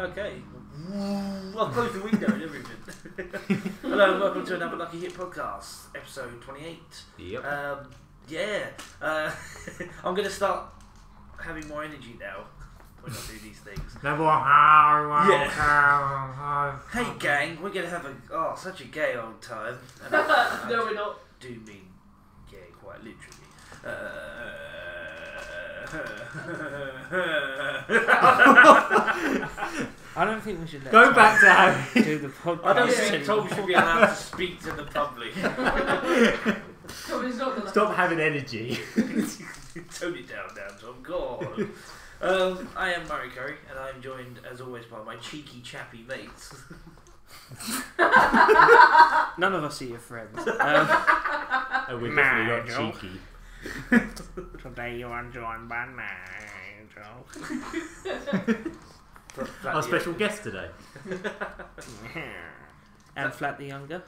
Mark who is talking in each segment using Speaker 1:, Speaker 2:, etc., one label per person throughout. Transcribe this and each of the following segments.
Speaker 1: Okay. I'll close the window and everything. Hello and welcome to another Lucky Hit podcast, episode 28.
Speaker 2: Yep.
Speaker 1: I'm going to start having more energy now when I do these things. Hey gang, we're going to have such a gay old time. And
Speaker 3: No, we're not.
Speaker 1: Do mean gay quite literally.
Speaker 4: I don't think we should
Speaker 2: Go back to having
Speaker 4: do the podcast.
Speaker 1: I don't think Tom should be allowed to speak to the public.
Speaker 2: Stop having energy.
Speaker 1: Tone it down, Tom. God. I am Murray Curry, and I am joined, as always, by my cheeky, chappy mates.
Speaker 4: None of us are your friends.
Speaker 2: We're definitely not cheeky.
Speaker 4: Today you are joined by Nigel.
Speaker 2: Our special guest today.
Speaker 4: And Flat the Younger.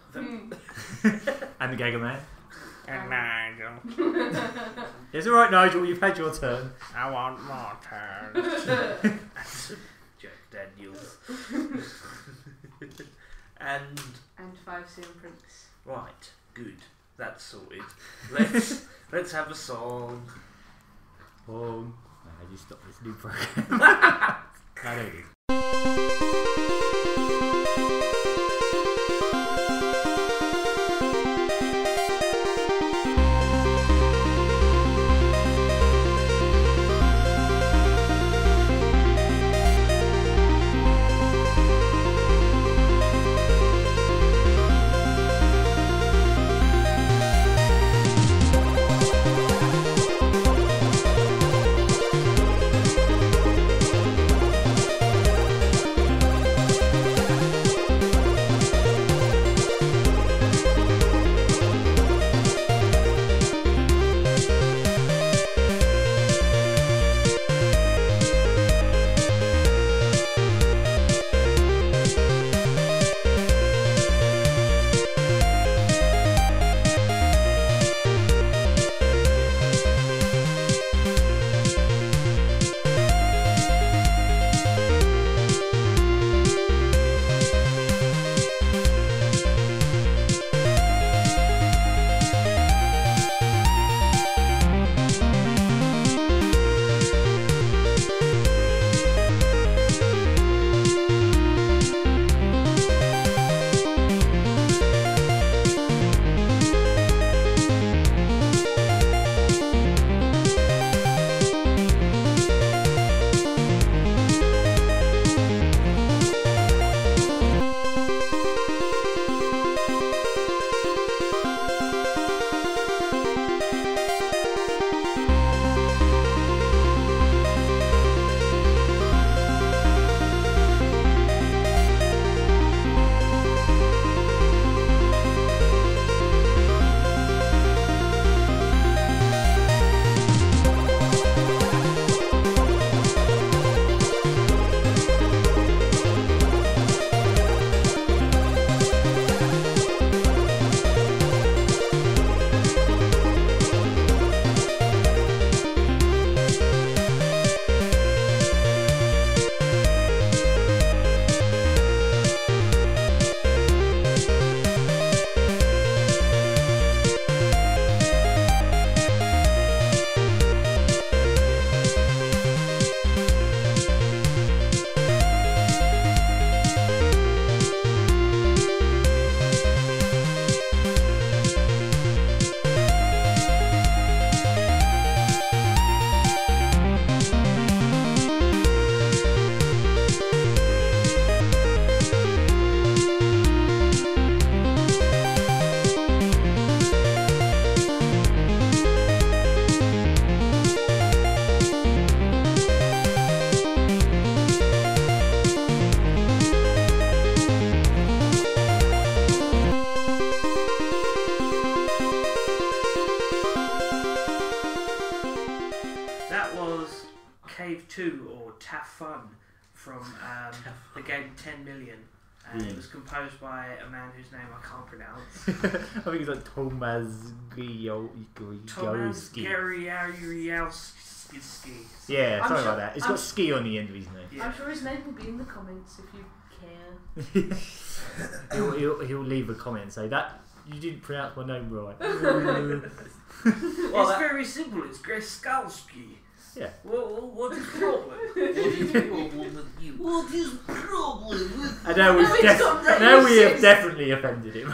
Speaker 2: And the Gaga Man.
Speaker 4: And Nigel.
Speaker 2: It's alright, Nigel, you've had your turn.
Speaker 4: I want more turns.
Speaker 1: Jack Daniels. and
Speaker 3: 5 Sim Prinks.
Speaker 1: right, good. That's sorted. Let's have a song.
Speaker 2: Oh, I just stopped this new program. I don't know.
Speaker 4: Cave 2 or Taff Fun from the game 10 Million. It was composed by a man whose name I can't pronounce.
Speaker 2: I think it's like Tomasz Gajowski.
Speaker 4: It's ski.
Speaker 2: Yeah,
Speaker 3: I'm
Speaker 2: something
Speaker 3: sure-
Speaker 2: like that. It's
Speaker 3: I'm
Speaker 2: got ski on the end of his name.
Speaker 4: Yeah.
Speaker 3: I'm sure his name will be in the comments if you care.
Speaker 2: He'll leave a comment and say that you didn't pronounce my name right.
Speaker 1: Well,
Speaker 4: It's very simple. It's Greskalski.
Speaker 2: Yeah.
Speaker 4: What is the problem?
Speaker 1: What is the problem with you? What is the problem with
Speaker 2: I know
Speaker 3: No,
Speaker 2: we have
Speaker 3: racist.
Speaker 2: definitely offended him.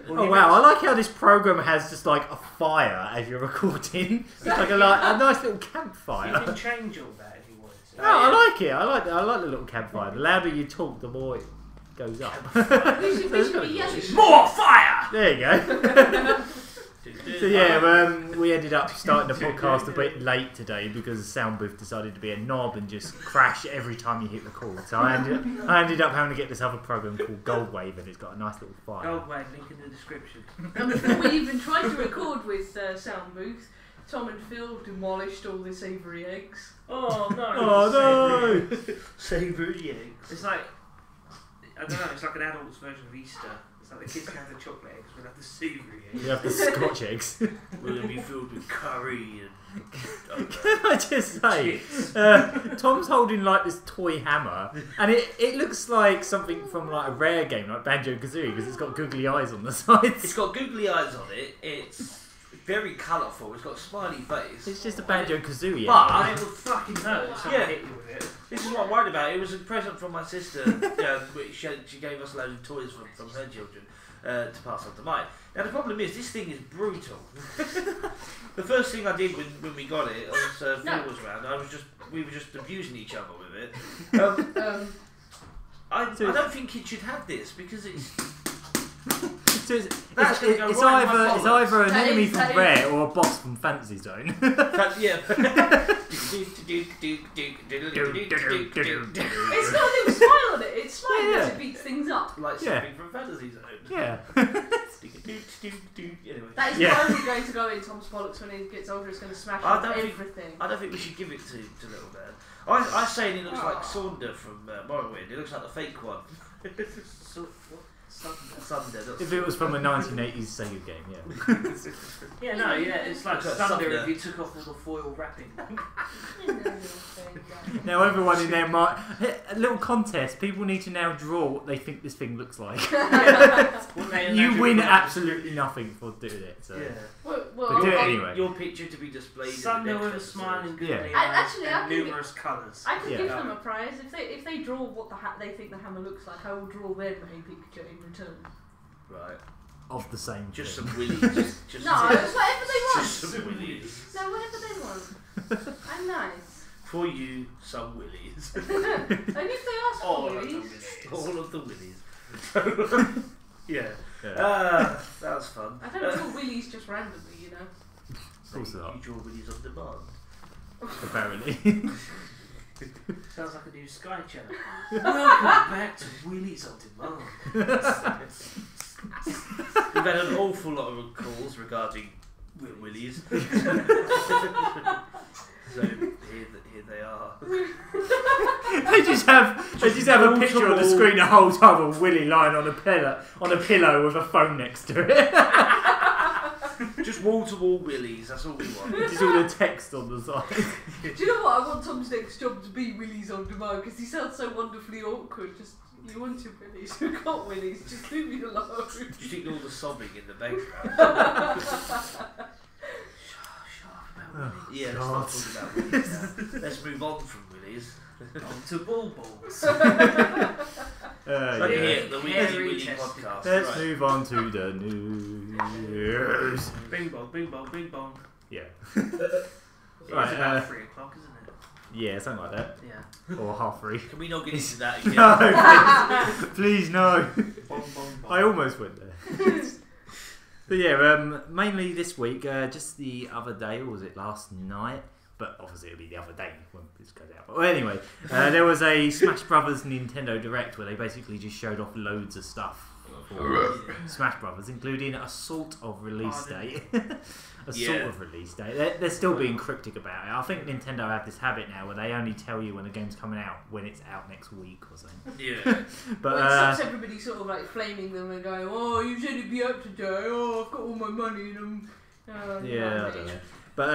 Speaker 2: Oh wow, I like how this program has just like a fire as you're recording. It's like a nice little
Speaker 4: You
Speaker 2: campfire.
Speaker 4: can change all that if you want to.
Speaker 2: No, I like it. I like the little campfire. The louder you talk, the more it goes up.
Speaker 3: We should be yelling.
Speaker 4: More fire!
Speaker 2: There you go. So yeah, we ended up starting the podcast a bit late today because the sound booth decided to be a knob and just crash every time you hit record. So I ended up having to get this other program called Goldwave, and it's got a nice little fire.
Speaker 4: Goldwave, link in the description.
Speaker 3: And before we even tried to record with Sound Booth, Tom and Phil demolished all the savoury eggs.
Speaker 4: Oh no!
Speaker 2: Oh no!
Speaker 1: savoury eggs?
Speaker 4: It's like, I don't know, it's like an adult's version of Easter. It's like the kids can have the chocolate eggs, we'll have the savoury eggs.
Speaker 2: You have the Scotch eggs.
Speaker 1: Will it be filled with curry and...
Speaker 2: Can I just say, Tom's holding like this toy hammer, and it looks like something from like a rare game, like Banjo-Kazooie, because it's got googly eyes on the sides.
Speaker 1: It's got googly eyes on it. It's very colourful. It's got a smiley face.
Speaker 2: It's just a Banjo-Kazooie.
Speaker 1: But-
Speaker 4: I will fucking know if someone
Speaker 1: Yeah.
Speaker 4: hit you with it.
Speaker 1: This is what I'm worried about. It was a present from my sister. Which she gave us a load of toys from her children to pass on to mine. Now the problem is this thing is brutal. The first thing I did when we got it, was Phil
Speaker 3: No.
Speaker 1: was around. We were just abusing each other with it. I don't think kids should have this because it's.
Speaker 2: So it's
Speaker 1: That's gonna go right in my
Speaker 2: it's
Speaker 1: bollocks.
Speaker 2: either an
Speaker 3: That
Speaker 2: enemy
Speaker 3: is-
Speaker 2: from
Speaker 3: that is-
Speaker 2: Rare or a boss from Fantasy Zone.
Speaker 1: Yeah.
Speaker 3: It's got a little smile on it. It's smiling
Speaker 2: Yeah.
Speaker 3: as it beats things up.
Speaker 1: Like
Speaker 2: Yeah.
Speaker 1: something from Fantasy Zone.
Speaker 2: Yeah.
Speaker 1: Anyway.
Speaker 3: That is
Speaker 2: Yeah.
Speaker 3: probably going to go in Tom's bollocks when he gets older. It's going to smash
Speaker 1: I
Speaker 3: up
Speaker 1: don't think-
Speaker 3: everything.
Speaker 1: I don't think we should give it to Little Man. I say it looks like Saunder from Morrowind. It looks like the fake one.
Speaker 4: So, what?
Speaker 1: Sunder.
Speaker 2: If it was from a 1980s Sega game, yeah.
Speaker 4: Yeah, no, yeah, it's like
Speaker 1: It's like
Speaker 4: Thunder
Speaker 1: Thunder.
Speaker 4: if you took off all the foil wrapping.
Speaker 2: Now everyone in there might... A little contest. People need to now draw what they think this thing looks like. You win absolutely nothing for doing it. So.
Speaker 1: Yeah.
Speaker 2: But
Speaker 3: Well,
Speaker 2: do it
Speaker 3: I-
Speaker 2: anyway.
Speaker 1: Your picture to be displayed.
Speaker 4: Thunder
Speaker 1: in the
Speaker 4: with
Speaker 1: next
Speaker 4: a smiling
Speaker 1: episode.
Speaker 4: googly
Speaker 2: Yeah.
Speaker 4: eyes
Speaker 3: Actually, I
Speaker 4: and
Speaker 3: think
Speaker 4: numerous colours.
Speaker 3: I can
Speaker 2: Yeah.
Speaker 3: give them a prize if they draw what they think the hammer looks like. I will draw them a picture in return.
Speaker 1: Right.
Speaker 2: Of the same
Speaker 1: Just
Speaker 2: thing.
Speaker 1: some willies. Just
Speaker 3: No, it's whatever they want.
Speaker 1: Just some willies.
Speaker 3: No, whatever they want. I'm nice.
Speaker 1: For you, some willies.
Speaker 3: Only if they ask
Speaker 1: All
Speaker 3: for
Speaker 1: of the
Speaker 3: it.
Speaker 1: willies. All of the willies. Yeah.
Speaker 2: Yeah.
Speaker 1: That was fun.
Speaker 3: I don't draw willies just randomly, you know.
Speaker 2: Of course not.
Speaker 1: You draw willies on demand.
Speaker 2: Apparently.
Speaker 4: Sounds like a new Sky channel. Welcome back to Willies on Demand.
Speaker 1: We've had an awful lot of calls regarding willies. So here they are.
Speaker 2: They just have a picture on the screen the whole time of Willy lying on a pillow with a phone next to it.
Speaker 1: Just wall to wall willies. That's all we want.
Speaker 2: Just all the text on the side.
Speaker 3: Do you know what? I want Tom's next job to be Willies on demand because he sounds so wonderfully awkward. Just you want your willies, you got willies. Just leave me alone.
Speaker 1: Do you think all the sobbing in the background? Yeah,
Speaker 2: God.
Speaker 1: let's start talking about willies now. Let's move on from willies.
Speaker 4: On to Ball Balls.
Speaker 1: Like
Speaker 2: Yeah.
Speaker 1: here, the Weekly
Speaker 4: Hairy
Speaker 1: Willy
Speaker 4: chested.
Speaker 1: podcast.
Speaker 2: Let's
Speaker 1: Right.
Speaker 2: move on to the news.
Speaker 4: Bing bong, bing bong, bing bong.
Speaker 2: Yeah.
Speaker 4: It's
Speaker 2: Right,
Speaker 4: about 3 o'clock, isn't it?
Speaker 2: Yeah, something like that.
Speaker 4: Yeah.
Speaker 2: Or 3:30.
Speaker 1: Can we not get into that again?
Speaker 2: No, please no.
Speaker 4: Bong, bong, bong.
Speaker 2: I almost went there. But yeah, mainly this week, just the other day, or was it last night? But obviously it'll be the other day when this goes out. But anyway, there was a Smash Brothers Nintendo Direct where they basically just showed off loads of stuff for Smash Brothers, including a sort of release date. Sort of release date. They're still being cryptic about it. I think Nintendo have this habit now where they only tell you when a game's coming out when it's out next week or something.
Speaker 1: Yeah.
Speaker 2: But
Speaker 3: Well, it stops everybody sort of like flaming them and going, "Oh, you said it'd be out today. Oh, I've got all my money and I'm."
Speaker 2: yeah, I don't know. But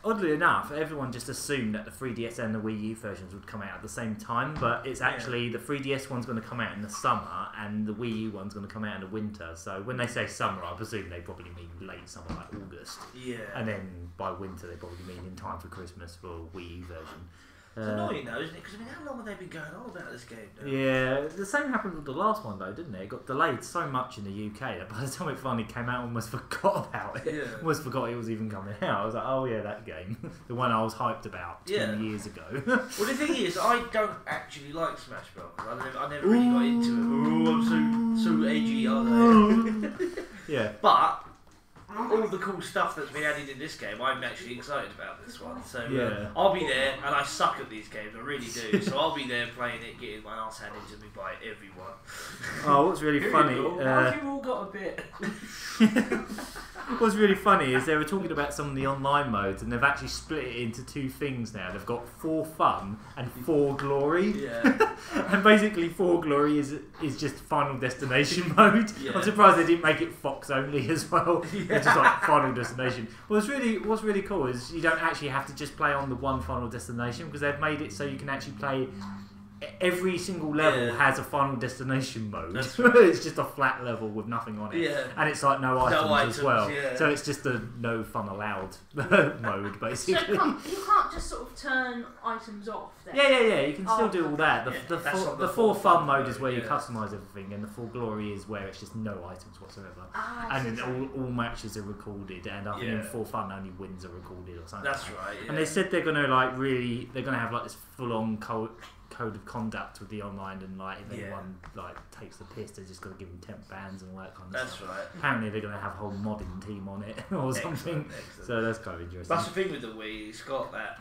Speaker 2: oddly enough, everyone just assumed that the 3DS and the Wii U versions would come out at the same time, but it's actually the 3DS one's going to come out in the summer and the Wii U one's going to come out in the winter. So when they say summer, I presume they probably mean late summer, like August.
Speaker 1: Yeah.
Speaker 2: And then by winter, they probably mean in time for Christmas for a Wii U version.
Speaker 1: It's annoying though, isn't it? Because I mean, how long have they been going on about this game now?
Speaker 2: Yeah, the same happened with the last one though, didn't it? It got delayed so much in the UK that by the time it finally came out, I almost forgot about it.
Speaker 1: Yeah.
Speaker 2: Almost forgot it was even coming out. I was like, oh yeah, that game. The one I was hyped about 2 years ago.
Speaker 1: Well, the thing is, I don't actually like Smash Bros. I never really got into it. Oh, I'm so edgy, aren't they?
Speaker 2: Yeah.
Speaker 1: But all the cool stuff that's been added in this game, I'm actually excited about this one. So I'll be there, and I suck at these games, I really do. So I'll be there playing it, getting my arse handed to me by everyone.
Speaker 2: Oh, what's really funny?
Speaker 4: Have you all got a bit?
Speaker 2: What's really funny is they were talking about some of the online modes, and they've actually split it into two things now. They've got 4 Fun and 4 Glory.
Speaker 1: Yeah.
Speaker 2: And basically 4 Glory is just Final Destination mode.
Speaker 1: Yeah.
Speaker 2: I'm surprised they didn't make it Fox only as well.
Speaker 1: Yeah.
Speaker 2: It's just like Final Destination. What's really cool is you don't actually have to just play on the one Final Destination, because they've made it so you can actually play. Every single level has a Final Destination mode.
Speaker 1: That's right.
Speaker 2: It's just a flat level with nothing on it.
Speaker 1: Yeah.
Speaker 2: And it's like no items as well.
Speaker 1: Yeah.
Speaker 2: So it's just a no fun allowed mode,
Speaker 3: So
Speaker 2: basically.
Speaker 3: you can't just sort of turn items off then?
Speaker 2: Yeah. You can still do all that. The
Speaker 1: That's
Speaker 2: 4 fun mode
Speaker 1: mode,
Speaker 2: is where you
Speaker 1: yeah.
Speaker 2: customise everything, and the 4 glory is where it's just no items whatsoever.
Speaker 3: And
Speaker 2: And all matches are recorded, and I think in 4 fun only wins are recorded or something.
Speaker 1: That's
Speaker 2: like that.
Speaker 1: right. Yeah.
Speaker 2: And they said they're gonna they're gonna have like this full on code of conduct with the online, and like if anyone like takes the piss, they're just gonna give them temp bans and all that kind of
Speaker 1: That's
Speaker 2: stuff.
Speaker 1: right.
Speaker 2: Apparently they're gonna have a whole modding team on it or something.
Speaker 1: Excellent.
Speaker 2: So that's kind of interesting.
Speaker 1: That's the thing with the Wii. It's got that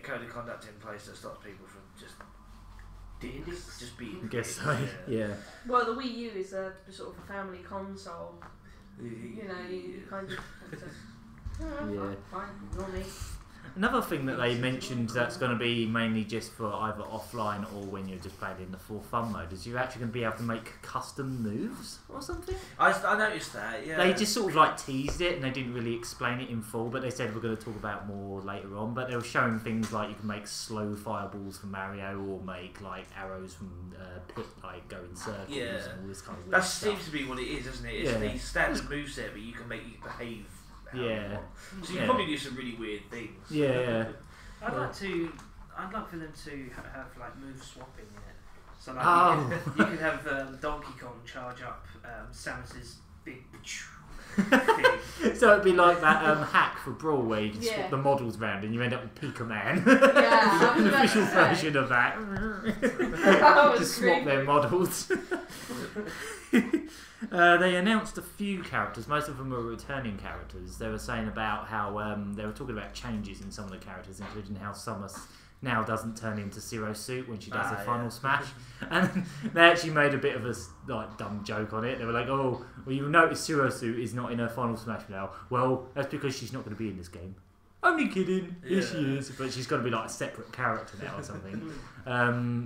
Speaker 1: code of conduct in place that stops people from just being.
Speaker 2: I guess so. Yeah.
Speaker 3: Well, the Wii U is a sort of a family console. You know, you kind of have to, fine, ignore me.
Speaker 2: Another thing that they mentioned that's going to be mainly just for either offline or when you're just playing in the full fun mode is you're actually going to be able to make custom moves or something.
Speaker 1: I noticed that. Yeah.
Speaker 2: They just sort of like teased it and they didn't really explain it in full, but they said we're going to talk about more later on. But they were showing things like you can make slow fireballs from Mario, or make like arrows from Pit, like go in circles and all this kind of weird
Speaker 1: That
Speaker 2: stuff.
Speaker 1: seems to be what it is, isn't it? It's the standard moveset, but you can make it behave.
Speaker 2: Yeah.
Speaker 1: So you can probably do some really weird things.
Speaker 2: Yeah.
Speaker 4: I'd like for them to have like move swapping in it. So like you could have Donkey Kong charge up Samus's big thing.
Speaker 2: So it'd be like that hack for Brawl where you can swap the models round and you end up with Pika Man.
Speaker 3: Yeah,
Speaker 2: An official version of that. Just swap their models. They announced a few characters. Most of them were returning characters. They were saying about how they were talking about changes in some of the characters, including how Samus now doesn't turn into Zero Suit when she does her final smash. And they actually made a bit of a dumb joke on it. They were like, "Oh, well, you'll notice Zero Suit is not in her final smash now. Well, that's because she's not going to be in this game." Only kidding. Here she is, but she's got to be like a separate character now or something.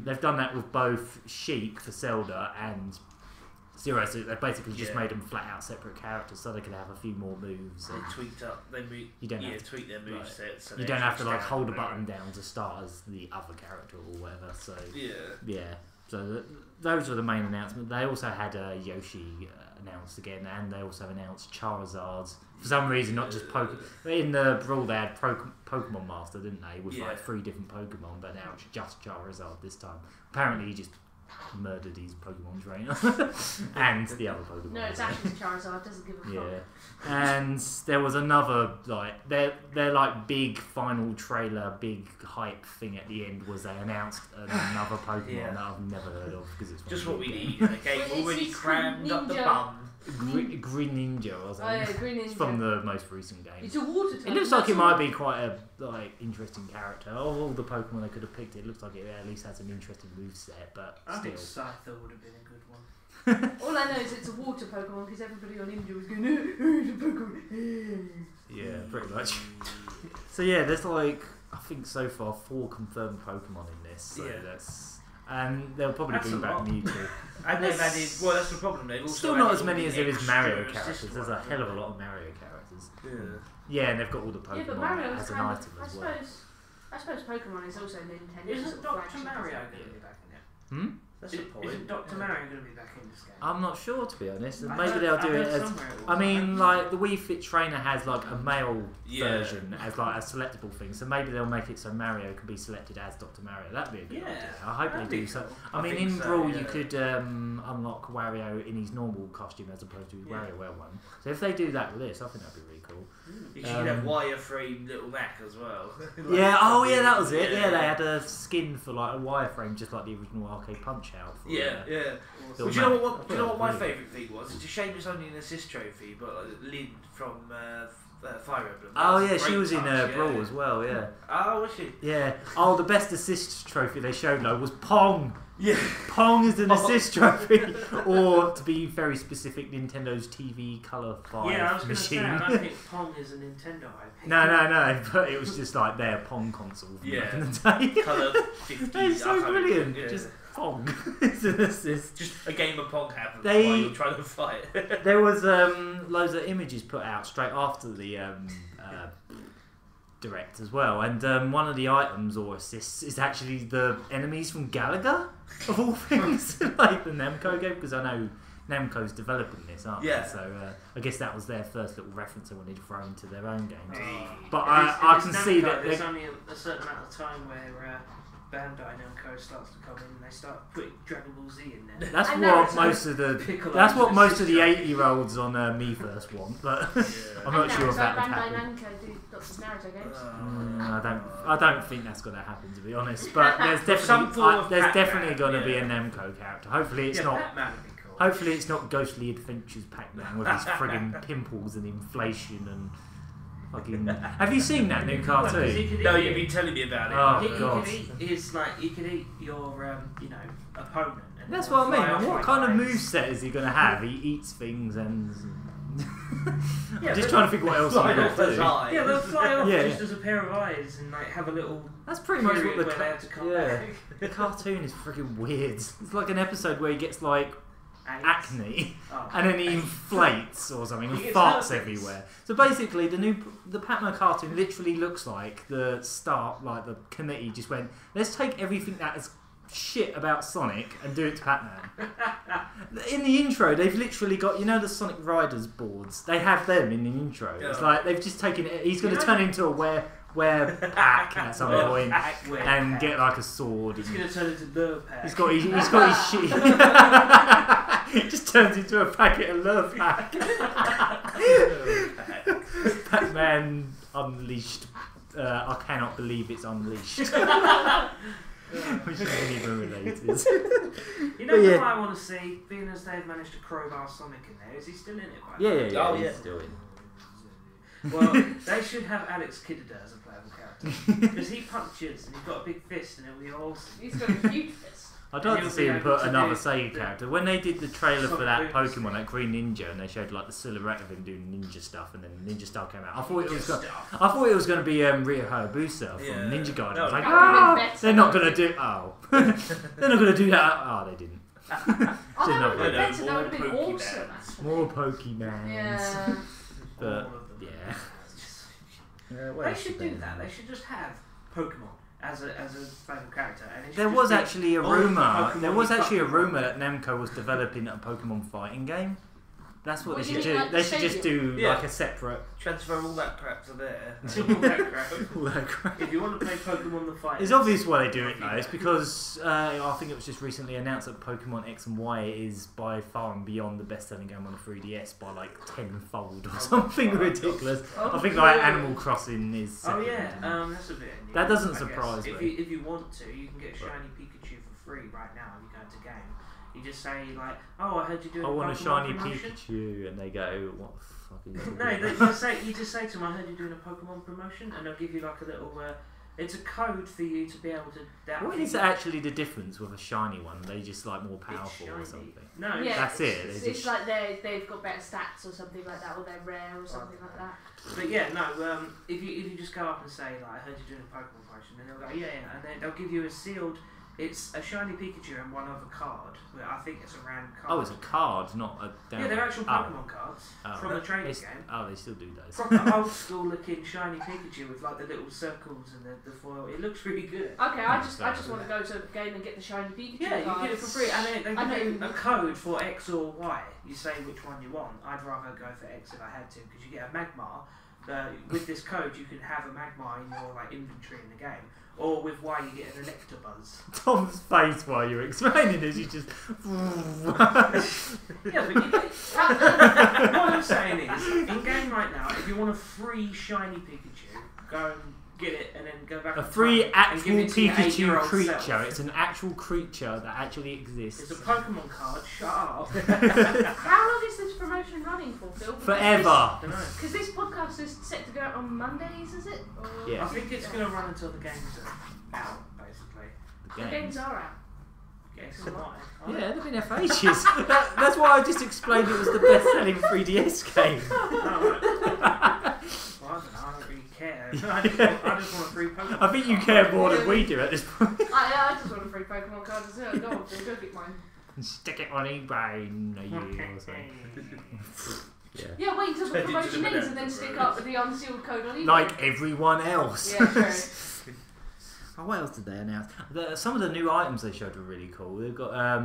Speaker 2: They've done that with both Sheik for Zelda and Zero Suit. They basically just made them flat out separate characters so they could have a few more moves.
Speaker 1: They tweaked up.
Speaker 2: You don't have to
Speaker 1: tweak their moveset. So
Speaker 2: you don't have to like hold a button down to start as the other character or whatever. So So those were the main announcements. They also had Yoshi announced again, and they also announced Charizard. For some reason, not just Pokemon. In the Brawl, they had Pokemon Master, didn't they? With like 3 different Pokemon, but now it's just Charizard this time. Apparently, he just murdered his Pokemon trainer and the other Pokemon.
Speaker 3: No, it's actually Charizard. Doesn't give a fuck.
Speaker 2: Yeah, and there was another like their like big final trailer, big hype thing at the end was they announced another Pokemon that I've never heard of because it's
Speaker 1: just what we need. Okay, already crammed up the bum.
Speaker 2: Green Ninja or something.
Speaker 3: Oh yeah, Green Ninja.
Speaker 2: It's from the most recent game.
Speaker 3: It's a water type.
Speaker 2: It looks like it might be quite a interesting character. Of all the Pokemon they could have picked, it looks like it at least has an interesting moveset, but
Speaker 4: I think
Speaker 2: still.
Speaker 4: Scyther would have been a good one.
Speaker 3: All I know is it's a water Pokemon because everybody on Ninja was going, it's a Pokemon.
Speaker 2: Yeah, pretty much. So yeah, there's like I think so far 4 confirmed Pokemon in this. So that's and they'll probably
Speaker 4: That's
Speaker 2: bring
Speaker 4: a
Speaker 2: back
Speaker 4: lot.
Speaker 2: Mewtwo.
Speaker 1: And they've added. Well, that's the problem. They've also
Speaker 2: Still not
Speaker 1: added
Speaker 2: as
Speaker 1: all
Speaker 2: many
Speaker 1: the
Speaker 2: as there is
Speaker 1: extra
Speaker 2: Mario
Speaker 1: assist
Speaker 2: characters. There's a
Speaker 1: ones.
Speaker 2: hell of a lot of Mario characters.
Speaker 1: Yeah.
Speaker 2: Yeah, and they've got all the
Speaker 3: Yeah, but
Speaker 2: Pokemon
Speaker 3: Mario
Speaker 2: as
Speaker 3: is
Speaker 2: an
Speaker 3: kind
Speaker 2: item
Speaker 3: of.
Speaker 2: as well.
Speaker 3: I suppose Pokemon is also Nintendo.
Speaker 4: Isn't Dr. Mario going to be back in it?
Speaker 2: Hmm?
Speaker 1: That's the point.
Speaker 4: Isn't Dr. Mario going to be back in this game?
Speaker 2: I'm not sure, to be honest.
Speaker 4: I
Speaker 2: Maybe
Speaker 4: heard-
Speaker 2: they'll
Speaker 4: I
Speaker 2: do it
Speaker 4: heard
Speaker 2: as.
Speaker 4: somewhere it was.
Speaker 2: I mean, like the Wii Fit Trainer has like a male
Speaker 1: Yeah.
Speaker 2: version as like a selectable thing, so maybe they'll make it so Mario can be selected as Dr. Mario. That'd be a good
Speaker 4: Yeah,
Speaker 2: idea. I hope
Speaker 4: that'd
Speaker 2: they
Speaker 4: be
Speaker 2: do so.
Speaker 4: cool.
Speaker 2: I
Speaker 1: I
Speaker 2: mean,
Speaker 1: think
Speaker 2: in
Speaker 1: so,
Speaker 2: Brawl
Speaker 1: yeah.
Speaker 2: you could unlock Wario in his normal costume as opposed to his
Speaker 4: Yeah.
Speaker 2: WarioWare one. So if they do that with this, I think that'd be really cool.
Speaker 1: You should have wireframe little Mac as well. Like,
Speaker 2: Yeah. Oh yeah, that was it. Yeah, they had a skin for like a wireframe, just like the original Arcade Punch Out. For,
Speaker 1: Yeah, yeah.
Speaker 2: Little
Speaker 1: Well, do you know
Speaker 2: Mac.
Speaker 1: what? Do you know what my
Speaker 2: Brilliant.
Speaker 1: favourite thing was? It's a shame it's only an assist trophy, but Lynn from Fire Emblem.
Speaker 2: Oh
Speaker 1: That's a
Speaker 2: yeah, she
Speaker 1: great
Speaker 2: was in
Speaker 1: touch,
Speaker 2: Brawl
Speaker 1: yeah.
Speaker 2: as well. Yeah.
Speaker 1: Oh, was she?
Speaker 2: Yeah. Oh, the best assist trophy they showed though was Pong.
Speaker 1: Yeah.
Speaker 2: Pong is an
Speaker 1: Oh.
Speaker 2: assist trophy, or to be very specific, Nintendo's TV Color 5
Speaker 4: Yeah, I was going to say,
Speaker 2: machine.
Speaker 4: I don't think Pong is a Nintendo IP.
Speaker 2: No, but it was just like their Pong console from
Speaker 1: Yeah.
Speaker 2: back in the day.
Speaker 1: Colour 50.
Speaker 2: It's so brilliant.
Speaker 1: Yeah.
Speaker 2: Just Pong. It's an assist.
Speaker 1: Just a game of Pong happens
Speaker 2: They-
Speaker 1: while you're trying to fight.
Speaker 2: There was loads of images put out straight after the direct as well, and one of the items or assists is actually the enemies from Galaga, of all things, like the Namco game, because I know Namco's developing this, aren't
Speaker 1: Yeah.
Speaker 2: they? So I guess that was their first little reference they wanted to throw into their own games. But
Speaker 4: If
Speaker 2: I
Speaker 4: it's
Speaker 2: can
Speaker 4: Namco,
Speaker 2: see that
Speaker 4: there's
Speaker 2: they-
Speaker 4: only a certain amount of time where Bandai Namco starts to come in and they start putting Dragon Ball Z in there.
Speaker 2: That's
Speaker 3: I know,
Speaker 2: what
Speaker 3: it's
Speaker 2: most of the
Speaker 4: Piccolo
Speaker 2: that's what
Speaker 4: and
Speaker 2: most of the
Speaker 4: Sister.
Speaker 2: 8-year-olds on Me First want, but I'm not sure if that would
Speaker 3: Bandai
Speaker 2: happen.
Speaker 3: Namco do Dr. Naruto games.
Speaker 2: I don't think that's going to happen, to be honest. But there's
Speaker 1: Some
Speaker 2: definitely
Speaker 1: form of
Speaker 2: there's
Speaker 1: Pac-Man,
Speaker 2: definitely going to be a
Speaker 1: yeah.
Speaker 2: Namco character. Hopefully it's
Speaker 4: Yeah,
Speaker 2: not.
Speaker 4: Batman would be cool.
Speaker 2: Hopefully it's not Ghostly Adventures Pac-Man with his friggin' pimples and inflation and fucking. Have you seen that new cartoon?
Speaker 4: He could
Speaker 1: No,
Speaker 4: eat
Speaker 1: you've been telling me about it.
Speaker 2: Oh,
Speaker 4: he
Speaker 2: God.
Speaker 4: could eat his he could eat your opponent. And
Speaker 2: That's
Speaker 4: then
Speaker 2: what I mean.
Speaker 4: fly off
Speaker 2: And what
Speaker 4: like
Speaker 2: kind of
Speaker 4: eyes.
Speaker 2: moveset is he going to have? He eats things and.
Speaker 4: Yeah,
Speaker 2: I'm just
Speaker 4: but-
Speaker 2: trying to think what else he
Speaker 1: Fly
Speaker 2: could
Speaker 1: off his
Speaker 2: do.
Speaker 1: eyes.
Speaker 4: Yeah, they'll fly off
Speaker 2: Yeah.
Speaker 4: just as a pair of eyes and like have a little.
Speaker 2: That's pretty much what
Speaker 4: period
Speaker 2: the
Speaker 4: where they have to come
Speaker 2: yeah.
Speaker 4: back.
Speaker 2: The cartoon is freaking weird. It's like an episode where he gets like acne.
Speaker 4: Oh.
Speaker 2: And then he inflates or something and
Speaker 4: He gets
Speaker 2: farts
Speaker 4: herpes.
Speaker 2: everywhere. So basically, the Pac-Man cartoon literally looks like the start, like the committee just went, let's take everything that is shit about Sonic and do it to Pac-Man. In the intro, they've literally got, the Sonic Riders boards. They have them in the intro. It's
Speaker 1: Yeah.
Speaker 2: like they've just taken it. He's going to turn into a were pack at some point and get like a sword.
Speaker 4: He's going to turn into the pack.
Speaker 2: He's got his shit. It just turns into a packet of love pack. Pac-Man Unleashed. I cannot believe it's unleashed. Which isn't even related.
Speaker 4: You know
Speaker 2: But yeah.
Speaker 4: what I want to see? Being as they've managed to crowbar Sonic in there, is he still in it? By
Speaker 2: Yeah.
Speaker 1: Oh,
Speaker 2: he's
Speaker 1: yeah.
Speaker 2: still in.
Speaker 4: Well, they should have Alex Kidd as a playable character. Because he punches and he's got a big fist and it'll be awesome.
Speaker 3: He's got a huge fist.
Speaker 2: I'd like to
Speaker 4: He'll
Speaker 2: see
Speaker 4: be
Speaker 2: him
Speaker 4: able
Speaker 2: put
Speaker 4: to
Speaker 2: another
Speaker 4: do
Speaker 2: Sega
Speaker 4: the
Speaker 2: character. When they did the trailer for that
Speaker 4: Sonic
Speaker 2: Pokemon, that Green Ninja, and they showed like the silhouette of him doing ninja stuff, and then Ninja Star came out. I thought it was going to be Ryo Hayabusa from
Speaker 1: Yeah.
Speaker 2: Ninja Gaiden. I was
Speaker 1: No,
Speaker 2: like,
Speaker 3: that would've been better.
Speaker 2: they're not going to do. Oh, they're not going to do that. Oh, they didn't.
Speaker 3: Oh, that would have been
Speaker 1: No,
Speaker 3: better. That would have been
Speaker 1: more
Speaker 3: awesome.
Speaker 1: Pokemans.
Speaker 3: Actually.
Speaker 2: More Pokemans.
Speaker 3: Yeah.
Speaker 2: But
Speaker 4: All of them.
Speaker 2: yeah.
Speaker 4: They should do that. They should just have Pokemon as a playable character. And it should
Speaker 2: There
Speaker 4: just
Speaker 2: was
Speaker 4: be
Speaker 2: actually a
Speaker 4: all of the
Speaker 2: rumor.
Speaker 4: Pokemon
Speaker 2: There was
Speaker 4: you
Speaker 2: actually a
Speaker 4: fucking
Speaker 2: rumor
Speaker 4: want.
Speaker 2: that Namco was developing a Pokemon fighting game. That's what
Speaker 3: What
Speaker 2: they
Speaker 3: do you
Speaker 2: should
Speaker 3: mean,
Speaker 2: do.
Speaker 3: like
Speaker 2: They should just do
Speaker 1: Yeah.
Speaker 2: like a separate.
Speaker 1: Transfer all that crap to there.
Speaker 4: All that crap.
Speaker 2: all that crap.
Speaker 4: If you want to play Pokemon the Fight,
Speaker 2: It's obvious why they do it though. It's because I think it was just recently announced that Pokemon X and Y is by far and beyond the best-selling game on the 3DS by like tenfold or something ridiculous. I think like Animal Crossing is.
Speaker 4: Oh
Speaker 2: second.
Speaker 4: yeah, that's a bit. New,
Speaker 2: That doesn't
Speaker 4: I guess.
Speaker 2: surprise
Speaker 4: if
Speaker 2: me.
Speaker 4: you if you want to, you can get shiny Pikachu for free right now. If you go into game, you just say like, "Oh, I heard you doing
Speaker 2: I
Speaker 4: a
Speaker 2: want a
Speaker 4: Pokemon
Speaker 2: shiny
Speaker 4: promotion."
Speaker 2: Pikachu, and they go, "What the fuck are you talking
Speaker 4: No,
Speaker 2: about?"
Speaker 4: you just say to them, "I heard you're doing a Pokemon promotion," and they'll give you like a little. It's a code for you to be able to.
Speaker 2: What is actually the difference with a shiny one? They just like more
Speaker 4: It's
Speaker 2: powerful
Speaker 4: shiny.
Speaker 2: or something.
Speaker 4: No,
Speaker 3: Yeah,
Speaker 2: That's it.
Speaker 3: It's,
Speaker 2: They
Speaker 3: it's
Speaker 2: just-
Speaker 3: like they've got better stats or something like that, or they're rare or something like that.
Speaker 4: But yeah, no. If you just go up and say like, "I heard you're doing a Pokemon promotion," then they'll go, "Yeah," and then they'll give you a sealed It's a shiny Pikachu and one other card. I think it's a random card.
Speaker 2: Oh, it's a card, not a.
Speaker 4: Yeah, they're actual Pokemon cards from a trading game.
Speaker 2: Oh, they still do those.
Speaker 4: Proper old school looking shiny Pikachu with like the little circles and the foil. It looks really good.
Speaker 3: Okay, I just want to go to the game and get the shiny Pikachu.
Speaker 4: Yeah, you
Speaker 3: cards.
Speaker 4: get it for free, and they give you a code for X or Y. You say which one you want. I'd rather go for X if I had to, because you get a Magmar. With this code, you can have a Magmar in your like inventory in the game. Or with Y, you get an Electabuzz.
Speaker 2: Tom's face while you're explaining this, you just.
Speaker 4: Yeah, but you get. What I'm saying is, in game right now, if you want a free shiny Pikachu, go and get it and then go back.
Speaker 2: A free actual Pikachu creature.
Speaker 4: Self.
Speaker 2: It's an actual creature that actually exists.
Speaker 4: It's a Pokemon card. Shut up.
Speaker 3: How long is this promotion running for, Phil?
Speaker 2: Forever.
Speaker 3: Because this podcast is set to go out on Mondays, is it? Or
Speaker 2: Yeah.
Speaker 4: I think it's going to run until the games are out, basically.
Speaker 3: The games are out.
Speaker 4: Yes, why?
Speaker 2: Yeah, they've been there for ages. That's why I just explained it was the best-selling 3DS game.
Speaker 4: Well, I don't really care. I just want a free Pokemon.
Speaker 2: I think you care more than we do at this point.
Speaker 3: I just want a free Pokemon card as well. Go on, Phil, go get mine.
Speaker 2: Stick it on eBay in a year or something.
Speaker 3: Yeah, wait until the promotion ends and then stick up the unsealed code on eBay.
Speaker 2: Like everyone else.
Speaker 3: Yeah, true.
Speaker 2: Oh, what else did they announce? Some of the new items they showed were really cool. They've got, I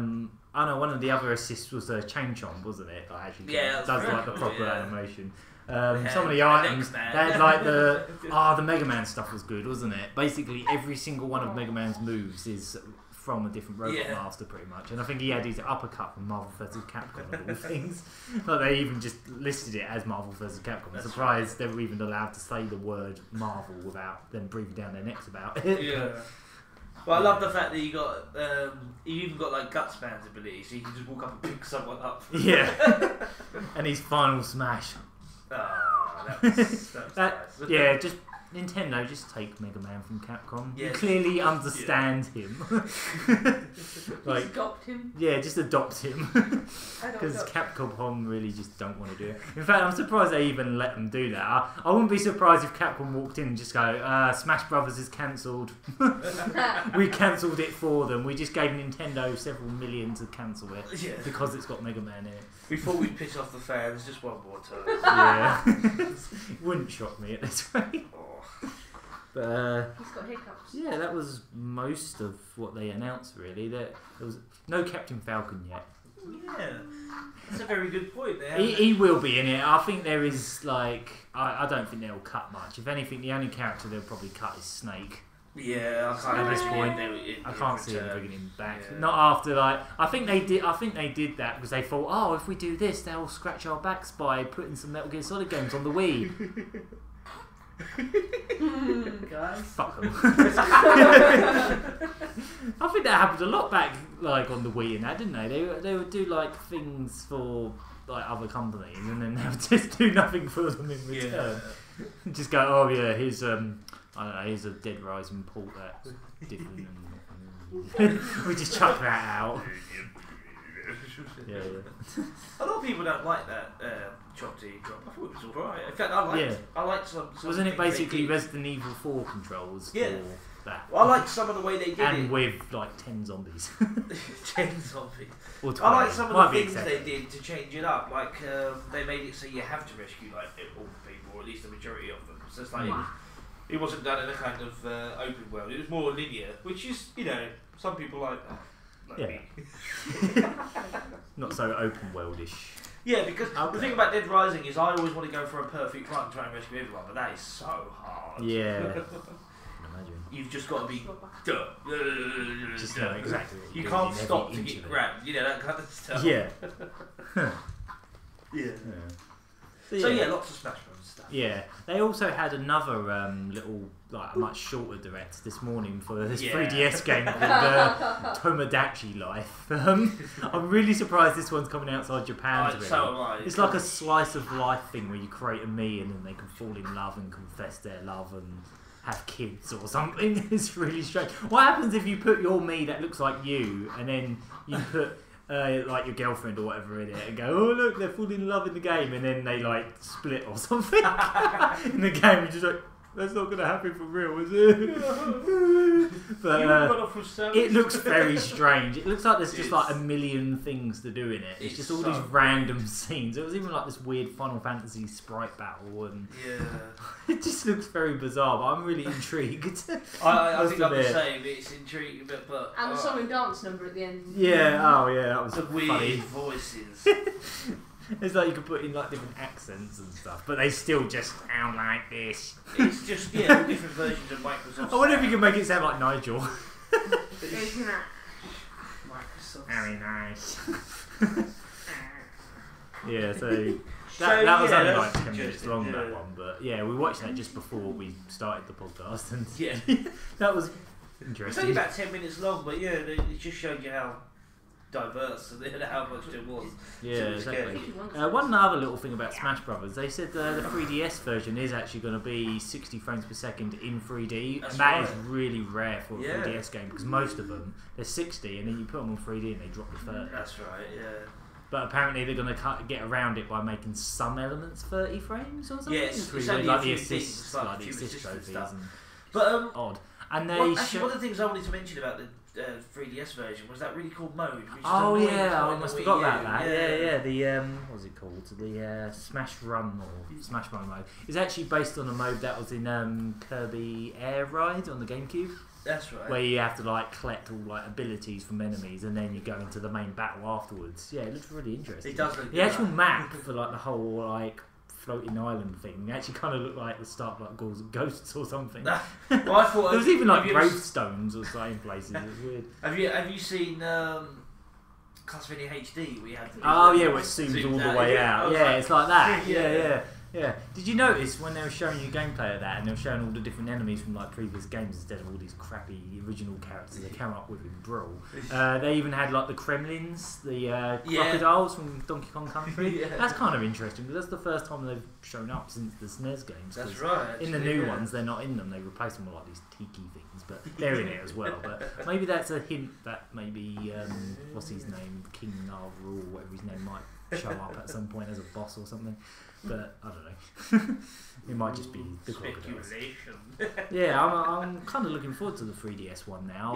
Speaker 2: know one of the other assists was a chain chomp, wasn't it? Like, actually does like the proper animation. Some of the items, they had like the Mega Man stuff was good, wasn't it? Basically, every single one of Mega Man's moves is from a different robot master, pretty much. And I think he had his uppercut from Marvel vs. Capcom of all things. Like they even just listed it as Marvel vs. Capcom. I'm surprised they were even allowed to say the word Marvel without them breathing down their necks about it.
Speaker 1: Yeah. Well, I love the fact that you even got like Gutsman's ability, so you can just walk up and pick someone up.
Speaker 2: Yeah. And his final smash.
Speaker 1: Oh, that was nice.
Speaker 2: Yeah, just Nintendo, just take Mega Man from Capcom.
Speaker 1: Yeah.
Speaker 2: You clearly understand him.
Speaker 3: Like, adopt him.
Speaker 2: Yeah, just adopt him. Because Capcom really just don't want to do it. In fact, I'm surprised they even let them do that. I wouldn't be surprised if Capcom walked in and just go, Smash Brothers is cancelled. We cancelled it for them. We just gave Nintendo several million to cancel it because it's got Mega Man in it.
Speaker 1: We thought we'd piss off the fans just one more time.
Speaker 2: Yeah. It wouldn't shock me at this rate. But
Speaker 3: he's got hiccups.
Speaker 2: Yeah, that was most of what they announced. Really, there was no Captain Falcon yet.
Speaker 1: Yeah, that's a very good point.
Speaker 2: He will be in it. I think there is like I don't think they'll cut much. If anything, the only character they'll probably cut is Snake.
Speaker 1: Yeah,
Speaker 2: at this point, I can't see them bringing him back. Yeah. Not after like I think they did that because they thought, oh, if we do this, they'll scratch our backs by putting some Metal Gear Solid games on the Wii.
Speaker 4: Guys,
Speaker 2: fuck them. I think that happened a lot back, like on the Wii and that, didn't they? They would do like things for like other companies, and then they would just do nothing for them in return. Yeah. Just go, oh yeah, here's I don't know, here's a Dead Rising port that's different, and we just chuck that out. Yeah.
Speaker 1: A lot of people don't like that chop-T drop. I thought it was alright. In fact, I liked some.
Speaker 2: Wasn't it basically Resident Evil 4 controls?
Speaker 1: Yeah.
Speaker 2: For that?
Speaker 1: Well, I liked some of the way they did it.
Speaker 2: And with like 10 zombies.
Speaker 1: 10 zombies.
Speaker 2: Or 20.
Speaker 1: I like some of the things they did to change it up. Like they made it so you have to rescue like all the people, or at least the majority of them. So it's like it wasn't done in a kind of open world. It was more linear, which is some people like that. Like me.
Speaker 2: Not so open worldish.
Speaker 1: Yeah, because the thing about Dead Rising is I always want to go for a perfect run, try and rescue everyone, but that is so hard.
Speaker 2: Yeah. I can imagine.
Speaker 1: You've just got to be
Speaker 2: just know exactly what
Speaker 1: you can't stop to get grabbed, that kind of stuff.
Speaker 2: Yeah.
Speaker 1: Yeah. So lots of Smash Bros stuff.
Speaker 2: Yeah. They also had another little, like a much shorter direct this morning for this 3DS game called Tomodachi Life. I'm really surprised this one's coming outside Japan.
Speaker 1: So am I.
Speaker 2: It's like a slice of life thing where you create a me and then they can fall in love and confess their love and have kids or something. It's really strange. What happens if you put your me that looks like you and then you put like your girlfriend or whatever in it and go, oh look, they're falling in love in the game, and then they like split or something in the game? You're just like, That's not going to happen for real, is it? But it looks very strange. It looks like there's just like a million things to do in it. It's just all these random scenes. It was even like this weird Final Fantasy sprite battle, and it just looks very bizarre. But I'm really intrigued.
Speaker 1: I think I'm the same. It's intriguing, but
Speaker 3: and the song and dance number at the end.
Speaker 2: Yeah. Oh yeah, that was
Speaker 1: the weird
Speaker 2: funny.
Speaker 1: voices.
Speaker 2: It's like you could put in like different accents and stuff, but they still just sound like this.
Speaker 1: It's just different versions of Microsoft.
Speaker 2: I wonder if you can make it sound like Nigel.
Speaker 4: Microsoft.
Speaker 2: Very nice. Yeah, so that was only like 10 minutes long, that one, but yeah, we watched that just before we started the podcast, and that was interesting.
Speaker 1: It's only about 10 minutes long, but yeah, it just showed you how diverse and how much it was.
Speaker 2: Yeah, exactly. One other little thing about Smash Brothers, they said the 3DS version is actually going to be 60 frames per second in 3D, and that is really rare for a 3DS game, because most of them, they're 60, and then you put them on 3D and they drop to 30.
Speaker 1: That's right, yeah.
Speaker 2: But apparently they're going to get around it by making some elements 30 frames or something.
Speaker 1: Yeah, it's
Speaker 2: really,
Speaker 1: only
Speaker 2: like
Speaker 1: a
Speaker 2: the
Speaker 1: few
Speaker 2: assists,
Speaker 1: things, like
Speaker 2: like
Speaker 1: a
Speaker 2: the
Speaker 1: few
Speaker 2: assist
Speaker 1: assist
Speaker 2: trophies,
Speaker 1: stuff.
Speaker 2: and
Speaker 1: But
Speaker 2: odd. And they
Speaker 1: actually, one of the things I wanted to mention about the 3DS version was that really cool mode. Which
Speaker 2: oh
Speaker 1: is
Speaker 2: yeah, I almost forgot about that.
Speaker 1: Yeah.
Speaker 2: The what was it called? The Smash Run or Smash Run mode. It's actually based on a mode that was in Kirby Air Ride on the GameCube.
Speaker 1: That's right.
Speaker 2: Where you have to like collect all like abilities from enemies, and then you go into the main battle afterwards. Yeah, it looks really interesting.
Speaker 1: It does look
Speaker 2: the actual map for like the whole like floating island thing. It actually kind of looked like the start of like Ghosts or something.
Speaker 1: Well, I thought
Speaker 2: there was even like gravestones or something places. It was weird.
Speaker 1: Have you seen Castlevania HD? We had
Speaker 2: where it zooms all the way out. Yeah, it's like that. Yeah. Did you notice when they were showing you gameplay of that, and they were showing all the different enemies from like previous games instead of all these crappy original characters they came up with in Brawl? They even had like the Kremlins, the crocodiles from Donkey Kong Country. That's kind of interesting because that's the first time they've shown up since the SNES games.
Speaker 1: That's right.
Speaker 2: In the new ones, they're not in them. They replace them with like these tiki things, but they're in it as well. But maybe that's a hint that maybe what's his name, King Narva or whatever his name might show up at some point as a boss or something. But I don't know. It might just be the
Speaker 1: speculation.
Speaker 2: Yeah, I'm kind of looking forward to the 3DS one now.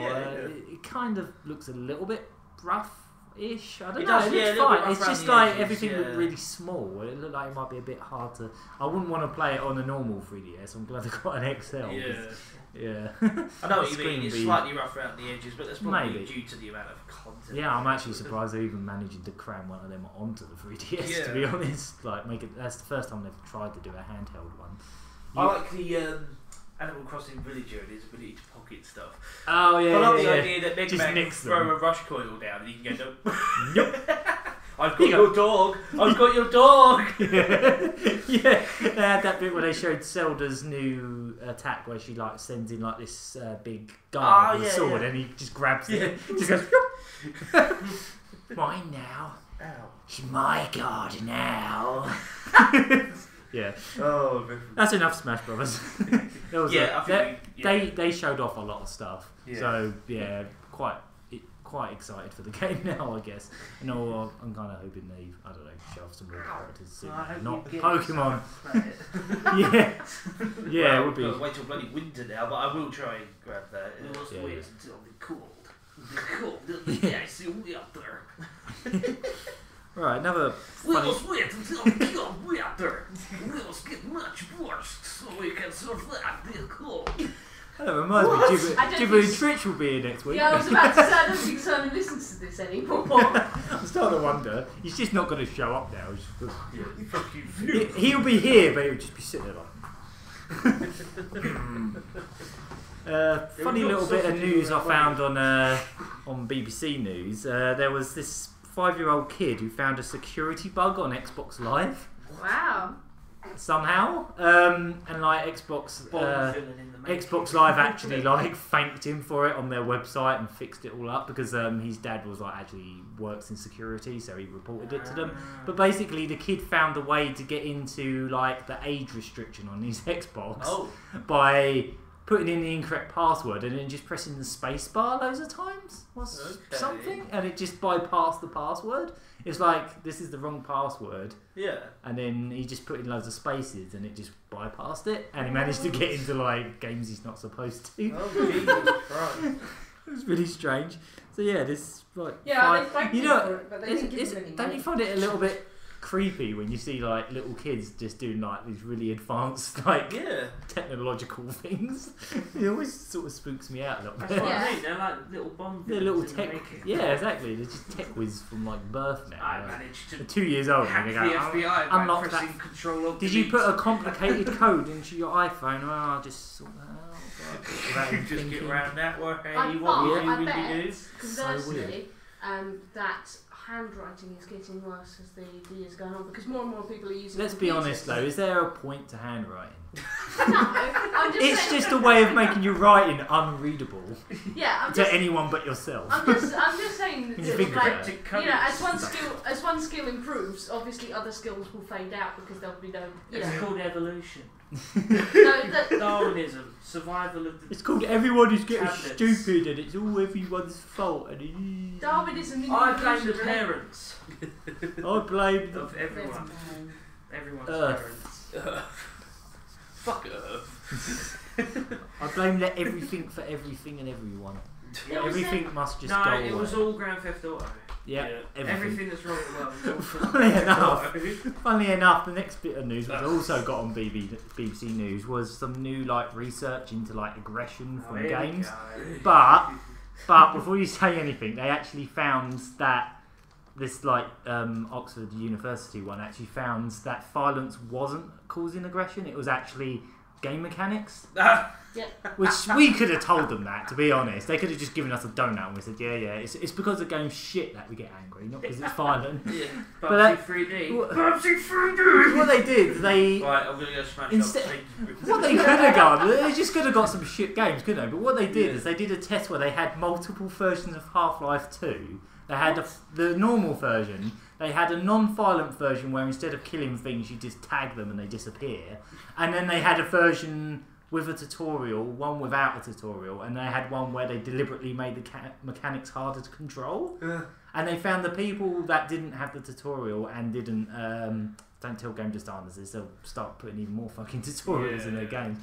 Speaker 2: It kind of looks a little bit rough-ish. I don't know. It looks fine. It's just like everything looked really small. It looked like it might be a bit hard to. I wouldn't want to play it on a normal 3DS. I'm glad I got an XL. Yeah.
Speaker 1: I know what you mean. It's slightly rough around the edges, but that's probably due to the amount of content.
Speaker 2: Yeah, I'm actually surprised they're even managing to cram one of them onto the 3DS. To be honest, like that's the first time they've tried to do a handheld one.
Speaker 1: I like the Animal Crossing Villager and his ability to pocket stuff.
Speaker 2: Oh yeah,
Speaker 1: I like the idea that Mega Man can throw a rush coil down and you can go, nope. I've got your dog. I've got your dog.
Speaker 2: Yeah, they had that bit where they showed Zelda's new attack where she like sends in like this big guard with a sword and he just grabs it. Just goes. Mine now.
Speaker 1: Ow.
Speaker 2: She's my god now. Yeah.
Speaker 1: Oh,
Speaker 2: that's enough Smash Brothers. They showed off a lot of stuff. Yeah. So yeah, quite excited for the game now, I guess. And I'm kind of hoping they, I don't know, show off some more characters soon. Not Pokemon. Yeah, it would be.
Speaker 1: Wait till bloody winter now, but I will try and grab that.
Speaker 4: It must wait until the cold. The cold. Yeah, I see we out there.
Speaker 2: Right, another
Speaker 4: we must wait until the cold weather. We must get much worse so we can survive the cold.
Speaker 2: That reminds me, Ghibli and Twitch will be here next week.
Speaker 3: Yeah, I was about to say, I don't think Simon listens to this anymore.
Speaker 2: I'm starting to wonder. He's just not going to show up now. He'll be here, but he'll just be sitting there like... funny little bit of news I found on BBC News. There was this 5-year-old kid who found a security bug on Xbox Live.
Speaker 3: Wow.
Speaker 2: Somehow, and like Xbox Live actually like thanked him for it on their website and fixed it all up because his dad was like actually works in security, so he reported it to them. But basically, the kid found a way to get into like the age restriction on his Xbox by putting in the incorrect password and then just pressing the space bar loads of times or something, and it just bypassed the password. It's like, this is the wrong password.
Speaker 1: Yeah.
Speaker 2: And then he just put in loads of spaces and it just bypassed it, and he managed to get into like games he's not supposed to.
Speaker 1: Oh, Jesus Christ.
Speaker 2: It was really strange. So yeah, this like
Speaker 3: Yeah, they thanked
Speaker 2: you
Speaker 3: him
Speaker 2: know,
Speaker 3: for it, but they didn't give him any
Speaker 2: don't
Speaker 3: money.
Speaker 2: you find it a little bit creepy when you see like little kids just doing like these really advanced like technological things? It always sort of spooks me out a little bit.
Speaker 4: That's what I mean. They're like little bomb.
Speaker 2: They're little
Speaker 4: villains in
Speaker 2: tech.
Speaker 4: the making.
Speaker 2: Yeah, exactly. They're just tech whiz from like birth now.
Speaker 4: I
Speaker 2: Like,
Speaker 4: managed to
Speaker 2: they're 2 years old and
Speaker 4: hack
Speaker 2: they
Speaker 4: the
Speaker 2: go,
Speaker 4: FBI by
Speaker 2: unlock
Speaker 4: pressing
Speaker 2: that.
Speaker 4: Control Alt
Speaker 2: Did you
Speaker 4: Delete."
Speaker 2: put a complicated code into your iPhone? Oh, I'll just sort that out. Without
Speaker 1: You just
Speaker 2: thinking.
Speaker 1: get around that way.
Speaker 3: I
Speaker 1: What
Speaker 3: bet,
Speaker 1: you do?
Speaker 3: conversely, that handwriting is getting worse as the years going on because more and more people are using
Speaker 2: Let's be
Speaker 3: computers.
Speaker 2: honest though, is there a point to handwriting?
Speaker 3: No, I'm just
Speaker 2: It's
Speaker 3: saying,
Speaker 2: just a way of making your writing unreadable
Speaker 3: yeah, I'm
Speaker 2: to
Speaker 3: just,
Speaker 2: anyone but yourself.
Speaker 3: I'm just saying that
Speaker 2: When you think
Speaker 3: like,
Speaker 2: about it.
Speaker 3: you know, as one skill improves, obviously other skills will fade out because there'll be no, you
Speaker 4: It's
Speaker 3: know,
Speaker 4: called evolution. Darwinism, survival of the.
Speaker 2: It's called everyone is getting
Speaker 4: Tablets.
Speaker 2: stupid and it's all everyone's fault. And
Speaker 3: Darwinism.
Speaker 4: I blame the
Speaker 3: evolution,
Speaker 4: parents
Speaker 2: I blame the
Speaker 4: of everyone. Everyone's
Speaker 2: Earth.
Speaker 4: parents.
Speaker 1: Fuck Earth.
Speaker 2: I blame everything for everything and everyone.
Speaker 3: It was
Speaker 2: Everything must just
Speaker 4: No,
Speaker 2: go
Speaker 4: it
Speaker 2: away.
Speaker 4: was all Grand Theft Auto.
Speaker 2: Yeah,
Speaker 4: Everything that's wrong in the world was all because of
Speaker 2: Funnily
Speaker 4: Grand Theft
Speaker 2: enough.
Speaker 4: Auto.
Speaker 2: Funnily enough, the next bit of news, which I also got on BBC News, was some new like research into like aggression
Speaker 4: Oh,
Speaker 2: from
Speaker 4: here we
Speaker 2: games.
Speaker 4: go.
Speaker 2: But before you say anything, they actually found that this like Oxford University one actually found that violence wasn't causing aggression. It was actually game mechanics. Which we could have told them that, to be honest. They could have just given us a donut and we said, yeah, it's because the game's shit that we get angry, not because it's violent.
Speaker 1: Yeah.
Speaker 2: But
Speaker 4: Bubsy 3D. Bubsy 3D!
Speaker 2: What they did, they...
Speaker 1: Right, I'm gonna go smash
Speaker 2: Instead-
Speaker 1: up.
Speaker 2: What they could have done, they just could have got some shit games, couldn't they? But what they did is they did a test where they had multiple versions of Half-Life 2. They had the normal version, they had a non-violent version where instead of killing things you just tag them and they disappear. And then they had a version with a tutorial, one without a tutorial, and they had one where they deliberately made the mechanics harder to control. And they found the people that didn't have the tutorial and didn't... don't tell game designers this, they'll start putting even more fucking tutorials in their games.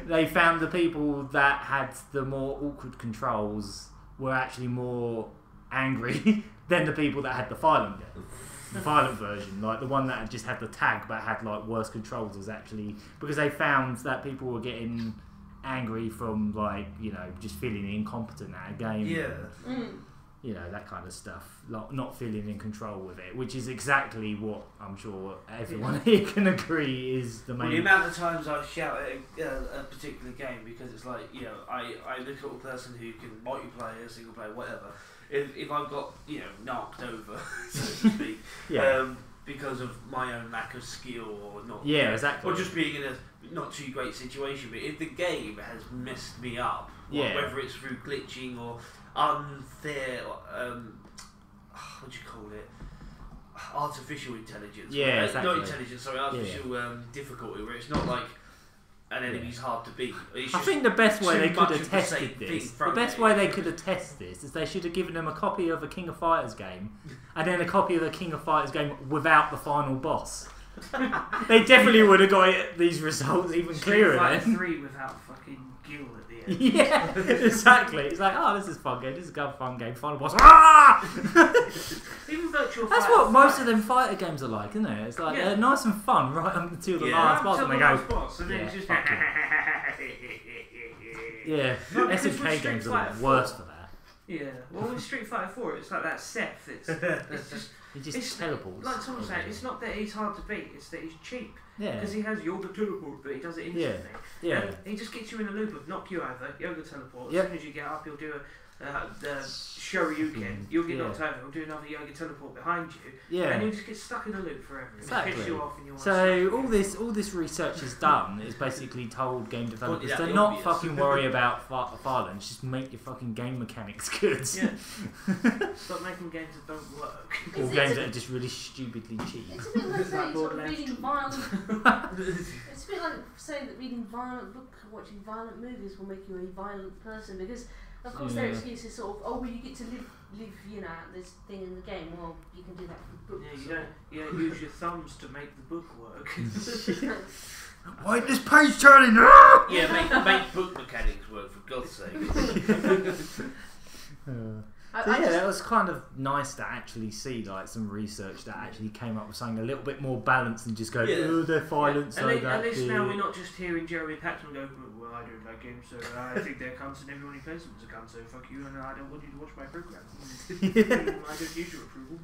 Speaker 2: They found the people that had the more awkward controls were actually more angry than the people that had the violent version, like the one that just had the tag but had like worse controls was actually because they found that people were getting angry from like, you know, just feeling incompetent at a game. You know, that kind of stuff, like not feeling in control with it, which is exactly what I'm sure everyone here can agree is the main...
Speaker 1: Well, the amount of times I shout at a particular game because it's like, you know, I look at a person who can multiplayer, single player, whatever. If I've got, you know, knocked over, so to speak, because of my own lack of skill or not,
Speaker 2: exactly,
Speaker 1: or just being in a not too great situation, but if the game has messed me up, whether it's through glitching or unfair, what do you call it? Artificial intelligence.
Speaker 2: Exactly.
Speaker 1: Not intelligence, sorry, artificial difficulty, where it's not like an enemy's hard to beat. It's
Speaker 2: I
Speaker 1: just
Speaker 2: think the best way
Speaker 1: too
Speaker 2: they could
Speaker 1: much
Speaker 2: have
Speaker 1: of the same
Speaker 2: tested
Speaker 1: thing
Speaker 2: this,
Speaker 1: thrown
Speaker 2: the best
Speaker 1: at
Speaker 2: way
Speaker 1: you.
Speaker 2: they could have tested this is they should have given them a copy of a King of Fighters game and then a copy of the King of Fighters game without the final boss. They definitely would have got these results even clearer
Speaker 4: Street
Speaker 2: then.
Speaker 4: Fighter 3 without fucking Gil at the end.
Speaker 2: Yeah, exactly. It's like, oh, this is a fun game. This is a fun game. Final boss. Ah!
Speaker 4: Even Virtual
Speaker 2: That's
Speaker 4: Fighter
Speaker 2: what most
Speaker 4: 5.
Speaker 2: of them fighter games are like, isn't it? It's like they're nice and fun right up until the last boss, and they go,
Speaker 4: and then it's just
Speaker 2: fuck yeah.
Speaker 4: No, because with
Speaker 2: SNK
Speaker 4: Street
Speaker 2: games are
Speaker 4: Fighter
Speaker 2: the worst for that.
Speaker 4: Yeah, well, with Street Fighter 4, it's like that Seth. It's just
Speaker 2: He just
Speaker 4: it's
Speaker 2: teleports.
Speaker 4: like someone said. It's not that he's hard to beat; it's that he's cheap.
Speaker 2: Yeah.
Speaker 4: Because he has yoga teleport, but he does it instantly.
Speaker 2: Yeah.
Speaker 4: And he just gets you in a loop of knock you over, yoga teleport. As
Speaker 2: Yep.
Speaker 4: soon as you get up, he'll do Shoryuken, you'll get knocked over, he'll do another yoga teleport behind you, and you'll just get stuck in a loop forever.
Speaker 2: Exactly.
Speaker 4: It pisses you off and you want
Speaker 2: So all this research is done is basically told game developers to not fucking worry about violence, just make your fucking game mechanics good.
Speaker 4: Yeah. Stop making games that don't work.
Speaker 2: Or games that are just really stupidly cheap.
Speaker 3: It's a bit like saying
Speaker 4: Borderlands
Speaker 3: reading violent. It's a bit like saying that reading violent book, watching violent movies will make you a violent person, because of course their excuse is sort of, oh well, you get to live you know, this thing in the game. Well, you can do that from books.
Speaker 4: Yeah, you don't use your thumbs to make the book work.
Speaker 2: Why is this page turning?
Speaker 1: Yeah, make book mechanics work, for God's sake.
Speaker 2: That was kind of nice to actually see like some research that actually came up with something a little bit more balanced than just go, oh, they're violent, so
Speaker 4: at least now we're not just hearing Jeremy Paxman go, well, I don't like games, so I think they're cunts and everyone who plays them is a cunt, so fuck you, and I don't want you to watch my program. I don't use your approval.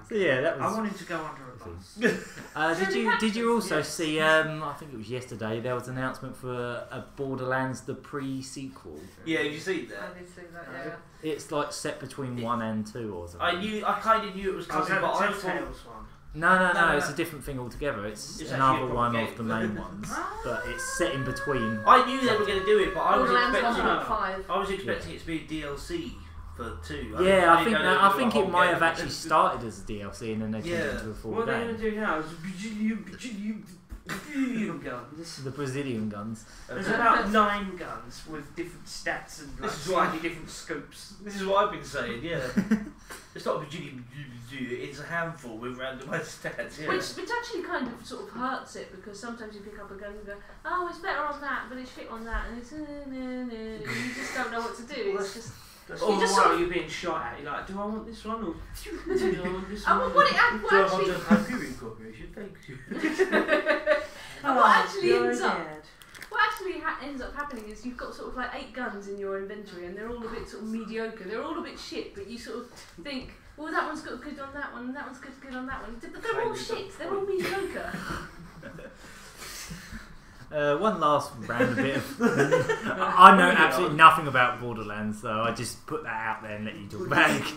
Speaker 2: So yeah, that was.
Speaker 4: I wanted to go under a bus.
Speaker 2: Did you also see? I think it was yesterday. There was an announcement for a Borderlands the Pre-Sequel.
Speaker 1: Yeah, have you seen that?
Speaker 3: I did see that. Yeah.
Speaker 2: It's like set between 1 and 2 or something.
Speaker 1: I kind of knew it was coming, but I thought.
Speaker 4: one.
Speaker 2: No, it's a different thing altogether. It's another one of the main ones, but it's set in between.
Speaker 1: I knew they were going to do it, but I
Speaker 3: was
Speaker 1: expecting it to be a DLC for 2.
Speaker 2: I think it might have actually started as a DLC and then they turned it into a full game.
Speaker 4: What they're going to do now is guns.
Speaker 2: The Brazilian guns.
Speaker 4: There's about 9 guns with different stats and like slightly different scopes.
Speaker 1: This is what I've been saying, yeah. It's not it's a handful with randomised stats, yeah.
Speaker 3: Which actually kind of sort of hurts it, because sometimes you pick up a gun and go, oh, it's better on that, but it's shit on that, and it's you just don't know what to do. It's just.
Speaker 4: All the while you're being shot at, you're like, do I want this one or do I want this one?
Speaker 3: What actually
Speaker 1: Hyperion Corporation? Thank you.
Speaker 3: What actually ends up happening is you've got sort of like 8 guns in your inventory, and they're all a bit sort of mediocre. They're all a bit shit, but you sort of think, well, that one's got good on that one, and that one's good on that one. But they're all shit. They're all mediocre.
Speaker 2: One last random bit of... I know absolutely nothing about Borderlands, so I just put that out there and let you talk about it.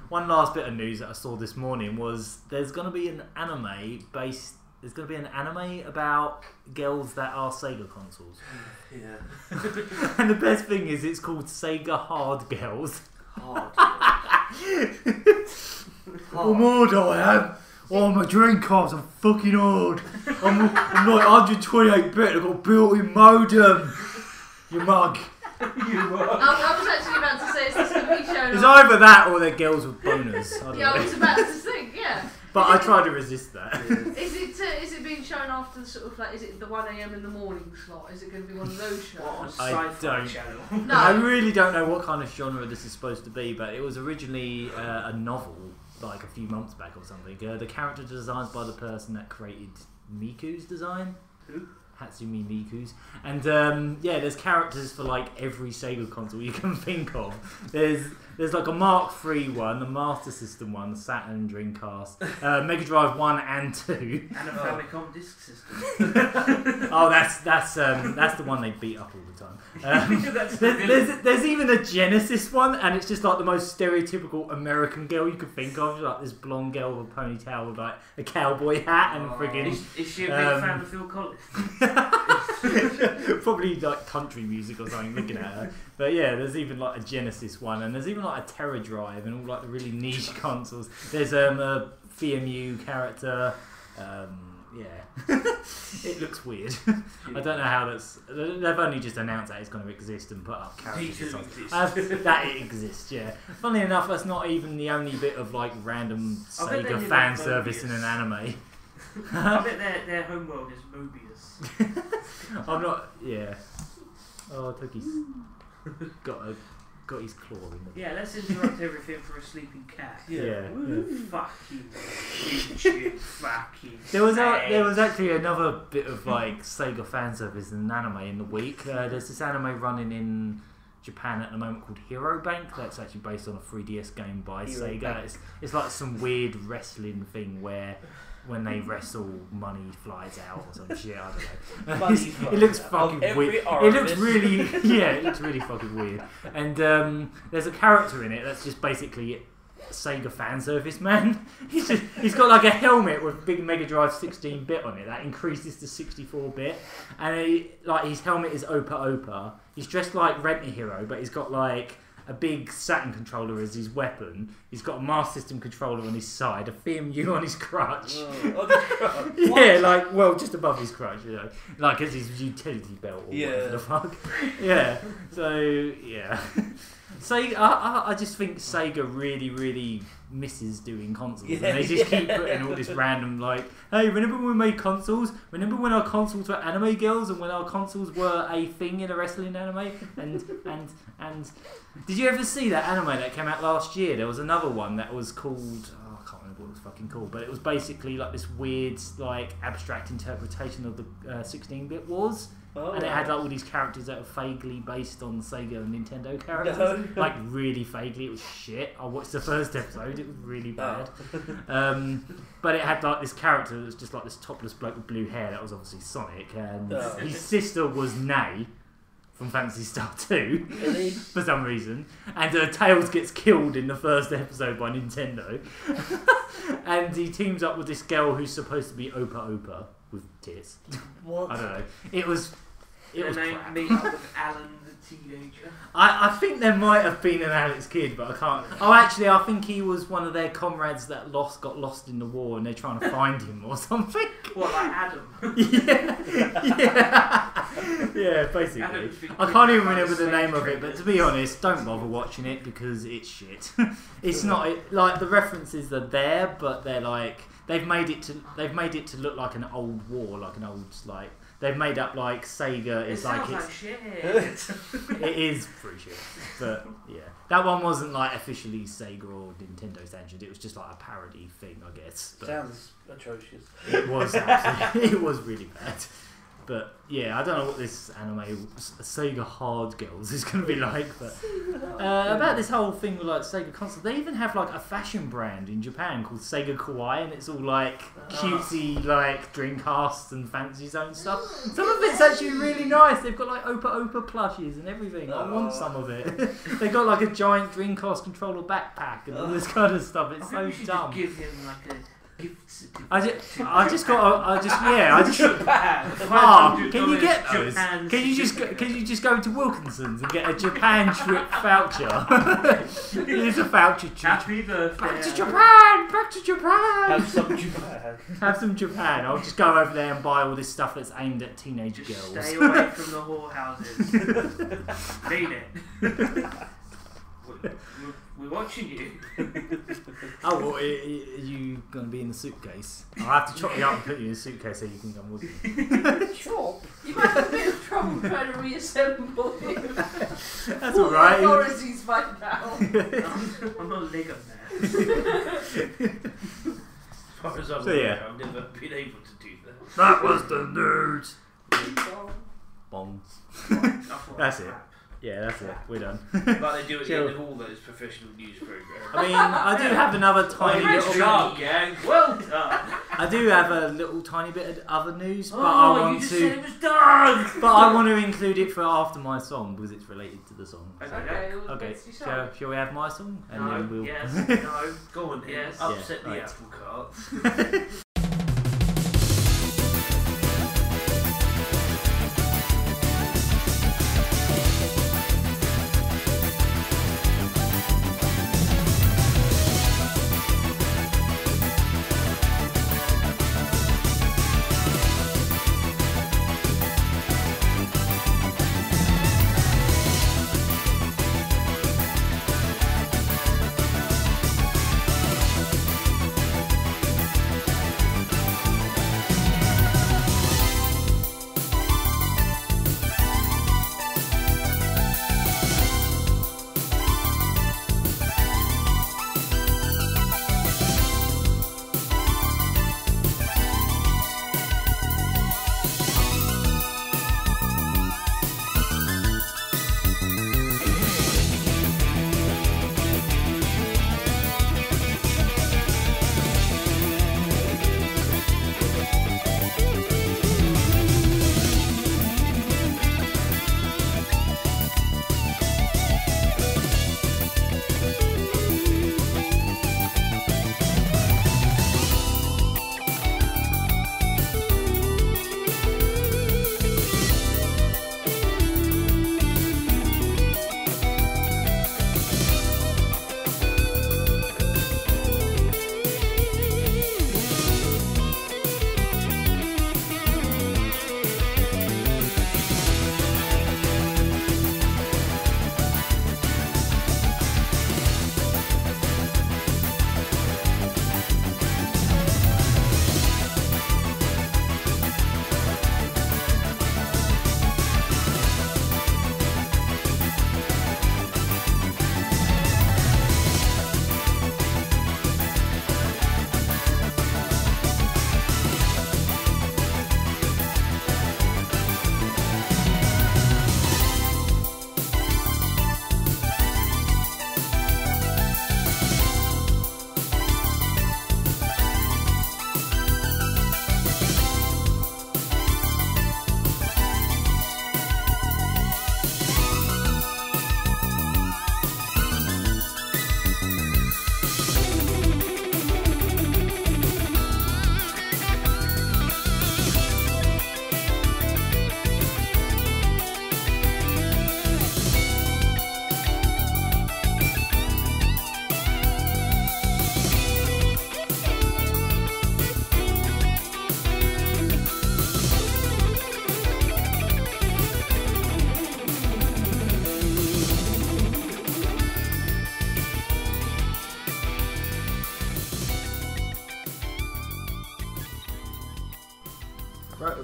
Speaker 2: One last bit of news that I saw this morning was there's going to be an anime about girls that are Sega consoles.
Speaker 1: Yeah.
Speaker 2: And the best thing is it's called Sega Hard Girls.
Speaker 1: Hard.
Speaker 2: I'm old, I am. Oh, my dream cards are fucking old. I'm like 128-bit. I've got a built-in modem. You mug.
Speaker 3: I was actually about to say, is this going to be shown
Speaker 2: It's either that or they're girls with boners.
Speaker 3: I was about to think, yeah.
Speaker 2: But I try to resist that.
Speaker 3: Is it being shown after sort of like, is it the 1 AM in the morning slot? Is it going to be one of those shows?
Speaker 2: I don't.
Speaker 4: Channel.
Speaker 3: No.
Speaker 2: I really don't know what kind of genre this is supposed to be, but it was originally a novel like a few months back or something. The character designed by the person that created Miku's design.
Speaker 4: Who?
Speaker 2: Hatsumi Miku's. And yeah, there's characters for like every Sega console you can think of. There's like a Mark III one, a Master System one, Saturn, Dreamcast, Mega Drive 1 and 2.
Speaker 4: And a Famicom Disk System.
Speaker 2: Oh, that's the one they beat up all the time. There's even a Genesis one, and it's just like the most stereotypical American girl you could think of, like this blonde girl with a ponytail with like a cowboy hat and friggin'.
Speaker 4: Is she a big fan of Phil Collins?
Speaker 2: Probably like country music or something, looking at her. But yeah, there's even like a Genesis one, and there's even like a Terra Drive and all like the really niche consoles. There's a FMU character. Yeah, it looks weird. I don't know how that's. They've only just announced that it's going to exist and put up characters. That it exists, yeah. Funnily enough, that's not even the only bit of like random Sega fan service in an anime.
Speaker 4: I bet their homeworld is Mobius.
Speaker 2: I'm not. Yeah. Oh, Toki's got his claw in it.
Speaker 4: Yeah, let's interrupt everything for a sleeping cat.
Speaker 2: Yeah.
Speaker 4: Fucking fucking.
Speaker 2: There was actually another bit of like Sega fan service in an anime in the week. There's this anime running in Japan at the moment called Hero Bank. That's actually based on a 3DS game by Sega. It's like some weird wrestling thing where when they wrestle, money flies out or some shit. I don't know.
Speaker 1: Money
Speaker 2: It looks
Speaker 1: flies out.
Speaker 2: fucking
Speaker 1: Of every
Speaker 2: weird. It
Speaker 1: orifice.
Speaker 2: looks really, it looks really fucking weird. And there's a character in it that's just basically Sega fan service man. He's got like a helmet with big Mega Drive 16-bit on it that increases to 64-bit, and his helmet is Opa. He's dressed like Rent-A-Hero, but he's got like a big Saturn controller as his weapon. He's got a Master System controller on his side, a FMU on his crutch.
Speaker 1: Oh, on his crutch?
Speaker 2: Yeah, like, well, just above his crutch, you know, like as his utility belt or
Speaker 1: Yeah.
Speaker 2: whatever the fuck. Yeah. So yeah. I just think Sega really, really misses doing consoles, and they just keep putting all this random like, hey, remember when we made consoles? Remember when our consoles were anime girls and when our consoles were a thing in a wrestling anime? And did you ever see that anime that came out last year? There was another one that was called, I can't remember what it was fucking called, but it was basically like this weird, like abstract interpretation of the 16-bit wars.
Speaker 1: Oh,
Speaker 2: And it had like all these characters that were vaguely based on Sega and Nintendo characters.
Speaker 1: No.
Speaker 2: Like really vaguely, it was shit. I watched the first episode, it was really bad. But it had like this character that was just like this topless bloke with blue hair that was obviously Sonic, and his sister was Nay from Phantasy Star 2
Speaker 1: Really?
Speaker 2: for some reason, and Tails gets killed in the first episode by Nintendo. And he teams up with this girl who's supposed to be Opa with tits.
Speaker 1: What?
Speaker 2: I don't know. It was
Speaker 4: name
Speaker 2: crap.
Speaker 4: meet up with Alan the teenager.
Speaker 2: I think there might have been an Alex Kidd, but I can't. Oh, actually, I think he was one of their comrades that got lost in the war, and they're trying to find him or something.
Speaker 4: What, like Adam?
Speaker 2: Yeah, basically.
Speaker 4: Adam's been
Speaker 2: I can't even
Speaker 4: kidnapped by
Speaker 2: remember the
Speaker 4: slave
Speaker 2: name of it, but to be honest, don't bother watching it because it's shit. It's not like the references are there, but they're like they've made it to look like an old war, like an old like. They've made up like Sega
Speaker 4: It
Speaker 2: is like
Speaker 4: sounds
Speaker 2: it's.
Speaker 4: like shit.
Speaker 2: It is pretty shit, but yeah, that one wasn't like officially Sega or Nintendo sanctioned. It was just like a parody thing, I guess. But
Speaker 1: Sounds atrocious.
Speaker 2: it was absolutely, it was really bad. But yeah, I don't know what this anime Sega Hard Girls is going to be like. But about this whole thing with like Sega console, they even have like a fashion brand in Japan called Sega Kawaii, and it's all like cutesy like Dreamcast and Fantasy Zone stuff. Some of it's actually really nice. They've got like Opa plushies and everything. I want some of it. They got like a giant Dreamcast controller backpack and all this kind of stuff. It's
Speaker 4: I think we
Speaker 2: so
Speaker 4: should
Speaker 2: dumb.
Speaker 4: just give him like a gift certificate.
Speaker 2: I just can you get those? Can you just go to Wilkinson's and get a Japan trip voucher? Here's a voucher trip.
Speaker 4: Happy birthday.
Speaker 2: Back to Japan! Back to Japan!
Speaker 1: Have some Japan.
Speaker 2: Have some Japan. I'll just go over there and buy all this stuff that's aimed at teenage
Speaker 4: Just
Speaker 2: girls.
Speaker 4: stay away from the whorehouses. Beat it. We're watching you.
Speaker 2: Oh, well, are you going to be in the suitcase? I'll have to chop you up and put you in a suitcase so you can come with me.
Speaker 1: Chop.
Speaker 3: You might have a bit of trouble trying to reassemble him.
Speaker 2: That's alright.
Speaker 3: Authorities find out.
Speaker 4: I'm not Lego man.
Speaker 1: As far as I'm
Speaker 2: So,
Speaker 1: aware,
Speaker 2: yeah.
Speaker 1: I've never been able to do that.
Speaker 2: That was the news. Bong. That's it. Yeah, that's it. We're done.
Speaker 1: Like they do at the
Speaker 2: Chill.
Speaker 1: end of all those professional news programs.
Speaker 2: I mean, I do have another tiny
Speaker 1: Great
Speaker 2: little.
Speaker 1: job, gang. Well done.
Speaker 2: I do have a little tiny bit of other news, but
Speaker 1: Oh,
Speaker 2: I
Speaker 1: you
Speaker 2: want
Speaker 1: just
Speaker 2: to.
Speaker 1: said it was done.
Speaker 2: But I want to include it for after my song because it's related to the song.
Speaker 3: Okay, well,
Speaker 2: Okay,
Speaker 3: let's decide.
Speaker 2: shall we have my song? And
Speaker 4: No,
Speaker 2: then we'll.
Speaker 4: yes, no.
Speaker 1: Go on,
Speaker 4: Yes.
Speaker 1: Upset
Speaker 2: Yeah,
Speaker 1: the
Speaker 2: right.
Speaker 1: apple cart.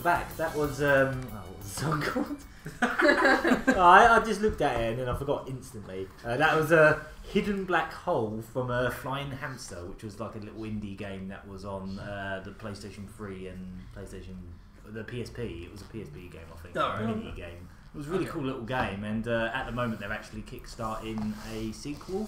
Speaker 2: back. That was what was the song called? I just looked at it and then I forgot instantly. That was a Hidden Black Hole from Flying Hamster, which was like a little indie game that was on the PlayStation 3 and the PSP. It was a PSP game, I think. An indie game. It was a really cool little game, and at the moment they're actually kickstarting a sequel.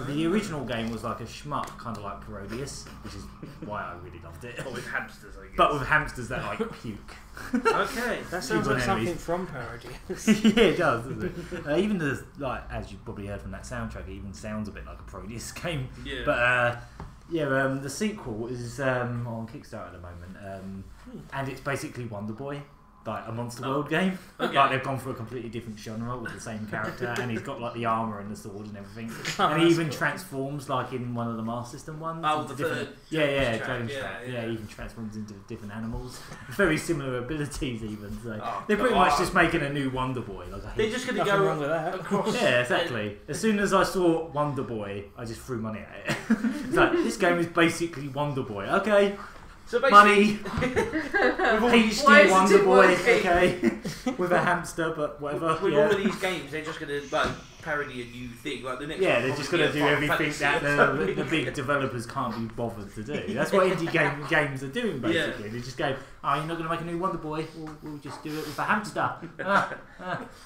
Speaker 2: The original game was like a shmup, kind of like Parodius, which is why I really loved it.
Speaker 1: But with hamsters, I guess.
Speaker 2: But with hamsters that like puke.
Speaker 1: Okay.
Speaker 5: That sounds like something from Parodius.
Speaker 2: Yeah, it does, doesn't it? Even the, like, as you probably heard from that soundtrack, it even sounds a bit like a Parodius game.
Speaker 1: Yeah.
Speaker 2: But the sequel is on Kickstarter at the moment, and it's basically Wonder Boy. Like a Monster World game.
Speaker 1: Okay.
Speaker 2: Like they've gone for a completely different genre with the same character, and he's got like the armour and the sword and everything. And he even transforms like in one of the Master System ones.
Speaker 1: Oh,
Speaker 2: into
Speaker 1: the
Speaker 2: different,
Speaker 1: Dragon's
Speaker 2: Dragon's
Speaker 1: Trap.
Speaker 2: Trap. Yeah, he even transforms into different animals. Very similar abilities even. So
Speaker 1: Oh,
Speaker 2: they're pretty
Speaker 1: come
Speaker 2: much
Speaker 1: on.
Speaker 2: just making a new Wonder Boy. Like,
Speaker 1: They're just going to
Speaker 5: Nothing
Speaker 1: go
Speaker 5: wrong with that.
Speaker 1: across.
Speaker 2: yeah, exactly. As soon as I saw Wonder Boy, I just threw money at it. It's like, this game is basically Wonder Boy. Okay,
Speaker 1: So basically,
Speaker 2: money.
Speaker 3: Why
Speaker 2: HD
Speaker 3: is it
Speaker 2: Wonder
Speaker 3: too
Speaker 2: Boy.
Speaker 3: working?
Speaker 2: Okay, with a hamster, but whatever.
Speaker 1: with
Speaker 2: yeah.
Speaker 1: all of these games, they're just going to like parody a new thing. Like the next
Speaker 2: Yeah,
Speaker 1: one
Speaker 2: they're just
Speaker 1: probably
Speaker 2: going to do
Speaker 1: Final
Speaker 2: everything
Speaker 1: Fantasy
Speaker 2: that
Speaker 1: or something.
Speaker 2: the big developers can't be bothered to do. That's what indie games are doing, basically. They just go, oh, you're not going to make a new Wonder Boy? We'll just do it with a hamster.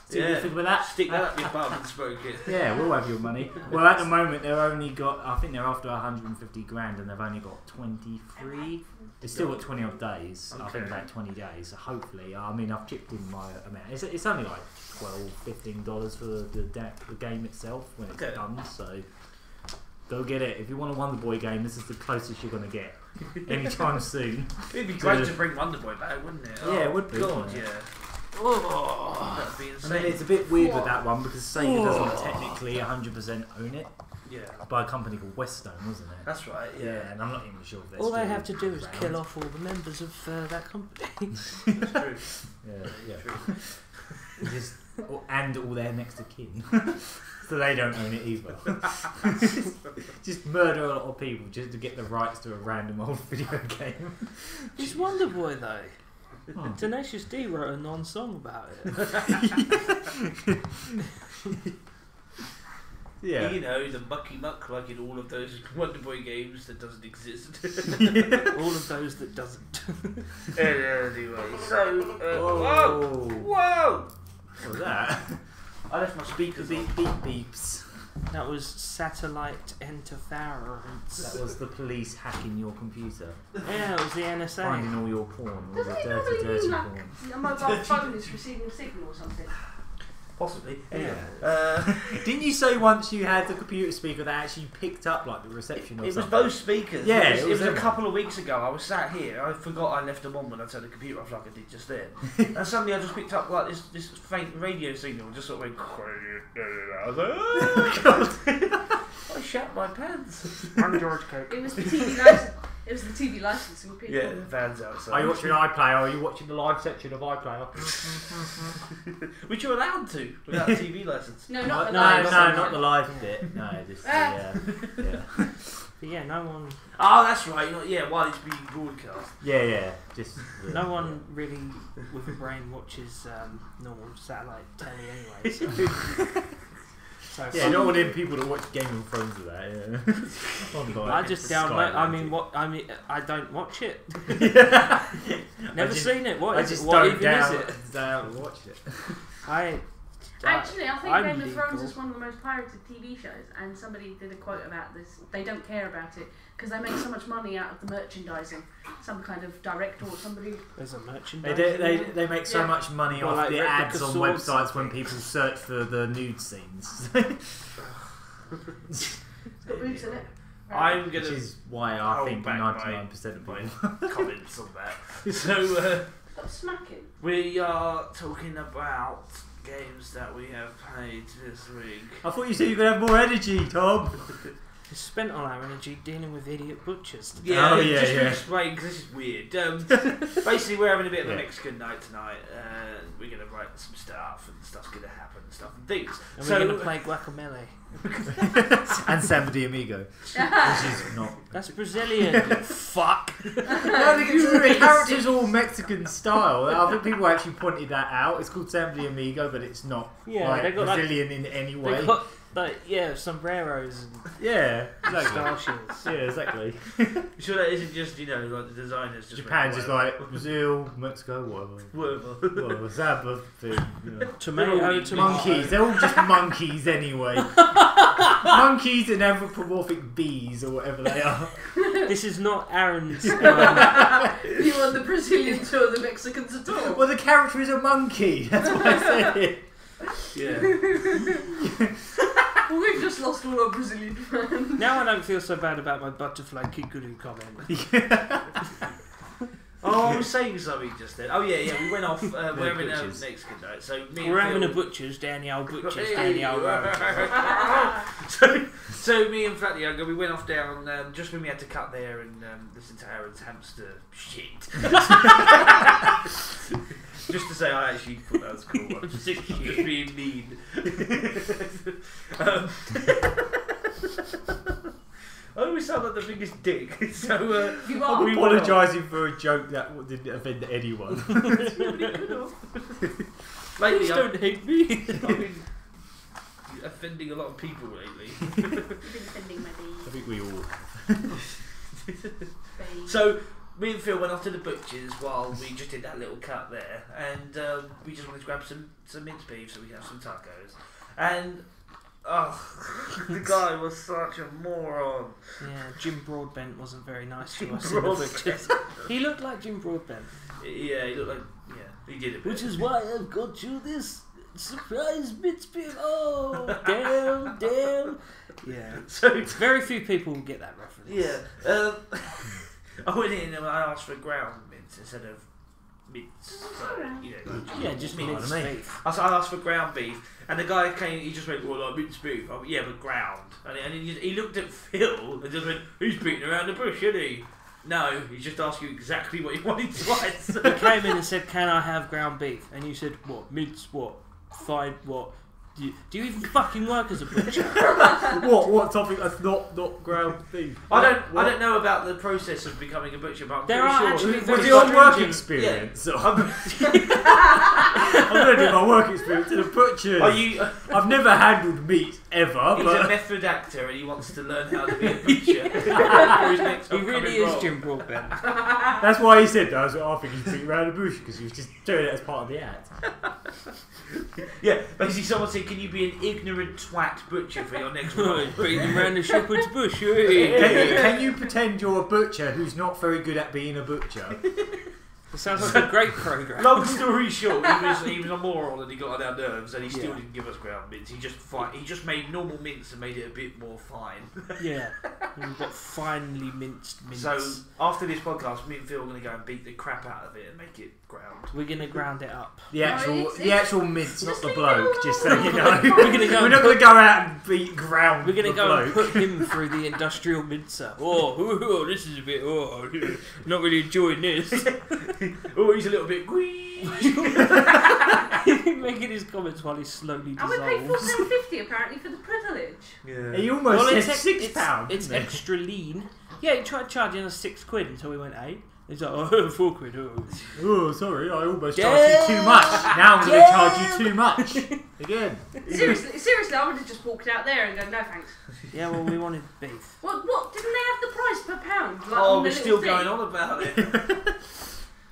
Speaker 2: See what you think about that?
Speaker 1: Stick that up your bum and smoke it.
Speaker 2: Yeah, we'll have your money. Well, at the moment, they've only got, I think they're after 150 grand and they've only got 23. It's still got 20 odd days. I think about 20 days. So hopefully, I mean, I've chipped in my amount. It's only like $12, $15 for the game itself when it's done. So go get it. If you want a Wonder Boy game, this is the closest you're going to get anytime soon.
Speaker 1: It'd be great to bring Wonder Boy back, wouldn't it?
Speaker 2: Yeah, it would be,
Speaker 1: God,
Speaker 2: wouldn't it?
Speaker 1: yeah. Oh, that'd be
Speaker 2: I
Speaker 1: insane.
Speaker 2: mean, it's a bit weird with that one because Sega doesn't technically 100% own it.
Speaker 1: Yeah,
Speaker 2: By a company called Weststone, wasn't it?
Speaker 1: that's right.
Speaker 2: Yeah, and I'm not even sure if they're
Speaker 5: All they
Speaker 2: still
Speaker 5: have to do is
Speaker 2: around.
Speaker 5: kill off all the members of that company.
Speaker 1: That's true.
Speaker 2: Yeah.
Speaker 1: True.
Speaker 2: Just, and all their next of kin. So they don't own it either. Just murder a lot of people just to get the rights to a random old video game.
Speaker 5: It's Wonder Boy though.
Speaker 2: Oh.
Speaker 5: Tenacious D wrote a non-song about it.
Speaker 2: Yeah.
Speaker 1: You know, the mucky muck like in all of those Wonder Boy games that doesn't exist.
Speaker 5: All of those that doesn't.
Speaker 1: Anyway, so
Speaker 2: Whoa.
Speaker 1: whoa!
Speaker 2: What was that?
Speaker 1: I left my speakers
Speaker 2: Beep
Speaker 1: on.
Speaker 2: beep beeps.
Speaker 5: That was satellite interference.
Speaker 2: That was the police hacking your computer,
Speaker 5: Yeah, it was the NSA.
Speaker 2: finding all your porn, all
Speaker 3: Doesn't
Speaker 2: the
Speaker 3: it
Speaker 2: dirty,
Speaker 3: normally
Speaker 2: dirty
Speaker 3: mean like
Speaker 2: porn.
Speaker 3: a mobile phone is receiving a signal or something?
Speaker 1: Possibly.
Speaker 5: Yeah.
Speaker 2: Didn't you say once you had the computer speaker that actually picked up like the reception or
Speaker 1: It was
Speaker 2: something?
Speaker 1: both speakers.
Speaker 2: Yeah,
Speaker 1: it was a
Speaker 2: everything.
Speaker 1: couple of weeks ago. I was sat here. I forgot I left them on when I turned the computer off, like I did just then. And suddenly I just picked up like this faint radio signal, just sort of went. I was like, oh god! I shat my pants.
Speaker 5: I'm George Coke.
Speaker 3: It was the TV license. It was the TV licensing people.
Speaker 1: Yeah, the van's outside.
Speaker 2: Are you watching iPlayer? Are you watching the live section of iPlayer?
Speaker 1: Which you're allowed to without a TV license.
Speaker 3: No, not the
Speaker 2: no,
Speaker 3: live section.
Speaker 2: not the live bit. No, just the, yeah.
Speaker 5: But yeah, no one
Speaker 1: Oh, that's right. Yeah, while it's being broadcast.
Speaker 2: Yeah, just
Speaker 5: no one really with a brain watches normal satellite telly anyway. So
Speaker 2: yeah, not one of them people that watch Game of Thrones with that. Yeah. On the
Speaker 5: I just
Speaker 2: Sky
Speaker 5: download.
Speaker 2: Atlantic.
Speaker 5: I don't watch it.
Speaker 2: I
Speaker 5: Never
Speaker 2: just-
Speaker 5: seen it. What
Speaker 2: I
Speaker 5: is
Speaker 2: just
Speaker 5: it? What
Speaker 2: don't
Speaker 5: even is it?
Speaker 2: watch it.
Speaker 3: Actually, I think
Speaker 5: I'm
Speaker 3: Game of Thrones
Speaker 5: legal.
Speaker 3: is one of the most pirated TV shows, and somebody did a quote about this. They don't care about it because they make so much money out of the merchandising. Some kind of director or somebody.
Speaker 5: There's a merchandise.
Speaker 2: They make so
Speaker 3: Yeah.
Speaker 2: much money
Speaker 5: Well,
Speaker 2: off
Speaker 5: like
Speaker 2: the
Speaker 5: replica
Speaker 2: ads on
Speaker 5: swords
Speaker 2: websites when
Speaker 5: and
Speaker 2: people search for the nude scenes.
Speaker 3: It's got boobs in it.
Speaker 1: I'm
Speaker 2: Which
Speaker 1: gonna
Speaker 2: is why I
Speaker 1: hold
Speaker 2: think
Speaker 1: back
Speaker 2: 99% of
Speaker 1: my
Speaker 2: people.
Speaker 1: comments on that. So
Speaker 3: Stop smacking.
Speaker 1: we are talking about games that we have played this week.
Speaker 2: I thought you said you were going to have more energy, Tom.
Speaker 5: We spent all our energy dealing with idiot butchers today.
Speaker 1: Yeah,
Speaker 2: Oh, yeah,
Speaker 1: just to
Speaker 2: yeah.
Speaker 1: explain, because this is weird. Basically, we're having a bit of a Mexican night tonight. We're going to write some stuff, and stuff's going to happen, and stuff and things.
Speaker 5: And
Speaker 1: So
Speaker 5: we're going to play guacamole.
Speaker 2: And Samba de Amigo, which is not.
Speaker 5: That's Brazilian. Fuck.
Speaker 2: No, the character's all Mexican style. I think people actually pointed that out. It's called Samba de Amigo, but it's not
Speaker 5: Yeah,
Speaker 2: like
Speaker 5: they got
Speaker 2: Brazilian in any way.
Speaker 5: They got sombreros and
Speaker 2: Yeah, exactly.
Speaker 5: moustaches.
Speaker 2: Yeah, exactly.
Speaker 1: You sure that isn't just, like the designers just
Speaker 2: Japan's
Speaker 1: went,
Speaker 2: just like Brazil, Mexico, whatever.
Speaker 1: whatever.
Speaker 2: Samba thing.
Speaker 5: Tomato.
Speaker 2: Monkeys, they're all just monkeys anyway. Monkeys and anthropomorphic bees or whatever they are.
Speaker 5: This is not Aaron's.
Speaker 3: You want the Brazilians or the Mexicans at all?
Speaker 2: Well, the character is a monkey. That's why I said it.
Speaker 1: Yeah.
Speaker 3: Well, we've just lost all our Brazilian fans.
Speaker 5: Now I don't feel so bad about my butterfly kikuru comment.
Speaker 1: Oh, I was saying something just then. Oh, yeah, we went off. We're having a
Speaker 2: butchers.
Speaker 1: Mexican night. So me
Speaker 5: We're
Speaker 1: and
Speaker 5: having
Speaker 1: Phil,
Speaker 5: a butcher's down the old butcher's
Speaker 1: Hey.
Speaker 5: down the old road.
Speaker 1: so me and Flat the Younger, we went off down just when we had to cut there and listen to Aaron's hamster shit. Just to say, I actually thought that was cool. I'm just being mean. I always sound like the biggest dick. So
Speaker 3: You are.
Speaker 2: I'm apologising for a joke that didn't offend anyone.
Speaker 1: lately,
Speaker 5: Please don't hate me.
Speaker 1: I've been offending a lot of people lately.
Speaker 3: You've been defending my
Speaker 2: I think we all.
Speaker 3: baby.
Speaker 1: So me and Phil went off to the butcher's while we just did that little cut there, and we just wanted to grab some minced beef so we could have some tacos. And the guy was such a moron.
Speaker 5: Yeah, Jim Broadbent wasn't very nice to
Speaker 1: Jim
Speaker 5: us in the
Speaker 1: Broadbent.
Speaker 5: butcher's. He looked like Jim Broadbent.
Speaker 1: Yeah, he looked like he did it.
Speaker 5: Which is why I've got you this surprise mince beef. Oh, damn. Yeah.
Speaker 1: So
Speaker 5: Very few people will get that reference.
Speaker 1: yeah, I went in and I asked for ground mince instead of mince. So,
Speaker 5: Yeah, just minced beef.
Speaker 1: I asked for ground beef, and the guy came. He just went, "Well, like minced beef." I went, "Yeah, but ground." And he looked at Phil and just went, "Who's beating around the bush, isn't he?" No, he just asked you exactly what you wanted twice.
Speaker 5: He came in and said, "Can I have ground beef?" And you said, "What? Mince? What? Fine? What? Do you even fucking work as a butcher?"
Speaker 2: What topic? That's not ground beef.
Speaker 1: I don't know about the process of becoming a butcher, but I'm
Speaker 5: There
Speaker 1: pretty
Speaker 5: are
Speaker 1: sure.
Speaker 5: actually
Speaker 2: Was
Speaker 5: very
Speaker 2: it on work
Speaker 5: stringent-
Speaker 2: experience? So I'm going to do my work experience to the butcher.
Speaker 1: Are you?
Speaker 2: I've never handled meat ever,
Speaker 1: He's a
Speaker 2: but
Speaker 1: method actor, and he wants to learn how to be a butcher. For his next
Speaker 5: He really
Speaker 1: upcoming
Speaker 5: is
Speaker 1: role.
Speaker 5: Jim Broadbent.
Speaker 2: that's why he said that. I was like, I think he's beating around the bush because he was just doing it as part of the act.
Speaker 1: Yeah, basically, someone said, "Can you be an ignorant twat butcher for your next role?"
Speaker 5: Beating around the shepherd's bush.
Speaker 2: Can you pretend you're a butcher who's not very good at being a butcher?
Speaker 5: It sounds like a great program.
Speaker 1: Long story short, he was a moron and he got on our nerves, and he still didn't give us ground mince. He just made normal mince and made it a bit more fine.
Speaker 5: Yeah, you've got finely minced mince.
Speaker 1: So after this podcast, me and Phil are going to go and beat the crap out of it and make it ground.
Speaker 5: We're gonna ground it up.
Speaker 2: The actual
Speaker 3: it's-
Speaker 2: mince, not
Speaker 3: just
Speaker 2: the
Speaker 3: leave it
Speaker 2: bloke.
Speaker 3: alone.
Speaker 2: Just so you know,
Speaker 5: We're gonna go
Speaker 2: we're
Speaker 5: and
Speaker 2: not going to go out and beat ground.
Speaker 5: We're gonna
Speaker 2: the
Speaker 5: go and
Speaker 2: bloke.
Speaker 5: put him through the industrial mincer. Oh, this is a bit. Oh, not really enjoying this.
Speaker 1: Oh, he's a little bit
Speaker 5: Making his comments while he slowly
Speaker 3: And we paid
Speaker 5: dissolves.
Speaker 3: £4.50 apparently for the privilege.
Speaker 1: Yeah.
Speaker 2: He almost
Speaker 5: Well,
Speaker 2: said £6.
Speaker 5: It's extra lean. Yeah, he tried charging us £6 until we went 8. He's like, oh, £4. Oh.
Speaker 2: Oh, sorry, I almost charged you too much. Now I'm going to charge you too much. Again.
Speaker 3: Seriously, I would have just walked out there and go, no thanks.
Speaker 5: Yeah, well, we wanted beef.
Speaker 3: What? Didn't they have the price per pound? Like,
Speaker 1: Oh,
Speaker 3: on the
Speaker 1: we're still
Speaker 3: little
Speaker 1: going
Speaker 3: thing?
Speaker 1: on about it.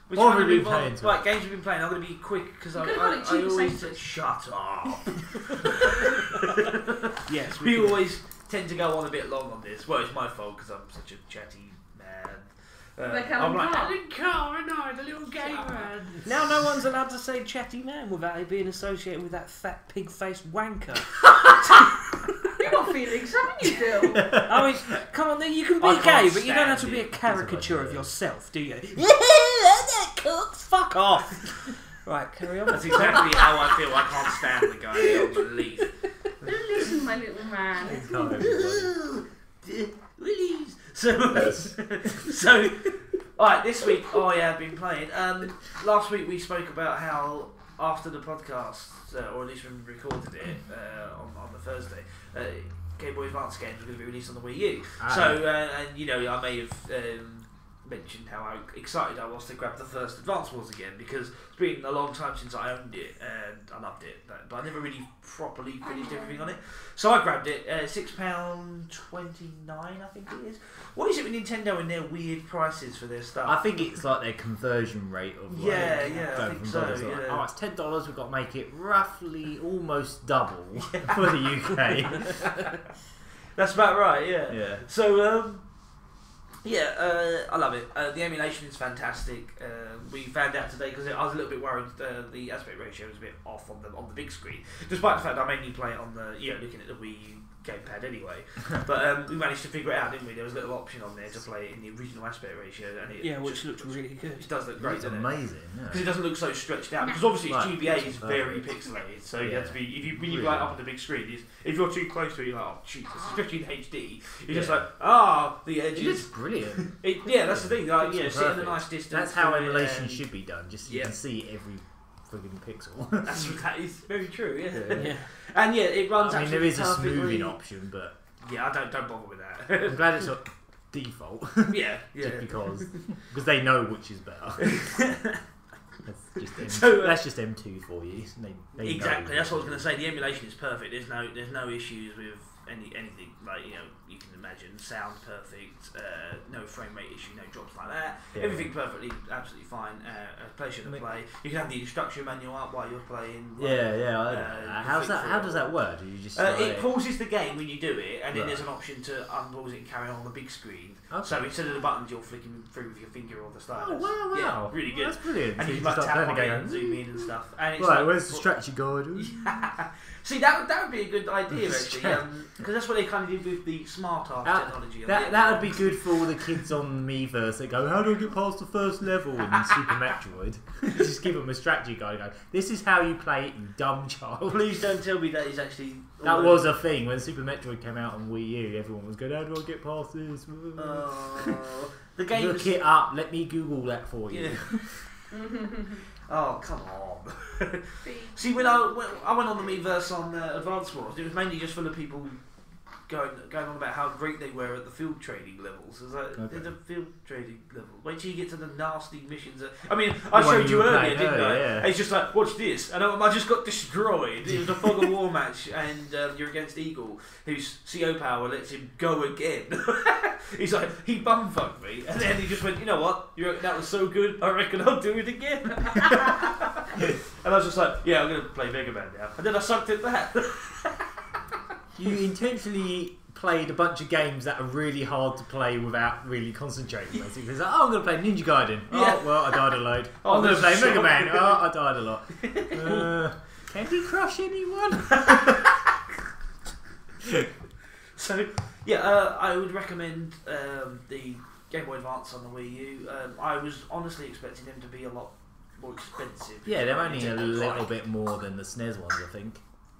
Speaker 1: We're
Speaker 2: What have
Speaker 1: trying
Speaker 2: we
Speaker 1: to
Speaker 2: been
Speaker 1: move on.
Speaker 2: playing to?
Speaker 1: Right, games we've been playing. I'm going to be quick because I
Speaker 3: could've got it cheaper,
Speaker 1: always
Speaker 3: Sainsbury's.
Speaker 1: shut up.
Speaker 5: Yes,
Speaker 1: We always tend to go on a bit long on this. Well, it's my fault because I'm such a chatty man.
Speaker 3: Like
Speaker 1: I'm like,
Speaker 3: Alan
Speaker 1: I didn't car and I, the little gay man.
Speaker 5: Now no one's allowed to say chatty man without it being associated with that fat pig-faced wanker.
Speaker 3: You've got feelings, haven't you, Phil?
Speaker 5: I mean, come on, you can be
Speaker 1: I can't
Speaker 5: gay, but you don't have to
Speaker 1: stand
Speaker 5: be a
Speaker 1: it.
Speaker 5: caricature of yourself, do you? Yeah, that cooks. Fuck off. Right, carry on.
Speaker 1: That's exactly how I feel. I can't stand the guy on the leaf.
Speaker 3: Don't listen, my little man.
Speaker 1: Willies. So, so, alright, this week I have been playing. Last week we spoke about how after the podcast, or at least when we recorded it on the Thursday, Game Boy Advance games were going to be released on the Wii U. And you know, I may have mentioned how excited I was to grab the first Advance Wars again, because it's been a long time since I owned it and I loved it, but I never really properly finished everything on it. So I grabbed it, £6.29 I think it is. What is it with Nintendo and their weird prices for their stuff?
Speaker 2: I think it's like their conversion rate of like,
Speaker 1: I think so.
Speaker 2: Like,
Speaker 1: Yeah.
Speaker 2: oh, it's $10. We've got to make it roughly almost double for the UK.
Speaker 1: That's about right. Yeah.
Speaker 2: Yeah.
Speaker 1: So I love it. The emulation is fantastic. We found out today because I was a little bit worried the aspect ratio was a bit off on the big screen, despite the fact I mainly play it on the looking at the Wii U gamepad anyway. But we managed to figure it out, didn't we? There was a little option on there to play it in the original aspect ratio, and it
Speaker 5: which looked really good.
Speaker 1: It does look great,
Speaker 2: It's
Speaker 1: doesn't
Speaker 2: amazing.
Speaker 1: because it doesn't look so stretched out. Because obviously its
Speaker 2: Right.
Speaker 1: GBA is very pixelated, so you have to be when you play it up on the big screen. If you're too close to it, you're like, oh Jesus! Especially in HD, you're just like, the
Speaker 2: It
Speaker 1: edges.
Speaker 2: looks brilliant.
Speaker 1: That's the thing. Like,
Speaker 2: It's
Speaker 1: sit at a
Speaker 2: perfect.
Speaker 1: nice distance.
Speaker 2: That's how
Speaker 1: to it,
Speaker 2: emulation
Speaker 1: and-
Speaker 2: should be done. Just so you can see every frigging pixel.
Speaker 1: That is very true.
Speaker 5: Yeah.
Speaker 1: And it runs.
Speaker 2: I mean, there is a
Speaker 1: perfectly.
Speaker 2: smoothing option, but
Speaker 1: Yeah, I don't bother with that.
Speaker 2: I'm glad it's not default.
Speaker 1: yeah.
Speaker 2: Just because they know which is better. That's just M2 for you. They
Speaker 1: Exactly.
Speaker 2: know
Speaker 1: That's what I was going to say. The emulation is perfect. There's no issues with anything like you can imagine. Sound perfect. No frame rate issue. No drops like that.
Speaker 2: Yeah.
Speaker 1: Everything perfectly, absolutely fine. A pleasure to play. You can have the instruction manual up while you're playing.
Speaker 2: How does that work? Do you just
Speaker 1: it pauses the game when you do it, and then
Speaker 2: Right.
Speaker 1: there's an option to unpause it and carry on the big screen.
Speaker 2: Okay.
Speaker 1: So instead of the buttons, you're flicking through with your finger or the stylus.
Speaker 2: Oh wow!
Speaker 1: Yeah, really good.
Speaker 2: That's brilliant.
Speaker 1: And
Speaker 2: So
Speaker 1: you
Speaker 2: you
Speaker 1: can
Speaker 2: just
Speaker 1: tap
Speaker 2: start
Speaker 1: on
Speaker 2: playing
Speaker 1: it
Speaker 2: the
Speaker 1: and
Speaker 2: game.
Speaker 1: zoom in and stuff. And it's
Speaker 2: Right,
Speaker 1: like,
Speaker 2: where's the strategy guide?
Speaker 1: See, that would be a good idea actually, because that's what they kind of did with the smart art technology.
Speaker 2: That would be good for all the kids on Miiverse that go, how do I get past the first level in Super Metroid? Just give them a strategy guide and go, this is how you play it, you dumb child.
Speaker 1: Please don't tell me that is actually.
Speaker 2: That was a thing when Super Metroid came out on Wii U. Everyone was going, how do I get past this?
Speaker 1: The game.
Speaker 2: Look it up. Let me Google that for you.
Speaker 1: Yeah. Oh, come on. See, when I went on the Miiverse on Advance Wars, it was mainly just full of people going on about how great they were at the field trading levels. It was like,
Speaker 2: Okay.
Speaker 1: the field trading levels. Wait till you get to the nasty missions. I mean, I showed you earlier, didn't I?
Speaker 2: Yeah.
Speaker 1: And it's just like, watch this. And I just got destroyed. It was a Fog of War match, and you're against Eagle, whose CO power lets him go again. He's like, he bumfucked me. And then he just went, you know what? That was so good, I reckon I'll do it again. And I was just like, yeah, I'm going to play Mega Man now. And then I sucked at that.
Speaker 2: You intentionally played a bunch of games that are really hard to play without really concentrating. Basically, it's like, oh, I'm going to play Ninja Gaiden.
Speaker 1: Yeah.
Speaker 2: Oh, well, I died a load.
Speaker 1: Oh,
Speaker 2: I'm going to play
Speaker 1: that's
Speaker 2: Mega
Speaker 1: so
Speaker 2: Man.
Speaker 1: good.
Speaker 2: Oh, I died a lot. Candy Crush anyone?
Speaker 1: So, I would recommend the Game Boy Advance on the Wii U. I was honestly expecting them to be a lot more expensive.
Speaker 2: Yeah, they're only a
Speaker 1: Nintendo's
Speaker 2: little
Speaker 1: like-
Speaker 2: bit more than the SNES ones, I think.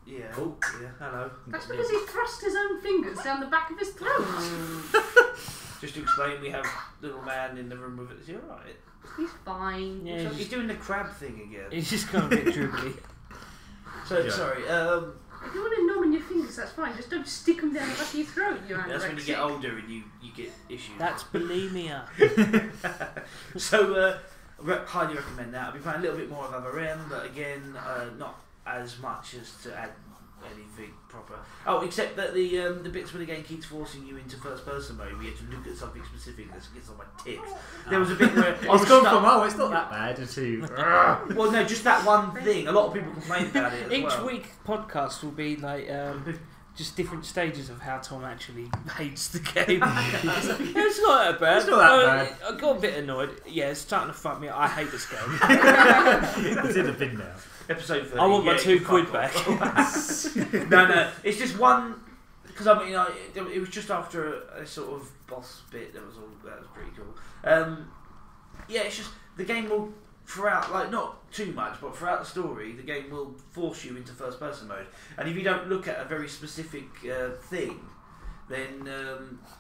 Speaker 1: Yeah. Oh, yeah. Hello.
Speaker 3: That's because he thrust his own fingers down the back of his throat.
Speaker 1: Just to explain, we have little man in the room with it. Is he alright?
Speaker 3: He's fine.
Speaker 5: Yeah,
Speaker 1: He's doing the crab thing again.
Speaker 5: It's just kind of a bit dribbly.
Speaker 1: So,
Speaker 2: Yeah.
Speaker 1: sorry.
Speaker 3: If you want to numb in your fingers, that's fine. Just don't stick them down the back of your throat, you
Speaker 1: That's when you get older and you get issues.
Speaker 5: That's bulimia.
Speaker 1: So, highly recommend that. I'll be playing a little bit more of Other M, but again, not as much as to add anything proper. Oh, except that the bits where the game keeps forcing you into first person mode, we had to look at something specific that gets on my tits. There was a bit where I was
Speaker 2: It's gone
Speaker 1: stuck-
Speaker 2: from, it's not that bad, to...
Speaker 1: Well, no, just that one thing. A lot of people complain about it as
Speaker 5: Each
Speaker 1: well.
Speaker 5: week podcast will be like just different stages of how Tom actually hates the game. It's like, it's not that bad.
Speaker 2: It's not that bad.
Speaker 5: I got a bit annoyed. Yeah, it's starting to fuck me up. I hate this game.
Speaker 2: It's in the bin now.
Speaker 1: Episode 30.
Speaker 5: I want my
Speaker 1: yeah,
Speaker 5: £2
Speaker 1: fuck
Speaker 5: back.
Speaker 1: No, it's just one. Because I mean, it was just after a sort of boss bit that was pretty cool. Yeah, it's just the game will throughout, like not too much, but throughout the story, the game will force you into first person mode. And if you don't look at a very specific thing, then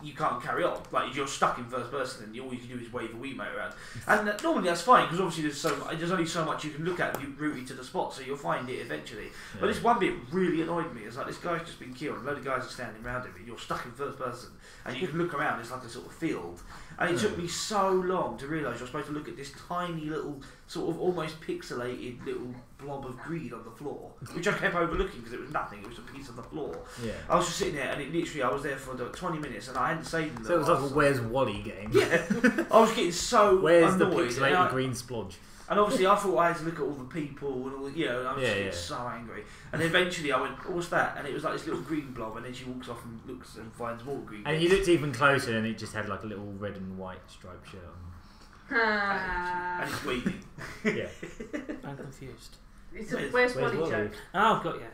Speaker 1: you can't carry on. Like you're stuck in first person, and all you can do is wave a Wiimote around. And normally that's fine because obviously there's only so much you can look at and you route you to the spot, so you'll find it eventually. Yeah. But this one bit really annoyed me. It's like this guy's just been killed, a load of guys are standing around him, and you're stuck in first person, and you can look around. It's like a sort of field, and it took me so long to realise you're supposed to look at this tiny little sort of almost pixelated little blob of green on the floor, which I kept overlooking because it was nothing. It was a piece of the floor. Yeah. I was just sitting there, and it literally I was there for 20 minutes, and I hadn't saved them.
Speaker 2: So it was like a Where's Wally game.
Speaker 1: Yeah, I was getting so
Speaker 2: Where's
Speaker 1: annoyed.
Speaker 2: the pixelated green splodge?
Speaker 1: And obviously I thought I had to look at all the people and all, and I was just getting so angry. And then eventually I went, "Oh, what's that?" And it was like this little green blob, and then she walks off and looks and finds more green.
Speaker 2: And you looked even closer, and it just had like a little red and white striped shirt on.
Speaker 1: And it's waiting.
Speaker 5: Yeah, I'm confused.
Speaker 3: It's a Where's Wally joke.
Speaker 5: Oh, got you.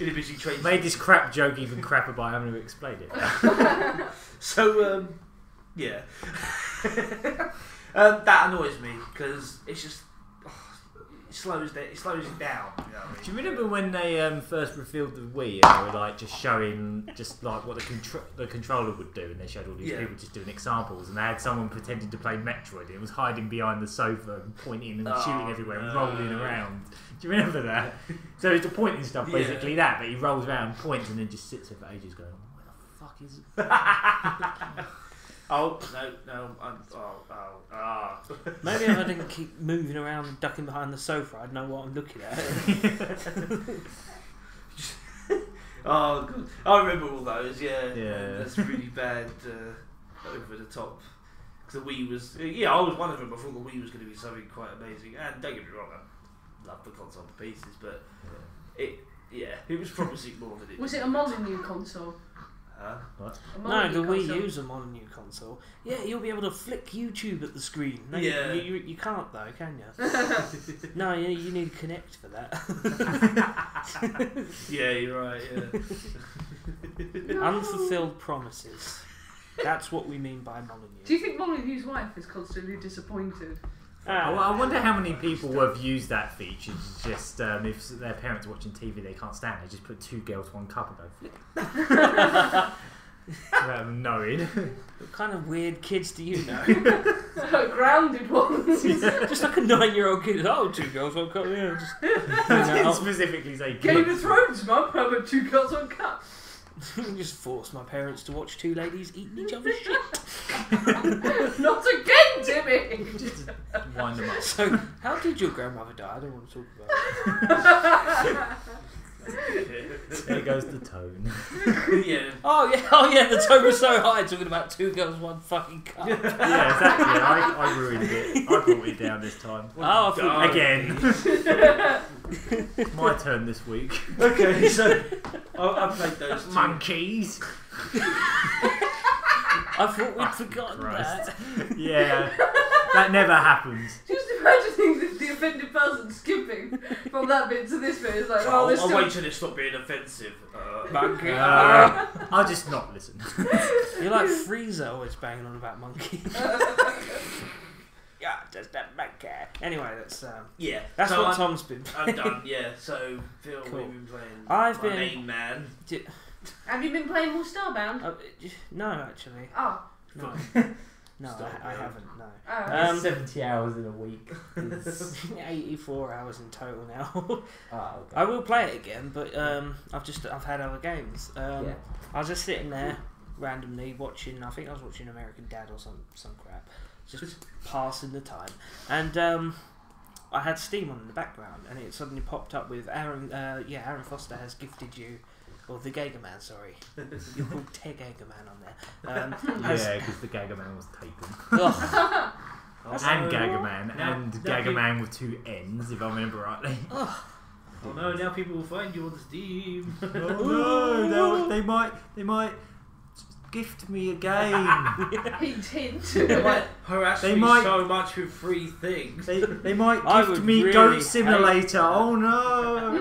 Speaker 1: In a busy train.
Speaker 2: Made this crap joke even crapper by having to explain it.
Speaker 1: So, yeah. That annoys me because it's just it slows it down. You know what I mean?
Speaker 2: Do you remember when they first revealed the Wii and they were like just showing just like what the controller would do, and they showed all these people just doing examples, and they had someone pretending to play Metroid, and it was hiding behind the sofa and pointing and shooting everywhere and rolling around. Do you remember that? So it's the pointing stuff basically that, but he rolls around, points, and then just sits there for ages going, "Where the fuck is it?"
Speaker 1: Oh no!
Speaker 5: Maybe if I didn't keep moving around and ducking behind the sofa, I'd know what I'm looking at.
Speaker 1: Oh, good. I remember all those. Yeah. That's really bad, over the top. Because the Wii was, I was one of them. I thought the Wii was going to be something quite amazing. And don't get me wrong, I love the console to pieces, but it was promising more than it.
Speaker 3: Was it a Molyneux console?
Speaker 2: What?
Speaker 5: No, the Wii U's a Molyneux console. Yeah, you'll be able to flick YouTube at the screen. No, you can't though, can you? No, you need to connect for that.
Speaker 1: Yeah, you're right. Yeah.
Speaker 5: Unfulfilled promises. That's what we mean by Molyneux.
Speaker 3: Do you think Molyneux's wife is constantly disappointed?
Speaker 2: I wonder how many people have used that feature. Just if their parents are watching TV, they can't stand it. Just put two girls, one cup, and go flick. Without them knowing.
Speaker 5: What kind of weird kids do you know?
Speaker 3: Grounded ones.
Speaker 5: Just like a 9-year-old kid. Oh, two girls, one cup. Yeah, just
Speaker 2: specifically say
Speaker 3: Game of Thrones, Mum. How about 2 girls, 1 cup?
Speaker 5: Just force my parents to watch 2 ladies eating each other's shit.
Speaker 3: Not again, Timmy!
Speaker 2: Just wind them up.
Speaker 5: So, how did your grandmother die? I don't want to talk about it.
Speaker 2: There goes the tone.
Speaker 1: Yeah.
Speaker 5: Oh yeah, the tone was so high talking about 2 girls, 1 fucking cup.
Speaker 2: Yeah, exactly. I ruined it. I brought it down this time. Again. My turn this week.
Speaker 1: Okay, so I played those
Speaker 2: monkeys.
Speaker 5: I thought we'd forgotten that.
Speaker 2: Yeah, that never happens.
Speaker 3: Just imagining the offended person skipping from that bit to this bit. It's like,
Speaker 1: I'll wait till it stops being offensive.
Speaker 5: Monkey.
Speaker 2: I'll just not listen.
Speaker 5: You're like Frieza always banging on about monkeys. Yeah, just that monkey. Anyway, that's that's
Speaker 1: so
Speaker 5: what Tom's been playing.
Speaker 1: I'm done. Yeah, so Phil, we've been playing.
Speaker 5: I've been
Speaker 1: main man.
Speaker 3: Have you been playing more Starbound?
Speaker 5: No, actually.
Speaker 3: Oh.
Speaker 5: No. No, I haven't, no.
Speaker 3: Oh.
Speaker 2: 70 hours in a week.
Speaker 5: 84 hours in total now.
Speaker 2: Oh, okay.
Speaker 5: I will play it again, but I've had other games. I was just sitting there randomly watching, I think I was watching American Dad or some crap. Just passing the time. And I had Steam on in the background, and it suddenly popped up with Aaron Foster has gifted you, or the Gaga Man, sorry. You're called Teg Gaga Man on there.
Speaker 2: Yeah, because the Gaga Man was taken.
Speaker 5: And
Speaker 2: Gaga Man, and Gaga Man with 2 N's, if I remember rightly.
Speaker 1: Oh no, now people will find you on Steam.
Speaker 2: Oh no, they might gift me a game.
Speaker 3: Hint, hint.
Speaker 1: They might harass me so much with free things.
Speaker 2: They might gift me really Goat Simulator. Oh no.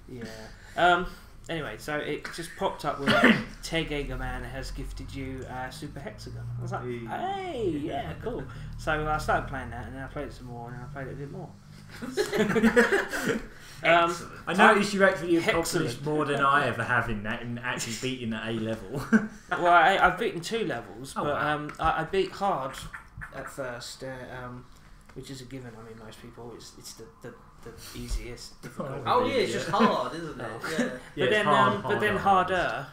Speaker 5: Yeah. Anyway, so it just popped up with Teg Gaga Man has gifted you Super Hexagon. I was like, hey, yeah, cool. So I started playing that, and then I played it some more, and then I played it a bit more.
Speaker 1: Excellent.
Speaker 2: I noticed you actually accomplished
Speaker 5: Excellent.
Speaker 2: more than I ever have in that, in actually beating the A level.
Speaker 5: Well, I've beaten 2 levels,
Speaker 2: Oh,
Speaker 5: but
Speaker 2: wow.
Speaker 5: I beat hard at first, which is a given. I mean, most people, it's the easiest difficult.
Speaker 1: Oh yeah, it's just hard, isn't it? Yeah.
Speaker 2: Yeah,
Speaker 5: But
Speaker 2: it's
Speaker 5: then,
Speaker 2: hard,
Speaker 5: harder.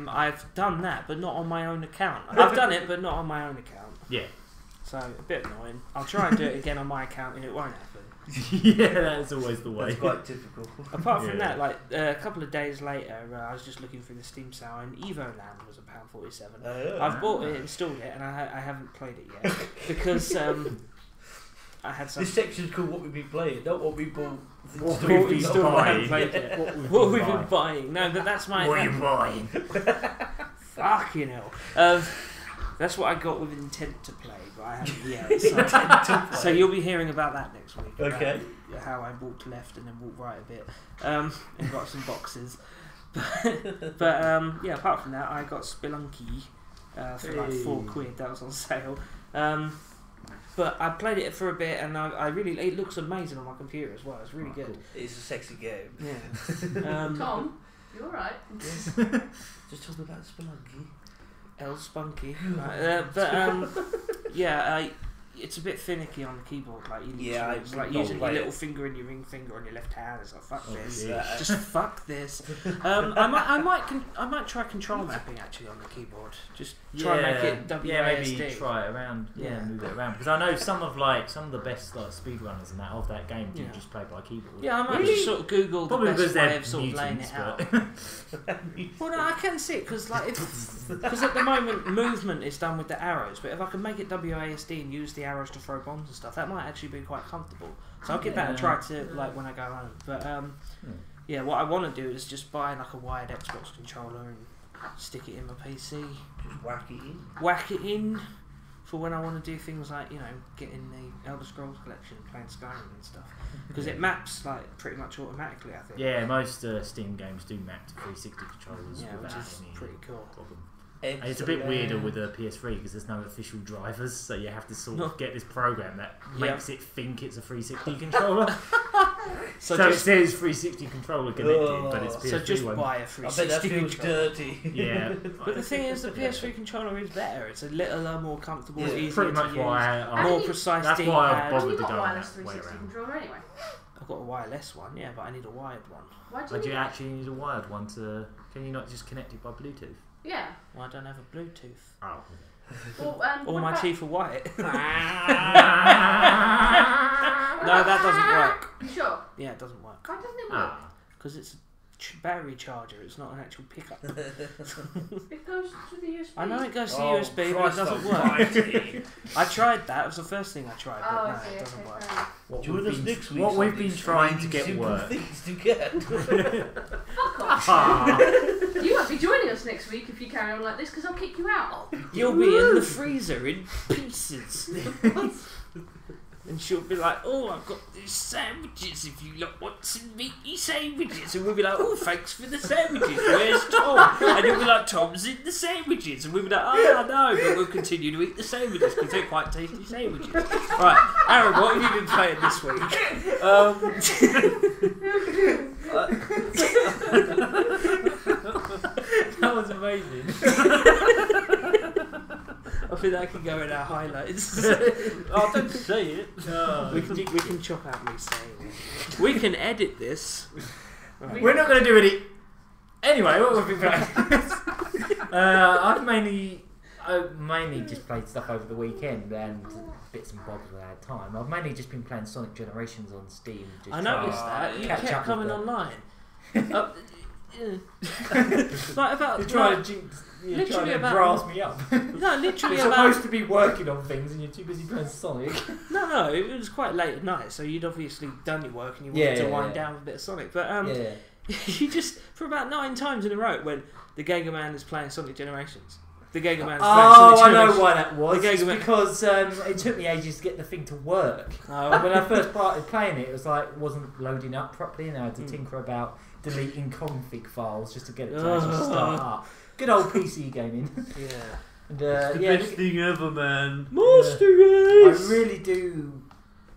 Speaker 5: I've done that, but not on my own account. I've done it, but not on my own account.
Speaker 2: Yeah.
Speaker 5: So a bit annoying. I'll try and do it again on my account, and it won't happen.
Speaker 2: Yeah, that's always the way.
Speaker 1: That's quite typical.
Speaker 5: Apart from
Speaker 2: Yeah.
Speaker 5: that, like a couple of days later, I was just looking through the Steam sale, and Evoland was £1.47. I've bought it, installed it, and I haven't played it yet because I had some.
Speaker 1: This section's called what we've been playing, not what we bought.
Speaker 2: What
Speaker 5: What
Speaker 2: we've
Speaker 5: still
Speaker 2: been
Speaker 5: haven't
Speaker 2: buying.
Speaker 5: played it.
Speaker 2: What
Speaker 5: What we've been buying. No, but that's my.
Speaker 2: What are you buying?
Speaker 5: Fucking hell. That's what I got with intent to play, but I haven't yet. So you'll be hearing about that next week. about
Speaker 1: Okay.
Speaker 5: How I walked left and then walked right a bit, and got some boxes. But yeah, apart from that, I got Spelunky for like £4. That was on sale. But I played it for a bit, and I really, it looks amazing on my computer as well. It's really good.
Speaker 2: Cool.
Speaker 1: It's a sexy game.
Speaker 5: Yeah.
Speaker 3: Tom, you alright?
Speaker 1: Just talking about Spelunky.
Speaker 5: L Spunky. Yeah, it's a bit finicky on the keyboard. Like it's like using your little finger and your ring finger on your left hand. It's like fuck this.
Speaker 2: yeah.
Speaker 5: Just fuck this. I might try control mapping actually on the keyboard. Just try and make it WASD.
Speaker 2: Yeah, maybe try it around. Yeah, move it around because I know some of the best speedrunners and that of that game do just play by keyboard.
Speaker 5: Yeah, I might just sort of Google
Speaker 2: Probably
Speaker 5: the best
Speaker 2: because
Speaker 5: way of sort of laying
Speaker 2: mutants,
Speaker 5: it out.
Speaker 2: but
Speaker 5: Well, no, I can see it because at the moment movement is done with the arrows, but if I can make it WASD and use the arrows to throw bombs and stuff, that might actually be quite comfortable. So I'll give that a try to when I go home. But yeah, what I want to do is just buy like a wired Xbox controller and stick it in my PC,
Speaker 1: Just
Speaker 5: whack it in for when I want to do things like getting the Elder Scrolls collection, playing Skyrim and stuff, because it maps like pretty much automatically. I think.
Speaker 2: yeah, most Steam games do map to 360 controllers
Speaker 5: Yeah, which
Speaker 2: without
Speaker 5: is
Speaker 2: any
Speaker 5: pretty cool.
Speaker 2: problem. And it's a bit weirder with the PS3 because there's no official drivers, so you have to sort of get this program that makes it think it's a 360 controller. So it says 360 controller connected, but it's PS3
Speaker 5: So just
Speaker 2: one.
Speaker 5: buy a
Speaker 1: I bet
Speaker 5: 360
Speaker 1: that feels
Speaker 5: controller.
Speaker 1: dirty.
Speaker 2: Yeah,
Speaker 5: But the thing is, the PS3 controller is better. It's a little more comfortable,
Speaker 1: Yeah,
Speaker 5: easier
Speaker 2: pretty
Speaker 5: to
Speaker 2: much
Speaker 5: use,
Speaker 2: why
Speaker 5: more
Speaker 3: I-
Speaker 5: precise.
Speaker 2: that's why I've
Speaker 5: D-pad.
Speaker 2: bothered
Speaker 3: Have you
Speaker 2: to
Speaker 3: got
Speaker 2: go
Speaker 3: a wireless
Speaker 2: that way
Speaker 3: 360
Speaker 2: around.
Speaker 3: controller anyway?
Speaker 5: I've got a wireless one, yeah, but I need a wired one.
Speaker 3: Why do
Speaker 2: But
Speaker 3: you
Speaker 2: you
Speaker 3: need that?
Speaker 2: actually need a wired one to. Can you not just connect it by Bluetooth?
Speaker 3: Yeah.
Speaker 5: Well, I don't have a Bluetooth.
Speaker 2: Oh.
Speaker 3: Well,
Speaker 5: All
Speaker 3: what
Speaker 5: my
Speaker 3: about-
Speaker 5: teeth are white. No, that doesn't work.
Speaker 3: You sure?
Speaker 5: Yeah, it doesn't work.
Speaker 3: Why doesn't it work?
Speaker 2: Ah.
Speaker 5: Because it's a battery charger, it's not an actual pickup.
Speaker 3: It goes to the USB.
Speaker 5: I know it goes to
Speaker 1: Oh,
Speaker 5: USB, but it
Speaker 1: Christ
Speaker 5: doesn't work.
Speaker 1: almighty.
Speaker 5: I tried that, it was the first thing I tried, but
Speaker 3: Oh,
Speaker 5: no,
Speaker 3: I see.
Speaker 5: it doesn't
Speaker 3: Okay,
Speaker 5: work.
Speaker 3: fair enough.
Speaker 2: What
Speaker 1: Join
Speaker 2: we've
Speaker 1: us
Speaker 2: been,
Speaker 1: next week.
Speaker 2: what
Speaker 1: on
Speaker 2: we've been
Speaker 1: these
Speaker 2: trying to
Speaker 1: really
Speaker 2: get
Speaker 1: simple
Speaker 2: work.
Speaker 1: things to get.
Speaker 3: Fuck off.
Speaker 2: Ah.
Speaker 3: You won't be joining us next week if you carry on like this, because I'll kick you out.
Speaker 5: You'll be in the freezer in pieces. And she'll be like, oh, I've got these sandwiches if you lot want some meaty sandwiches. And we'll be like, oh, thanks for the sandwiches. Where's Tom? And you'll be like, Tom's in the sandwiches. And we'll be like, oh, no, but we'll continue to eat the sandwiches because they're quite tasty sandwiches. Right, Aaron, what have you been playing this week?
Speaker 2: That was amazing.
Speaker 5: I think that can go in our highlights.
Speaker 2: Oh, don't say it. No.
Speaker 5: We can chop out me saying it. We can edit this. Right.
Speaker 2: We're not going to do any. Anyway, what have we been playing? I've mainly just played stuff over the weekend and bits and bobs when I had time. I've mainly just been playing Sonic Generations on Steam. Just
Speaker 5: I noticed that. You
Speaker 2: catch
Speaker 5: kept
Speaker 2: up
Speaker 5: coming
Speaker 2: with
Speaker 5: online. Like about
Speaker 2: You're trying
Speaker 5: like,
Speaker 2: to
Speaker 5: literally about-
Speaker 2: brass me up.
Speaker 5: no, literally
Speaker 2: You're
Speaker 5: about
Speaker 2: supposed to be working on things and you're too busy playing Sonic.
Speaker 5: no, it was quite late at night, so you'd obviously done your work and you wanted to wind down with a bit of Sonic. But you just for about 9 times in a row when the Giga Man is playing Sonic Generations. The Giga Man's playing
Speaker 2: Oh,
Speaker 5: Sonic
Speaker 2: I know
Speaker 5: Generations.
Speaker 2: why that was.
Speaker 5: The
Speaker 2: It's
Speaker 5: Giga Man-
Speaker 2: because it took me ages to get the thing to work.
Speaker 5: Oh.
Speaker 2: When I first started playing it, it was like wasn't loading up properly, and I had to tinker about deleting config files just to get it to actually start up. Good old PC gaming.
Speaker 5: Yeah.
Speaker 2: And,
Speaker 1: It's the best thing ever, man.
Speaker 5: Monster
Speaker 2: I
Speaker 5: Race!
Speaker 2: really do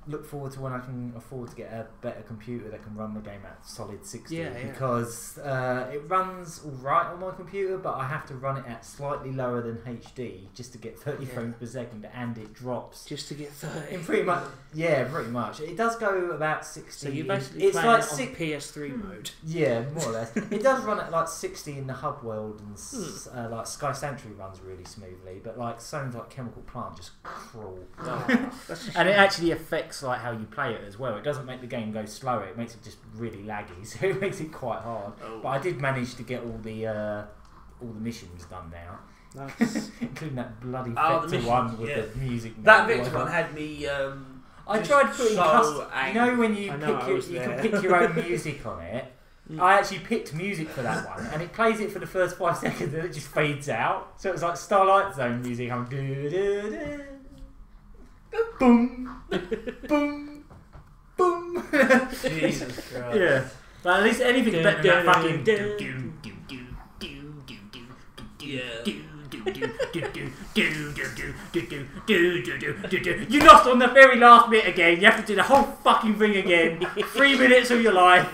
Speaker 2: look forward to when I can afford to get a better computer that can run the game at solid 60
Speaker 5: Yeah, yeah.
Speaker 2: because it runs alright on my computer, but I have to run it at slightly lower than HD just to get 30
Speaker 5: Yeah.
Speaker 2: frames per second, and it drops.
Speaker 5: Just to get 30.
Speaker 2: In pretty much, yeah, pretty much. It does go about 60.
Speaker 5: So you're basically
Speaker 2: it's
Speaker 5: playing
Speaker 2: like
Speaker 5: it on PS3 mode.
Speaker 2: Yeah, more or less. It does run at like 60 in the hub world, and like Sky Sanctuary runs really smoothly, but like something like Chemical Plant just crawl. And it actually affects like how you play it as well. It doesn't make the game go slower, it makes it just really laggy, so it makes it quite hard. But I did manage to get all the missions done now.
Speaker 5: Nice.
Speaker 2: Including that bloody
Speaker 1: the
Speaker 2: Vector
Speaker 1: mission,
Speaker 2: one with
Speaker 1: yeah.
Speaker 2: the music.
Speaker 1: That Vector one had me.
Speaker 2: I
Speaker 1: just
Speaker 2: tried putting
Speaker 1: so
Speaker 2: custom.
Speaker 1: angry.
Speaker 2: You know when you
Speaker 5: I know, I was
Speaker 2: you
Speaker 5: there.
Speaker 2: can pick your own music on it. I actually picked music for that one, and it plays it for the first 5 seconds, and it just fades out. So it was like Starlight Zone music. I'm boom, boom, boom.
Speaker 1: Jesus Christ.
Speaker 2: Yeah, but at least anything's better than that fucking. You lost on the very last bit again. You have to do the whole fucking thing again. 3 minutes of your life.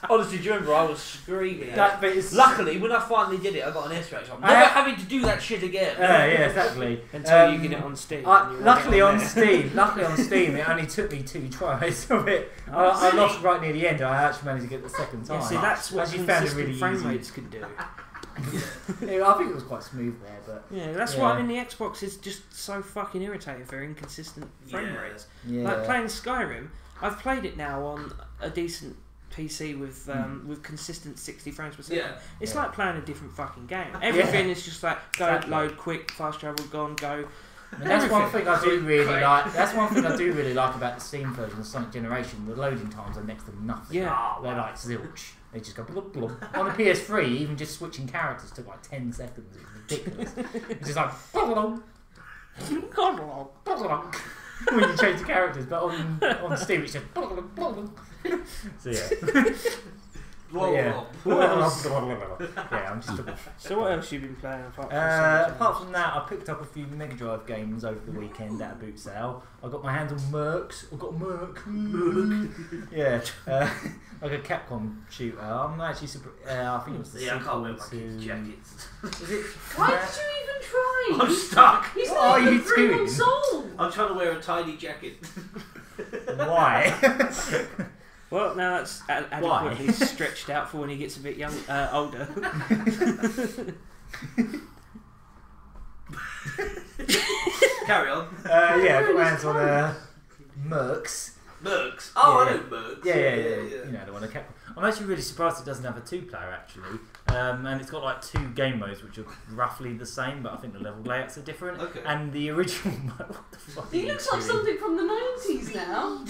Speaker 1: Honestly, do you remember I was screaming at
Speaker 2: That
Speaker 1: it?
Speaker 2: bit is.
Speaker 1: Luckily, when I finally did it, I got an S rank. I'm
Speaker 2: I
Speaker 1: never
Speaker 2: ha-
Speaker 1: having to do that shit again.
Speaker 2: Yeah, exactly.
Speaker 5: Until you get it on Steam. and you
Speaker 2: Luckily
Speaker 5: want
Speaker 2: on
Speaker 5: it there.
Speaker 2: Luckily on Steam, it only took me 2 tries of it. I lost right near the end. I actually managed to get it the second time.
Speaker 5: Yeah, see, that's what
Speaker 2: Actually found it
Speaker 5: consistent
Speaker 2: really
Speaker 5: frame
Speaker 2: easy.
Speaker 5: rates could do.
Speaker 2: Yeah, I think it was quite smooth there, but
Speaker 5: Yeah, that's why I mean the Xbox is just so fucking irritating for inconsistent frame
Speaker 1: Yeah.
Speaker 5: rates.
Speaker 2: yeah.
Speaker 5: Like playing Skyrim, I've played it now on a decent PC with consistent 60 frames per second.
Speaker 1: Yeah.
Speaker 5: It's
Speaker 2: Yeah.
Speaker 5: like playing a different fucking game. Everything is just like go,
Speaker 2: Exactly.
Speaker 5: load, quick, fast travel, gone, go.
Speaker 2: I mean, that's one
Speaker 5: everything.
Speaker 2: thing I do really
Speaker 1: Great.
Speaker 2: like. That's one thing I do really like about the Steam version of Sonic Generation. The loading times are next to nothing.
Speaker 5: Yeah.
Speaker 2: They're like zilch. They just go blub blub. On the PS3, even just switching characters took like 10 seconds. It was ridiculous. It's just like blub blub, blub blub, when you change the characters, but on Steam it's just blub blub, blub blub. So yeah. Yeah. Yeah, I'm just talking.
Speaker 5: So what else you been playing apart from Sonic
Speaker 2: Apart from that, I picked up a few Mega Drive games over the weekend at a boot sale. I got my hands on MERCS. I got Merc. Yeah, like a Capcom shooter. I'm actually super. I think it was the
Speaker 1: Yeah, I
Speaker 2: sequel
Speaker 1: can't wear my
Speaker 2: to.
Speaker 1: kids' jackets.
Speaker 2: Is it?
Speaker 3: Why did you even try?
Speaker 1: I'm stuck.
Speaker 3: He's
Speaker 2: What
Speaker 3: not
Speaker 2: are
Speaker 3: even
Speaker 2: you
Speaker 3: 3
Speaker 2: doing?
Speaker 3: months old.
Speaker 1: I'm trying to wear a tiny jacket.
Speaker 2: Why?
Speaker 5: Well, now that's adequately stretched out for when he gets a bit older.
Speaker 1: Carry on.
Speaker 2: Yeah, I got my hands on MERCS.
Speaker 1: MERCS. Oh,
Speaker 2: Yeah.
Speaker 1: I know MERCS.
Speaker 2: Yeah. You know the one. I'm actually really surprised it doesn't have a 2-player actually, and it's got like 2 game modes which are roughly the same, but I think the level layouts are different.
Speaker 1: Okay.
Speaker 2: And the original mode. What the fuck?
Speaker 3: He looks like something from the 90s now.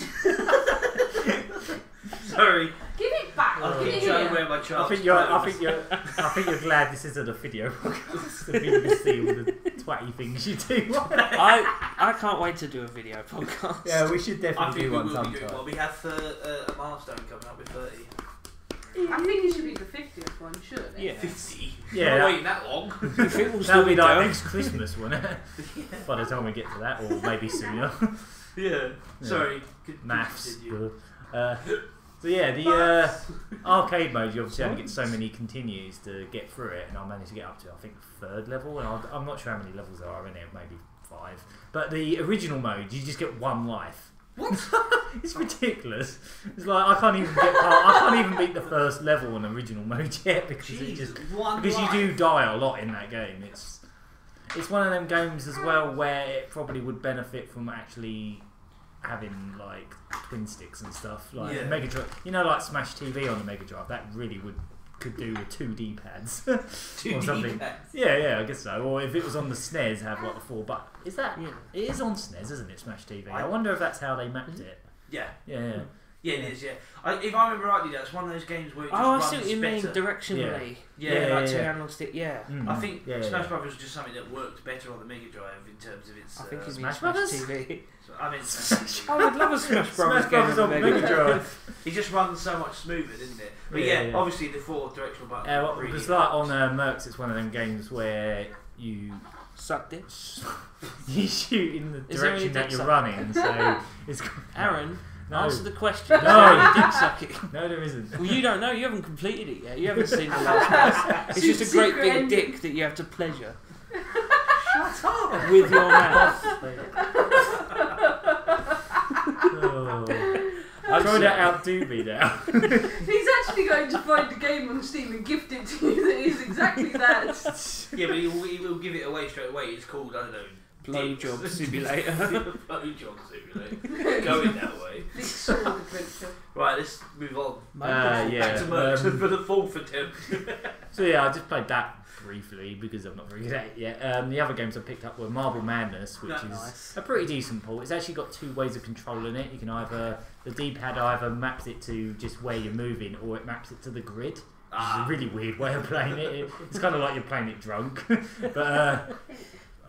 Speaker 1: Sorry.
Speaker 3: Give it back.
Speaker 1: I'll
Speaker 3: Give
Speaker 1: keep
Speaker 3: it
Speaker 1: trying to
Speaker 3: here.
Speaker 1: wear my child's
Speaker 2: I think you're glad this isn't a video podcast. So people can see all the twatty things you do.
Speaker 5: I can't wait to do a video podcast.
Speaker 2: Yeah, we should
Speaker 1: I
Speaker 2: definitely
Speaker 1: think
Speaker 2: do
Speaker 1: we
Speaker 2: one
Speaker 1: will be doing
Speaker 2: sometime.
Speaker 1: one. We have a milestone coming up with 30.
Speaker 3: I think it should be the 50th one, shouldn't it?
Speaker 5: Yeah.
Speaker 1: 50.
Speaker 2: Yeah,
Speaker 1: Not
Speaker 2: that-
Speaker 1: waiting that long.
Speaker 5: If it was
Speaker 2: That'll be
Speaker 5: still
Speaker 2: like
Speaker 5: done.
Speaker 2: next Christmas, won't it? By the time we get to that, or maybe sooner.
Speaker 1: Yeah. Sorry.
Speaker 2: Maths.
Speaker 1: Continue.
Speaker 2: So yeah, the arcade mode, you obviously only get so many continues to get through it, and I managed to get up to, I think, 3rd level, and I'm not sure how many levels there are in it, maybe 5. But the original mode, you just get 1 life. What? It's ridiculous. It's like I can't even beat the first level on original mode yet because it just you do die a lot in that game. It's one of them games as well where it probably would benefit from actually having like twin sticks and stuff like
Speaker 1: Yeah.
Speaker 2: Mega Drive. You know, like Smash TV on the Mega Drive. That really could do with 2 D-pads or
Speaker 1: 2D
Speaker 2: something.
Speaker 1: pads.
Speaker 2: Yeah, I guess so. Or if it was on the SNES, have like the 4. But is that?
Speaker 5: Yeah.
Speaker 2: It is on SNES, isn't it? Smash TV. I wonder if that's how they mapped it.
Speaker 1: Yeah.
Speaker 2: Yeah.
Speaker 1: Yeah, it is, yeah. If I remember rightly, that's one of those games where it just
Speaker 5: Oh, I
Speaker 1: runs
Speaker 5: see what you mean
Speaker 1: better.
Speaker 5: directionally.
Speaker 1: Yeah,
Speaker 5: like 2
Speaker 2: yeah.
Speaker 5: analog stick. Yeah.
Speaker 2: Mm.
Speaker 1: I think
Speaker 2: Yeah,
Speaker 1: Smash
Speaker 2: yeah.
Speaker 1: Brothers was just something that worked better on the Mega Drive in terms of its.
Speaker 5: I think you mean
Speaker 2: Smash
Speaker 5: Smash
Speaker 2: Brothers?
Speaker 5: TV.
Speaker 1: I mean,
Speaker 5: I would love a Smash Brothers
Speaker 2: Smash
Speaker 5: game
Speaker 2: Brothers
Speaker 5: on
Speaker 2: on
Speaker 5: Mega
Speaker 2: Mega Drive.
Speaker 1: it just runs so much smoother, didn't it? But
Speaker 2: Yeah.
Speaker 1: obviously the 4 directional buttons. are really
Speaker 2: Because like on MERCS, it's one of them games where you
Speaker 5: Sucked it.
Speaker 2: You shoot in the
Speaker 5: Is there
Speaker 2: direction
Speaker 5: any
Speaker 2: that
Speaker 5: dick
Speaker 2: you're
Speaker 5: sucking?
Speaker 2: running, so it's.
Speaker 5: Aaron,
Speaker 2: No.
Speaker 5: answer the question.
Speaker 2: No.
Speaker 5: Is there any dick sucking?
Speaker 2: No, there isn't.
Speaker 5: Well, you don't know. You haven't completed it yet. You haven't seen the last part. It's just a great
Speaker 3: Secret
Speaker 5: big
Speaker 3: ending.
Speaker 5: dick that you have to pleasure
Speaker 4: Shut up!
Speaker 5: with your mouth.
Speaker 2: Oh.
Speaker 5: I'm
Speaker 2: Try
Speaker 5: sorry.
Speaker 2: to outdo me now.
Speaker 3: He's actually going to find a game on Steam and gift it to you that is exactly that.
Speaker 1: Yeah, but he will give it away straight away. It's called, I don't know,
Speaker 5: Blowjob simulator.
Speaker 1: Blowjob simulator. Going that way.
Speaker 3: Big sword adventure.
Speaker 1: Right, let's move on.
Speaker 2: Yeah.
Speaker 1: Back to MERCS for the fourth attempt.
Speaker 2: So yeah, I just played that briefly because I'm not very good at it yet. The other games I picked up were Marble Madness, which is
Speaker 5: Nice.
Speaker 2: a pretty decent port. It's actually got two ways of controlling it. You can either, the D-pad either maps it to just where you're moving, or it maps it to the grid. Which is a really weird way of playing it. It's kind of like you're playing it drunk. But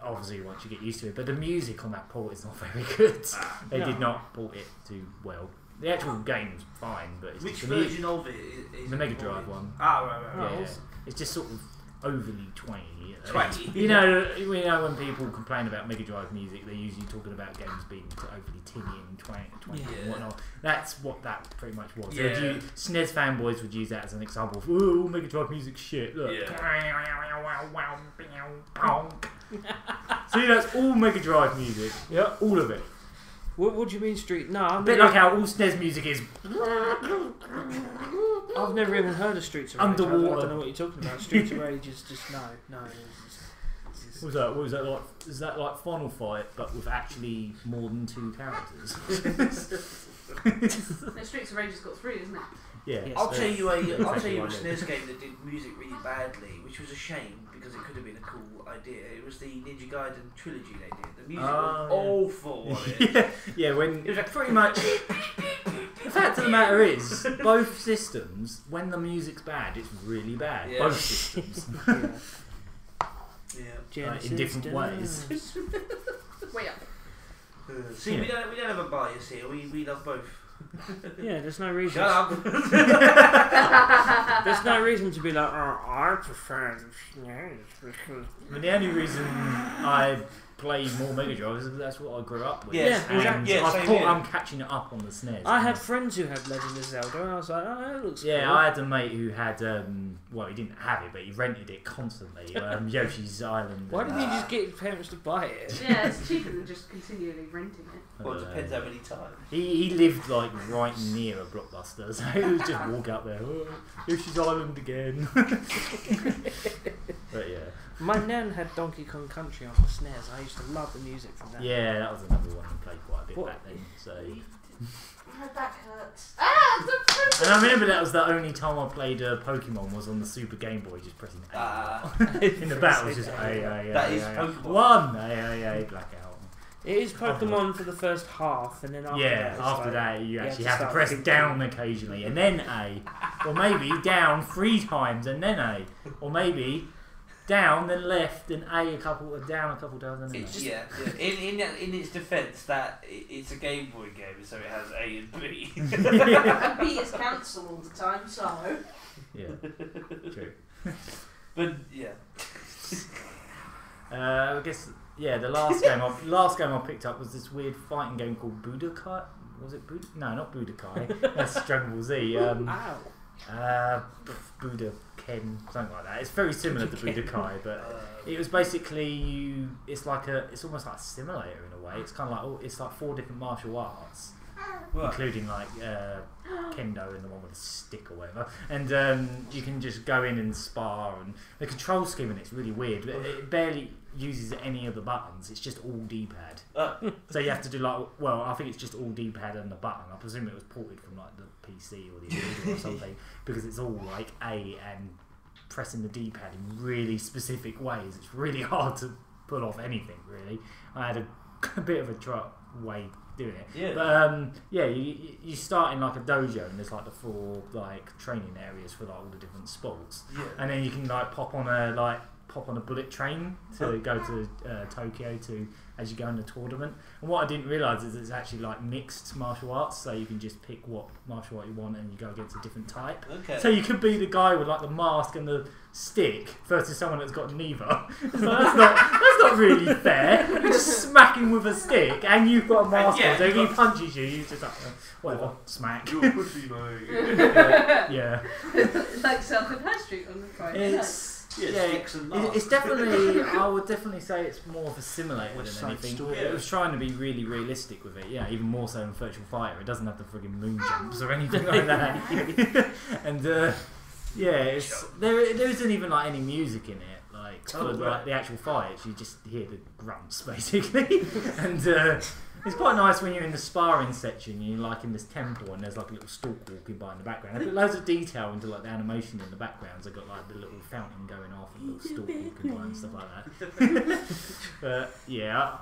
Speaker 2: obviously once you get used to it. But the music on that port is not very good. They did not port it too well. The actual game's fine, but it's
Speaker 1: Which
Speaker 2: just the
Speaker 1: version of it is
Speaker 2: the Mega Drive one.
Speaker 1: Ah, right.
Speaker 2: Yeah,
Speaker 5: Oh,
Speaker 2: yeah. It's just sort of overly twangy. You know?
Speaker 1: Twangy.
Speaker 2: You know when people complain about Mega Drive music, they're usually talking about games being overly tinny and twangy
Speaker 1: Yeah.
Speaker 2: and whatnot. That's what that pretty much was.
Speaker 1: Yeah.
Speaker 2: SNES fanboys would use that as an example of, oh, Mega Drive music shit, look.
Speaker 1: Yeah.
Speaker 2: See, that's all Mega Drive music. Yeah, all of it.
Speaker 5: What do you mean street? No,
Speaker 2: A bit like how all SNES music is.
Speaker 5: I've never even heard of Streets of Rage.
Speaker 2: Underwater.
Speaker 5: I don't know what you're talking about. Streets of Rage is just no. It's
Speaker 2: What was that like? Is that like Final Fight, but with actually more than 2 characters?
Speaker 3: No, Streets of Rage has got 3, isn't it?
Speaker 2: Yeah.
Speaker 5: Yes.
Speaker 1: I'll tell you a
Speaker 2: Exactly
Speaker 1: SNES game that did music really badly, which was a shame because it could have been a cool idea. It was the Ninja Gaiden trilogy they did. The music was
Speaker 2: yeah.
Speaker 1: awful on it.
Speaker 2: Yeah, when
Speaker 1: It was like
Speaker 2: pretty much. The fact of the matter is, both systems, when the music's bad, it's really bad.
Speaker 1: Yeah.
Speaker 2: Both systems,
Speaker 1: Yeah.
Speaker 2: in different ways.
Speaker 3: Way up.
Speaker 1: See, we don't have a bias here. We love both.
Speaker 5: Yeah, there's no reason.
Speaker 1: Shut up.
Speaker 5: There's no reason to be like, oh, I prefer SNES because.
Speaker 2: I mean, the only reason I play more Mega Drive is because that's what I grew up with.
Speaker 1: Yes,
Speaker 2: and
Speaker 1: exactly. Yeah, same
Speaker 2: I thought
Speaker 1: here.
Speaker 2: I'm catching it up on the SNES.
Speaker 5: I had friends who had Legend of Zelda, and I was like, oh, that looks
Speaker 2: Yeah,
Speaker 5: cool.
Speaker 2: I had a mate who had, well, he didn't have it, but he rented it constantly. Yoshi's Island.
Speaker 5: Why didn't you just get your parents to buy it?
Speaker 3: Yeah, it's cheaper than just continually renting it.
Speaker 1: Well, it depends how many times.
Speaker 2: He lived like right near a Blockbuster, so he would just walk up there, oh, Yoshi's Island again. But yeah.
Speaker 5: My nan had Donkey Kong Country on the SNES. I used to love the music from that.
Speaker 2: Yeah, that was another one I played quite a bit
Speaker 5: What?
Speaker 2: back then. So,
Speaker 3: My back hurts. Ah!
Speaker 2: and I remember that was the only time I played Pokemon was on the Super Game Boy, just pressing A. In the battles, just A.
Speaker 1: That is Pokemon.
Speaker 2: One A, blackout.
Speaker 5: It is Pokemon for the first half, and then after
Speaker 2: Yeah,
Speaker 5: that, it's
Speaker 2: after
Speaker 5: like,
Speaker 2: that you actually
Speaker 5: have
Speaker 2: have to
Speaker 5: to
Speaker 2: press
Speaker 5: start
Speaker 2: down occasionally, and then A, or maybe down 3 times and then A, or maybe down then left and A down a couple times and then
Speaker 1: It's
Speaker 2: A.
Speaker 1: yeah. In its defence, that it's a Game Boy game, so it has A and B.
Speaker 3: And B is cancelled all the time, so.
Speaker 2: Yeah, true.
Speaker 1: But yeah.
Speaker 2: I guess the last game I picked up was this weird fighting game called Budokan. Was it No, not Budokai. That's Dragon Ball Z. Budokan, something like that. It's very similar to Budokai, but it was basically it's almost like a simulator in a way. It's kind of like it's like 4 different martial arts, including like kendo and the one with a stick or whatever. And you can just go in and spar, and the control scheme in it's really weird. It barely uses any of the buttons. It's just all D-pad. So you have to do I think it's just all D-pad and the button. I presume it was ported from like the PC or the Amiga or something, because it's all like A and pressing the D-pad in really specific ways. It's really hard to pull off anything really. I had a bit of a way doing it.
Speaker 1: Yeah.
Speaker 2: But you start in like a dojo, and there's like the 4 like training areas for like all the different sports.
Speaker 1: Yeah.
Speaker 2: And then you can like pop hop on a bullet train to go to Tokyo as you go in the tournament. And what I didn't realise is it's actually like mixed martial arts, so you can just pick what martial art you want and you go against a different type.
Speaker 1: Okay.
Speaker 2: So you could be the guy with like the mask and the stick versus someone that's got neither. So that's not really fair. You're just smacking with a stick and you've got a mask on, so if he punches you, you just like, whatever, smack.
Speaker 1: You're pussy, mate.
Speaker 2: Yeah.
Speaker 3: Like South of High Street on the Friday night.
Speaker 2: It's definitely. I would definitely say it's more of a simulator than anything.
Speaker 5: Story.
Speaker 2: It was trying to be really realistic with it. Yeah, even more so than Virtual Fighter. It doesn't have the frigging moon jumps or anything like that. And it's there isn't even like any music in it. Like for like the actual fights, you just hear the grunts basically. And it's quite nice when you're in the sparring section. You're like in this temple, and there's like a little stalk walking by in the background. They put loads of detail into like the animation in the backgrounds. They've got like the little fountain going off and a little stalk walking by and stuff like that. But yeah,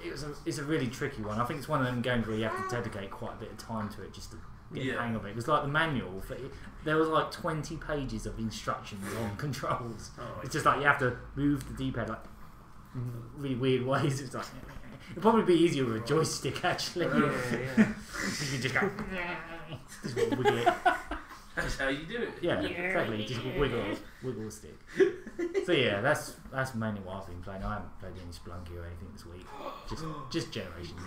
Speaker 2: it's a really tricky one. I think it's one of them games where you have to dedicate quite a bit of time to it just to get the hang of it. It was like the manual. There was like 20 pages of instructions on controls. It's just like you have to move the D-pad like really weird ways. It's like. It'd probably be easier with a joystick, actually.
Speaker 1: Yeah.
Speaker 2: You can just go. Just wiggle it.
Speaker 1: That's how you do it.
Speaker 2: Yeah, exactly. Just wiggle the stick. So yeah, that's mainly what I've been playing. I haven't played any Spelunky or anything this week. Just Generations.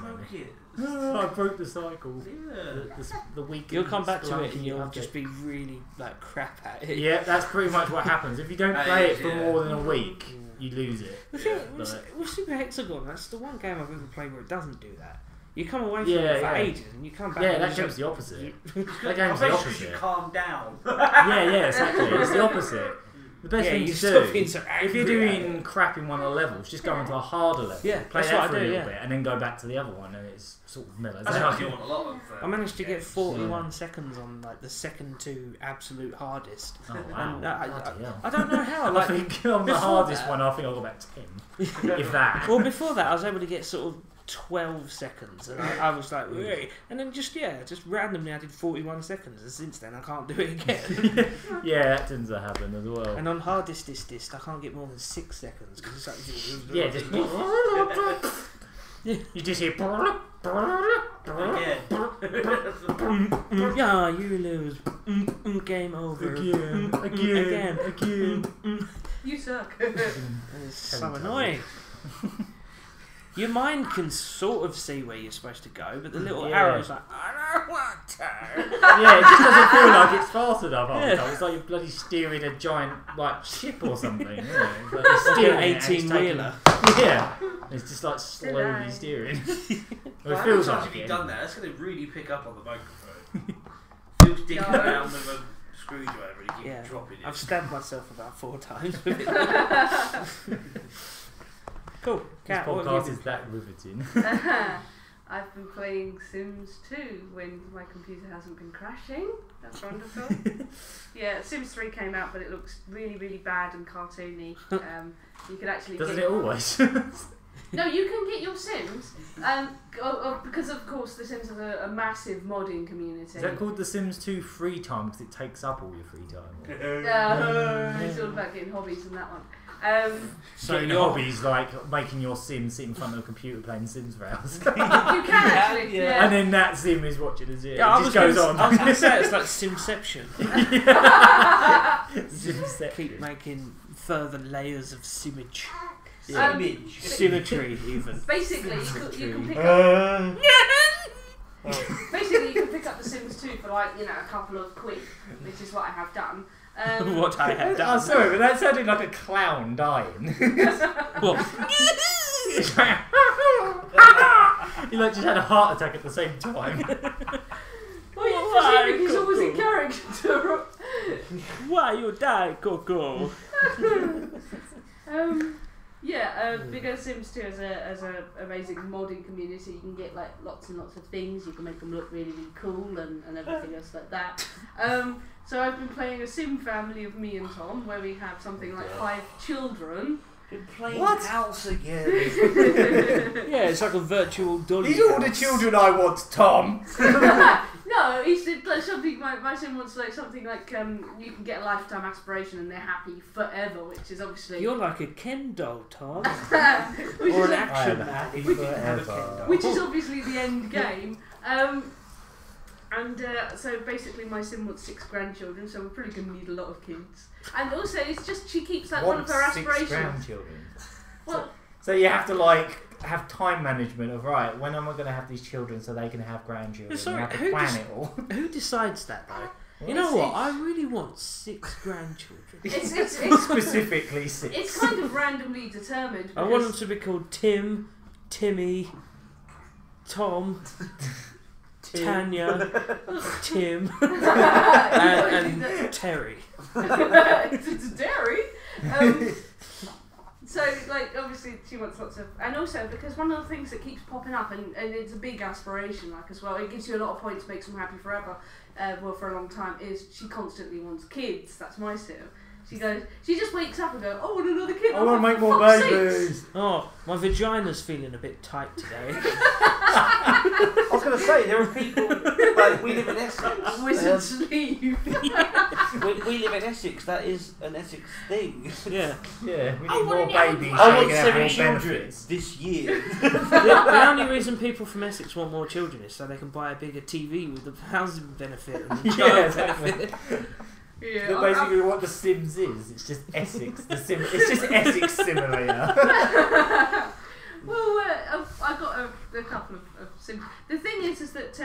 Speaker 2: I broke the cycle.
Speaker 1: Yeah.
Speaker 2: The week.
Speaker 5: You'll come back to it and you'll just be really like crap at it.
Speaker 2: Yeah, that's pretty much what happens. If you don't play it for more than a week, you lose it.
Speaker 5: The thing with Super Hexagon, that's the one game I've ever played where it doesn't do that. You come away from it for ages and you come back.
Speaker 2: Yeah,
Speaker 5: and
Speaker 2: that game's the opposite. That game's
Speaker 1: I
Speaker 2: the
Speaker 1: bet you
Speaker 2: opposite.
Speaker 1: calm down.
Speaker 2: Yeah, exactly. It's the opposite. The best thing
Speaker 5: you
Speaker 2: to
Speaker 5: stop
Speaker 2: do,
Speaker 5: being so
Speaker 2: if you're
Speaker 5: angry at
Speaker 2: doing crap in one of the levels, just go into a harder level.
Speaker 5: Yeah,
Speaker 2: play
Speaker 5: that's
Speaker 2: that
Speaker 5: what
Speaker 2: for
Speaker 5: I
Speaker 2: a
Speaker 5: do,
Speaker 2: little bit, and then go back to the other one, and it's sort of mellows
Speaker 1: That's
Speaker 2: out.
Speaker 1: what I do on a lot of
Speaker 5: I managed to get 41 seconds on like the second to absolute hardest.
Speaker 2: Oh wow!
Speaker 5: And
Speaker 2: I
Speaker 5: I don't know how.
Speaker 2: I
Speaker 5: Like,
Speaker 2: think on the
Speaker 5: before
Speaker 2: hardest
Speaker 5: that-
Speaker 2: one, I think I got about 10, if that.
Speaker 5: well, before that, I was able to get sort of 12 seconds, and I was like, "Wait," and then just randomly I did 41 seconds, and since then I can't do it again.
Speaker 2: Yeah, that tends to happen as well.
Speaker 5: And on hardest I can't get more than 6 seconds because it's like
Speaker 2: Yeah, just you just hear.
Speaker 1: Again.
Speaker 5: yeah, you lose. Game over. Again.
Speaker 3: You suck.
Speaker 5: It's so annoying. Your mind can sort of see where you're supposed to go, but the little arrow's like, I don't want to.
Speaker 2: Yeah, it just doesn't feel like it's fast enough half the time. It's like you're bloody steering a giant like ship or something. Yeah, it's like you're steering
Speaker 5: an
Speaker 2: it and it's
Speaker 5: 18-wheeler.
Speaker 2: Yeah, it's just like slowly steering. Well, it feels like
Speaker 1: if you've
Speaker 2: it.
Speaker 1: done that, that's going to really pick up on the microphone. Phil's digging around with a screwdriver and you keep dropping it.
Speaker 5: I've stabbed myself about 4 times with it. Cool.
Speaker 2: This
Speaker 5: Kat, what have
Speaker 2: podcast
Speaker 5: you
Speaker 2: is that riveting.
Speaker 3: I've been playing Sims 2 when my computer hasn't been crashing. That's wonderful. Yeah, Sims 3 came out, but it looks really, really bad and cartoony. You could actually
Speaker 2: Doesn't
Speaker 3: get...
Speaker 2: it always?
Speaker 3: No, you can get your Sims, because of course the Sims have a massive modding community.
Speaker 2: Is that called The Sims 2 free time because it takes up all your free time?
Speaker 3: It's all about getting hobbies and that one.
Speaker 2: So your hobbies like making your Sim sit in front of a computer playing Sims for hours.
Speaker 3: You can actually, yeah.
Speaker 2: And then that Sim is watching a Sim.
Speaker 5: Yeah,
Speaker 2: it just goes on.
Speaker 5: I was going to say it's like Simception.
Speaker 2: Simception.
Speaker 5: Keep making further layers of simage.
Speaker 3: Symmetry,
Speaker 5: even.
Speaker 3: Basically, you can pick up. Basically, you can pick up the Sims 2 for like a couple of quid, which is what I have done.
Speaker 5: What I have done.
Speaker 2: Oh, sorry, but that sounded like a clown dying.
Speaker 5: What?
Speaker 2: He like just had a heart attack at the same time.
Speaker 3: Well, he's always in character.
Speaker 5: Why you die, Coco?
Speaker 3: Bigger Sims 2 as a amazing modding community. You can get like lots and lots of things. You can make them look really, really cool and everything else like that. So I've been playing a Sim family of me and Tom, where we have something like 5 children.
Speaker 1: Been playing house again.
Speaker 5: Yeah, it's like a virtual dolly.
Speaker 2: These are all the children I want, Tom.
Speaker 3: No, No, he said like something. My sim wants like something like you can get a lifetime aspiration and they're happy forever, which is obviously.
Speaker 5: You're like a Ken doll, Todd.
Speaker 3: Which
Speaker 5: Or
Speaker 3: is
Speaker 5: an
Speaker 3: a-
Speaker 5: action
Speaker 2: I'm
Speaker 5: man.
Speaker 2: happy
Speaker 5: You can have a
Speaker 2: forever.
Speaker 5: Ken doll.
Speaker 3: which is obviously the end game. And so basically my sim wants 6 grandchildren, so we're probably going to need a lot of kids. And also it's just she keeps like one of her
Speaker 2: 6
Speaker 3: aspirations.
Speaker 2: grandchildren.
Speaker 3: Well,
Speaker 2: So you have to like have time management of right. When am I going to have these children so they can have grandchildren?
Speaker 5: Sorry,
Speaker 2: you have to
Speaker 5: who
Speaker 2: plan
Speaker 5: does-
Speaker 2: it all.
Speaker 5: Who decides that though? You
Speaker 3: It's-
Speaker 5: know what?
Speaker 3: it's-
Speaker 5: I really want 6 grandchildren.
Speaker 3: it's
Speaker 2: Specifically 6.
Speaker 3: it's kind of randomly determined.
Speaker 5: I want them
Speaker 3: because-
Speaker 5: to be called Tim, Timmy, Tom, Tanya, Tim, and Terry.
Speaker 3: it's a dairy. So, like, obviously, she wants lots of, and also because one of the things that keeps popping up, and it's a big aspiration, like as well, it gives you a lot of points, makes them happy forever, well, for a long time. Is she constantly wants kids? That's my sim. She goes, she just wakes up and goes, oh, I want another kid.
Speaker 2: I want to make more
Speaker 3: fuck's sakes."
Speaker 2: babies.
Speaker 5: Oh, my vagina's feeling a bit tight today.
Speaker 1: I was going to say, there are people, like, we live in Essex.
Speaker 3: Wizard sleep.
Speaker 1: We live in Essex, that is an Essex thing.
Speaker 5: Yeah.
Speaker 2: Yeah, we
Speaker 3: I
Speaker 2: need more
Speaker 3: want
Speaker 2: babies.
Speaker 1: I
Speaker 2: so we
Speaker 1: want
Speaker 2: can have
Speaker 1: 7
Speaker 2: more
Speaker 1: children
Speaker 2: benefits.
Speaker 1: this year.
Speaker 5: The only reason people from Essex want more children is so they can buy a bigger TV with the housing benefit and the
Speaker 2: Yeah,
Speaker 5: child
Speaker 2: exactly.
Speaker 5: benefit.
Speaker 3: Yeah,
Speaker 2: But basically, what The Sims is, it's just Essex. It's just Essex Simulator.
Speaker 3: Well, I got a couple of sims. The thing is that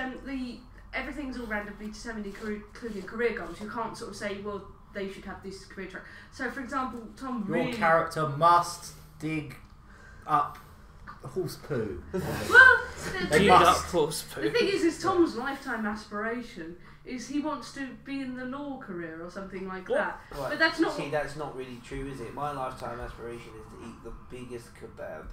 Speaker 3: everything's all randomly determined, including career goals. You can't sort of say, well, they should have this career track. So, for example, Tom
Speaker 2: Your
Speaker 3: really.
Speaker 2: character must dig up horse poo.
Speaker 3: Well,
Speaker 2: They
Speaker 5: Queued
Speaker 2: must.
Speaker 5: up horse
Speaker 3: the
Speaker 5: poo.
Speaker 3: thing is Tom's lifetime aspiration is he wants to be in the law career or something like that.
Speaker 1: Right.
Speaker 3: But that's not.
Speaker 1: See, that's not really true, is it? My lifetime aspiration is to eat the biggest kebab.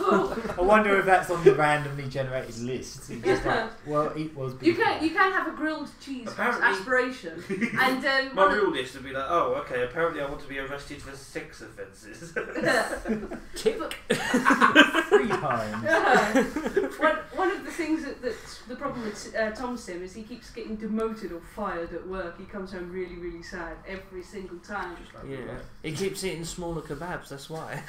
Speaker 3: Well,
Speaker 2: I wonder if that's on the randomly generated list. It's just like, well, eat was
Speaker 3: you
Speaker 2: big.
Speaker 3: can have a grilled cheese
Speaker 1: Apparently-
Speaker 3: aspiration, and
Speaker 1: My
Speaker 3: one of-
Speaker 1: real list would be like, oh, okay, apparently I want to be arrested for sex offences.
Speaker 5: Tick.
Speaker 2: 3 times.
Speaker 3: one of the things that's the problem with Tom's sim is he keeps getting demoted or fired at work. He comes home really, really sad every single time.
Speaker 5: Yeah. He keeps eating smaller kebabs, that's why.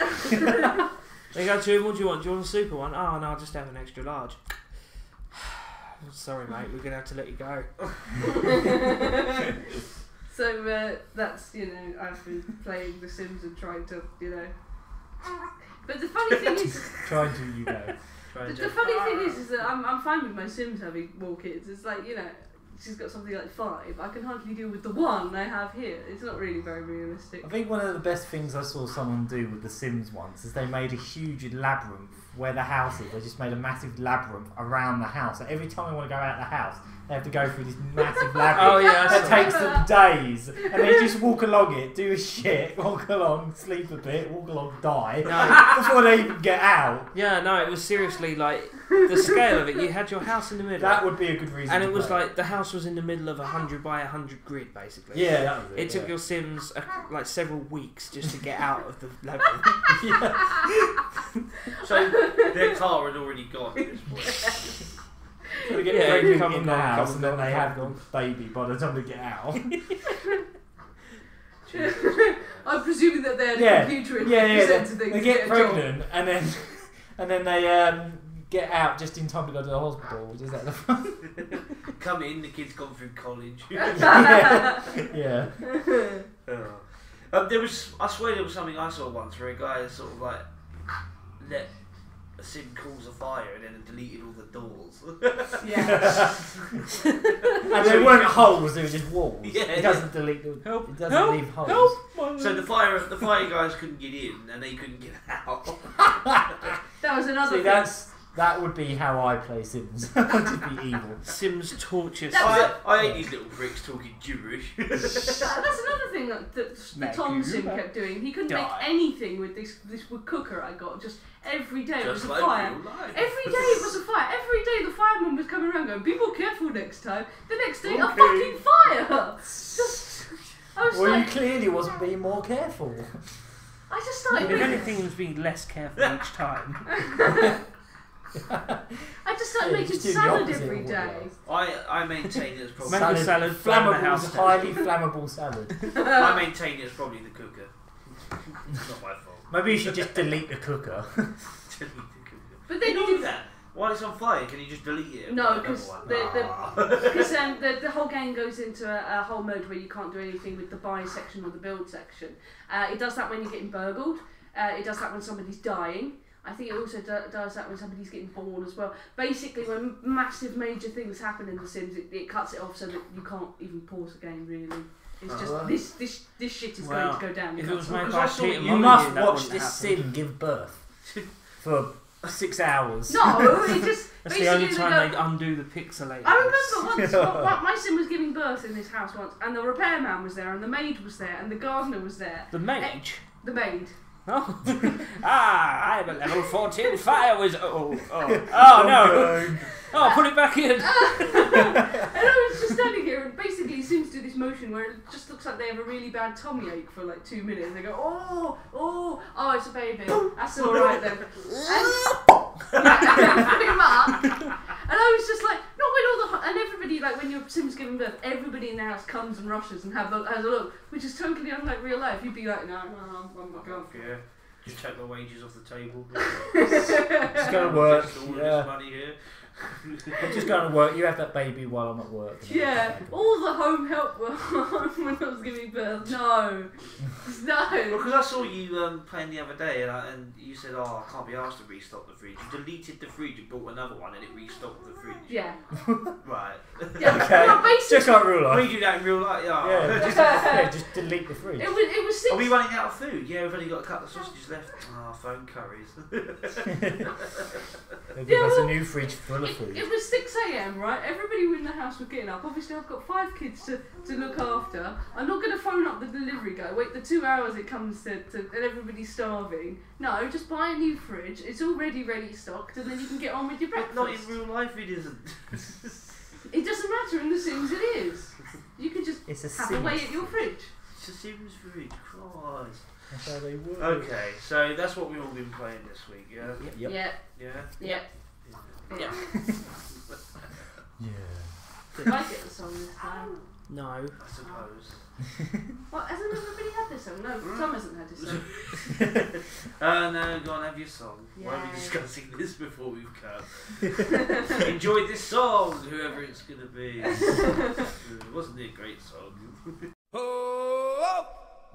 Speaker 5: They go to him, what do you want? Do you want a super one? Oh, no, I'll just have an extra large. Sorry, mate, we're going to have to let you go.
Speaker 3: So that's, I've been playing The Sims and trying to, But the funny thing is,
Speaker 2: Trying to,
Speaker 3: the funny thing is that I'm fine with my Sims having more kids. It's like, she's got something like 5. I can hardly deal with the 1 I have here. It's not really very realistic.
Speaker 2: I think one of the best things I saw someone do with The Sims once is they made a huge labyrinth where the house is. They just made a massive labyrinth around the house. So every time they want to go out of the house, they have to go through this massive labyrinth.
Speaker 5: Oh, yeah, I
Speaker 2: That
Speaker 5: saw
Speaker 2: takes them days. And they just walk along it, do a shit, walk along, sleep a bit, walk along, die, before they even get out.
Speaker 5: Yeah, no, it was seriously like the scale of it. You had your house in the middle.
Speaker 2: That would be a good reason
Speaker 5: and
Speaker 2: to
Speaker 5: it was
Speaker 2: play.
Speaker 5: like the house was in the middle of a 100 by 100 grid, basically.
Speaker 2: Yeah, that was it.
Speaker 5: It took
Speaker 2: yeah.
Speaker 5: your Sims like several weeks just to get out of the labyrinth.
Speaker 1: So their car had already gone at this point.
Speaker 2: So they get
Speaker 5: Yeah,
Speaker 2: pregnant
Speaker 5: come
Speaker 2: in
Speaker 5: and
Speaker 2: the
Speaker 5: go,
Speaker 2: house
Speaker 5: come
Speaker 2: and
Speaker 5: and
Speaker 2: then
Speaker 5: go,
Speaker 2: they
Speaker 5: come
Speaker 2: have
Speaker 5: and
Speaker 2: the baby by the time they get out.
Speaker 3: I'm presuming that they had a
Speaker 2: Yeah.
Speaker 3: computer in
Speaker 2: Yeah,
Speaker 3: present
Speaker 2: they,
Speaker 3: to things
Speaker 2: they
Speaker 3: to
Speaker 2: get
Speaker 3: a job.
Speaker 2: pregnant and then they get out just in time to go to the hospital, which is at the front.
Speaker 1: Come in, the kid's gone through college.
Speaker 2: Yeah.
Speaker 1: I swear there was something I saw once where a guy sort of like let a sim cause a fire and then deleted all the doors.
Speaker 3: Yeah.
Speaker 2: And they weren't holes, they were just walls.
Speaker 1: Yeah,
Speaker 2: It doesn't delete the,
Speaker 5: Help,
Speaker 2: it doesn't
Speaker 5: help,
Speaker 2: leave holes.
Speaker 5: help.
Speaker 1: So the fire guys couldn't get in and they couldn't get out.
Speaker 3: That was another
Speaker 2: See,
Speaker 3: thing.
Speaker 2: that would be how I play Sims. I would just be evil.
Speaker 5: Sims torture.
Speaker 1: I hate these little pricks talking gibberish.
Speaker 3: That's another thing that the Tom Sim kept doing. He couldn't make anything with this wood cooker I got. Just every day it was
Speaker 1: Just
Speaker 3: a
Speaker 1: like
Speaker 3: fire.
Speaker 1: real life.
Speaker 3: Every day it was a fire. Every day the fireman was coming around going, "Be more careful next time." The next day, a
Speaker 2: Okay.
Speaker 3: fucking fire. Just, I was
Speaker 2: Well, you
Speaker 3: like,
Speaker 2: clearly wasn't being more careful.
Speaker 3: I just started.
Speaker 5: If anything, he was being less careful each time.
Speaker 3: I just started making
Speaker 2: just do the
Speaker 3: salad
Speaker 2: opposite
Speaker 3: every
Speaker 2: of what
Speaker 3: day.
Speaker 2: you asked.
Speaker 1: I maintain it's probably.
Speaker 5: Make a salad, flame the house down.
Speaker 2: highly flammable salad.
Speaker 1: I maintain it's probably the cooker. It's not my fault.
Speaker 2: Maybe you should just delete the cooker.
Speaker 3: But
Speaker 1: Can
Speaker 3: then
Speaker 1: you do that? While it's on fire, can you just delete it?
Speaker 3: No, because the whole game goes into a whole mode where you can't do anything with the buy section or the build section. It does that when you're getting burgled. It does that when somebody's dying. I think it also does that when somebody's getting born as well. Basically, when massive major things happen in The Sims, it cuts it off so that you can't even pause the game, really. It's just, this shit is going to go down.
Speaker 5: If it was made
Speaker 1: Because
Speaker 5: by
Speaker 1: I saw
Speaker 5: Peter
Speaker 2: You
Speaker 5: Molyneux,
Speaker 2: must
Speaker 5: that
Speaker 2: watch
Speaker 5: wouldn't
Speaker 2: this
Speaker 5: happen.
Speaker 2: sim give birth for 6 hours.
Speaker 3: No, it just...
Speaker 5: That's the only
Speaker 3: basically
Speaker 5: time they undo the pixelated.
Speaker 3: I remember once, my sim was giving birth in this house once, and the repairman was there, and the maid was there, and the gardener was there.
Speaker 5: The mage?
Speaker 3: The maid.
Speaker 5: Oh. I'm a level 14 fire wizard. Oh no. Oh, put it back in.
Speaker 3: And I was just standing here, and basically he seems to do this motion where it just looks like they have a really bad tummy ache for like 2 minutes. They go, oh, it's a baby. That's all right then. And pretty much. And I was just like, not when all the and everybody, like when your Sim's giving birth, everybody in the house comes and rushes and has a look, which is totally unlike real life. You'd be like, no, I'm not going.
Speaker 1: Yeah. Just take my wages off the table.
Speaker 2: It's going to work.
Speaker 1: All this money here.
Speaker 2: I'm just going to work. You have that baby while I'm at work.
Speaker 3: Yeah, all the home help were home when I was giving birth. No.
Speaker 1: Because I saw you playing the other day, and you said, "Oh, I can't be asked to restock the fridge." You deleted the fridge and bought another one, and it restocked the fridge.
Speaker 3: Yeah.
Speaker 1: Right.
Speaker 3: Yeah.
Speaker 2: Okay.
Speaker 3: Well, basically,
Speaker 2: Just like real life.
Speaker 1: We do that in real life.
Speaker 2: Just delete the fridge.
Speaker 3: it was 6.
Speaker 1: Are we running out of food? Yeah, we've only got a couple of sausages left. Phone curries.
Speaker 2: They'll give us a new fridge full of food.
Speaker 3: It was 6 a.m, right? Everybody in the house was getting up. Obviously, I've got 5 kids to look after. I'm not going to phone up the delivery guy. Wait the 2 hours it comes to and everybody's starving. No, just buy a new fridge. It's already ready stocked, and then you can get on with your breakfast.
Speaker 1: Not in real life, it isn't.
Speaker 3: It doesn't matter in The Sims. It is. You can just have a way at your fridge.
Speaker 1: It's a Sims fridge. Christ.
Speaker 2: That's how they work.
Speaker 1: Okay, so that's what we've all been playing this week. Yeah.
Speaker 2: Yep.
Speaker 3: Yeah.
Speaker 1: Yeah.
Speaker 3: Yeah. Yeah.
Speaker 2: Yeah.
Speaker 3: Did I get the song this time?
Speaker 5: No.
Speaker 1: I suppose.
Speaker 3: What, hasn't everybody had this song? No, Tom hasn't had this song.
Speaker 1: No, go on, have your song. Why are we
Speaker 3: Yeah.
Speaker 1: discussing this before we've come? Enjoy this song, whoever it's going to be. Wasn't it a great song?
Speaker 6: Oh,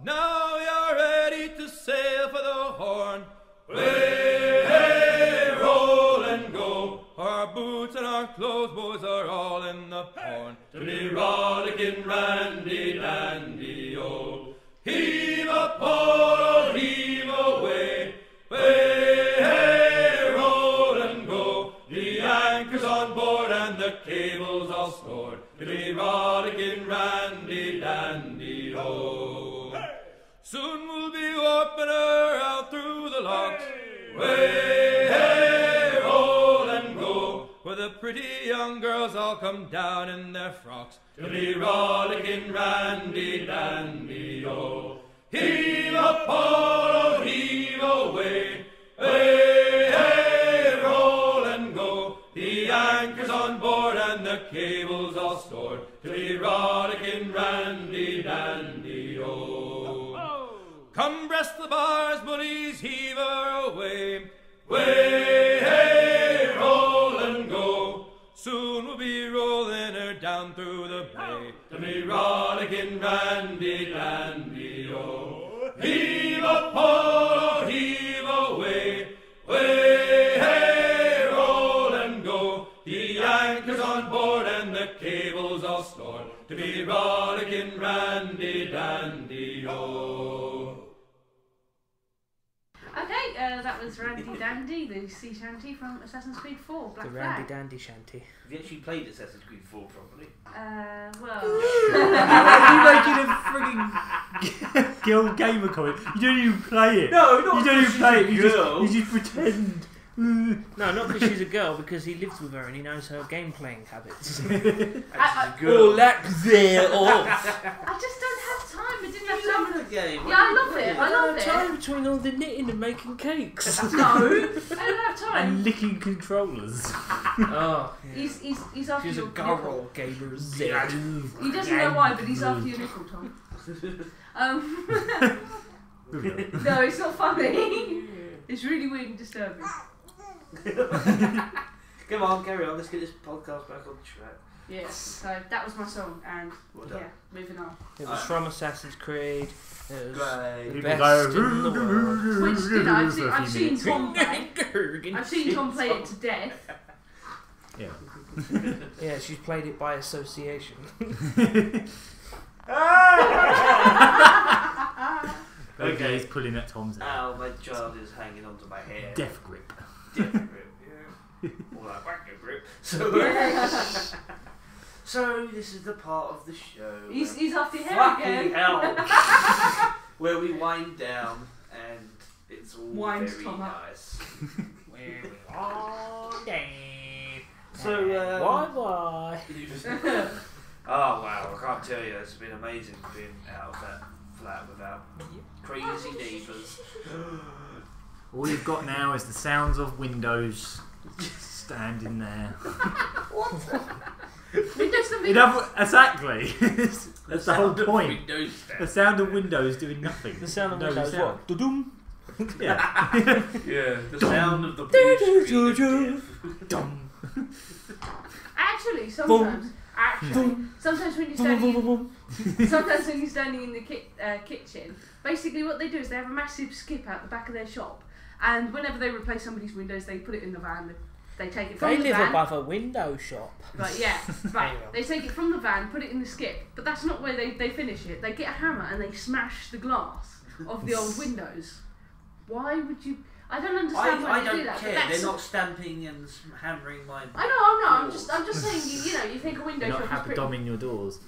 Speaker 6: now you're ready to sail for the Horn. Way, hey, roll and go. Our boots and our clothes, boys, are all in the horn. To be rollicking randy dandy, oh. Heave a port, heave away. Way, hey, roll and go. The anchor's on board and the cable's all stored. To be rollicking randy dandy, oh. Soon we'll be warping her out through the locks. Way, hey, roll and go. Where the pretty young girls all come down in their frocks. To be rollicking randy dandy, oh. Heave a port, heave away. Way, hey, roll and go. The anchor's on board and the cable's all stored. To be rollicking randy dandy, oh. Come breast the bars, bullies, heave her away. Way, hey, roll and go. Soon we'll be rolling her down through the bay. To be rollicking randy dandy, oh. Heave a port, heave away. Way, hey, roll and go. The anchor's on board and the cable's all stored. To be rollicking randy dandy, oh.
Speaker 3: Okay, that was Randy Dandy, the sea shanty from Assassin's Creed 4, Black
Speaker 5: The
Speaker 3: Flag.
Speaker 5: Randy Dandy shanty.
Speaker 1: Have you actually played Assassin's Creed 4 properly?
Speaker 3: Well...
Speaker 2: You making a frigging girl gamer comment? You don't even play it.
Speaker 1: No, not
Speaker 2: You don't even play it.
Speaker 1: girl.
Speaker 2: You just pretend.
Speaker 5: No, not because she's a girl, because he lives with her and he knows her game playing habits.
Speaker 1: Actually,
Speaker 5: Oh, lack there off.
Speaker 3: I just don't have time. I didn't have time.
Speaker 1: game.
Speaker 3: Yeah, I love it. I love
Speaker 5: don't have
Speaker 3: it.
Speaker 5: time between all the knitting and making cakes.
Speaker 3: No, I don't have time.
Speaker 2: And licking controllers.
Speaker 5: Oh, yeah.
Speaker 3: He's after
Speaker 5: She's a
Speaker 3: your
Speaker 5: girl
Speaker 3: nipple.
Speaker 5: gamer Z.
Speaker 3: He doesn't know why, but he's after your nipple, Tom. No, it's not funny. It's really weird and disturbing.
Speaker 1: Come on, carry on. Let's get this podcast back on track.
Speaker 3: Yes, so that was my song, and
Speaker 1: Well done.
Speaker 3: yeah, moving on.
Speaker 5: It was from Assassin's Creed. It was
Speaker 1: Great.
Speaker 2: People
Speaker 5: best
Speaker 2: go,
Speaker 5: in the world.
Speaker 3: Which, you know, I've seen,
Speaker 2: for a
Speaker 3: I've
Speaker 2: few
Speaker 3: seen
Speaker 2: minutes.
Speaker 3: Tom play. I've seen Tom play it to death.
Speaker 2: Yeah.
Speaker 5: Yeah, she's played it by association.
Speaker 2: Okay, he's pulling at Tom's hair.
Speaker 1: Ow, my child is hanging onto my hair.
Speaker 2: Death grip.
Speaker 1: Death grip, yeah. Or like whacker grip. So, so this is the part of the show.
Speaker 3: He's after your hair
Speaker 1: Fucking
Speaker 3: again.
Speaker 1: hell. Where we wind down and it's all
Speaker 3: Winds
Speaker 1: very
Speaker 3: Tom up.
Speaker 1: nice.
Speaker 5: Where we all day.
Speaker 1: So,
Speaker 5: Why?
Speaker 1: oh wow, I can't tell you, it's been amazing being out of that flat without crazy neighbours.
Speaker 2: All you've got now is the sounds of windows standing there.
Speaker 3: Windows to
Speaker 2: Exactly. That's the whole point.
Speaker 1: Windows
Speaker 2: The sound of windows doing nothing.
Speaker 5: The sound of
Speaker 2: No
Speaker 5: windows.
Speaker 2: sound.
Speaker 5: What? Dum.
Speaker 2: Yeah.
Speaker 1: Yeah, the sound of the blue screen.
Speaker 2: Dum.
Speaker 3: Actually, sometimes when you're standing in the kitchen, basically what they do is they have a massive skip out the back of their shop, and whenever they replace somebody's windows, they put it in the van. They take it from
Speaker 5: They
Speaker 3: the
Speaker 5: live
Speaker 3: van.
Speaker 5: above a window shop.
Speaker 3: Right, yeah, right. They take it from the van, put it in the skip, but that's not where they finish it. They get a hammer and they smash the glass of the old windows. Why would you? I don't understand why
Speaker 1: I
Speaker 3: they do
Speaker 1: don't
Speaker 3: that.
Speaker 1: care.
Speaker 3: But that's,
Speaker 1: They're not stamping and hammering my.
Speaker 3: I know, I'm not. I'm just saying. You know, you think a window
Speaker 2: You're not
Speaker 3: shop is pretty.
Speaker 2: haberdomming your doors.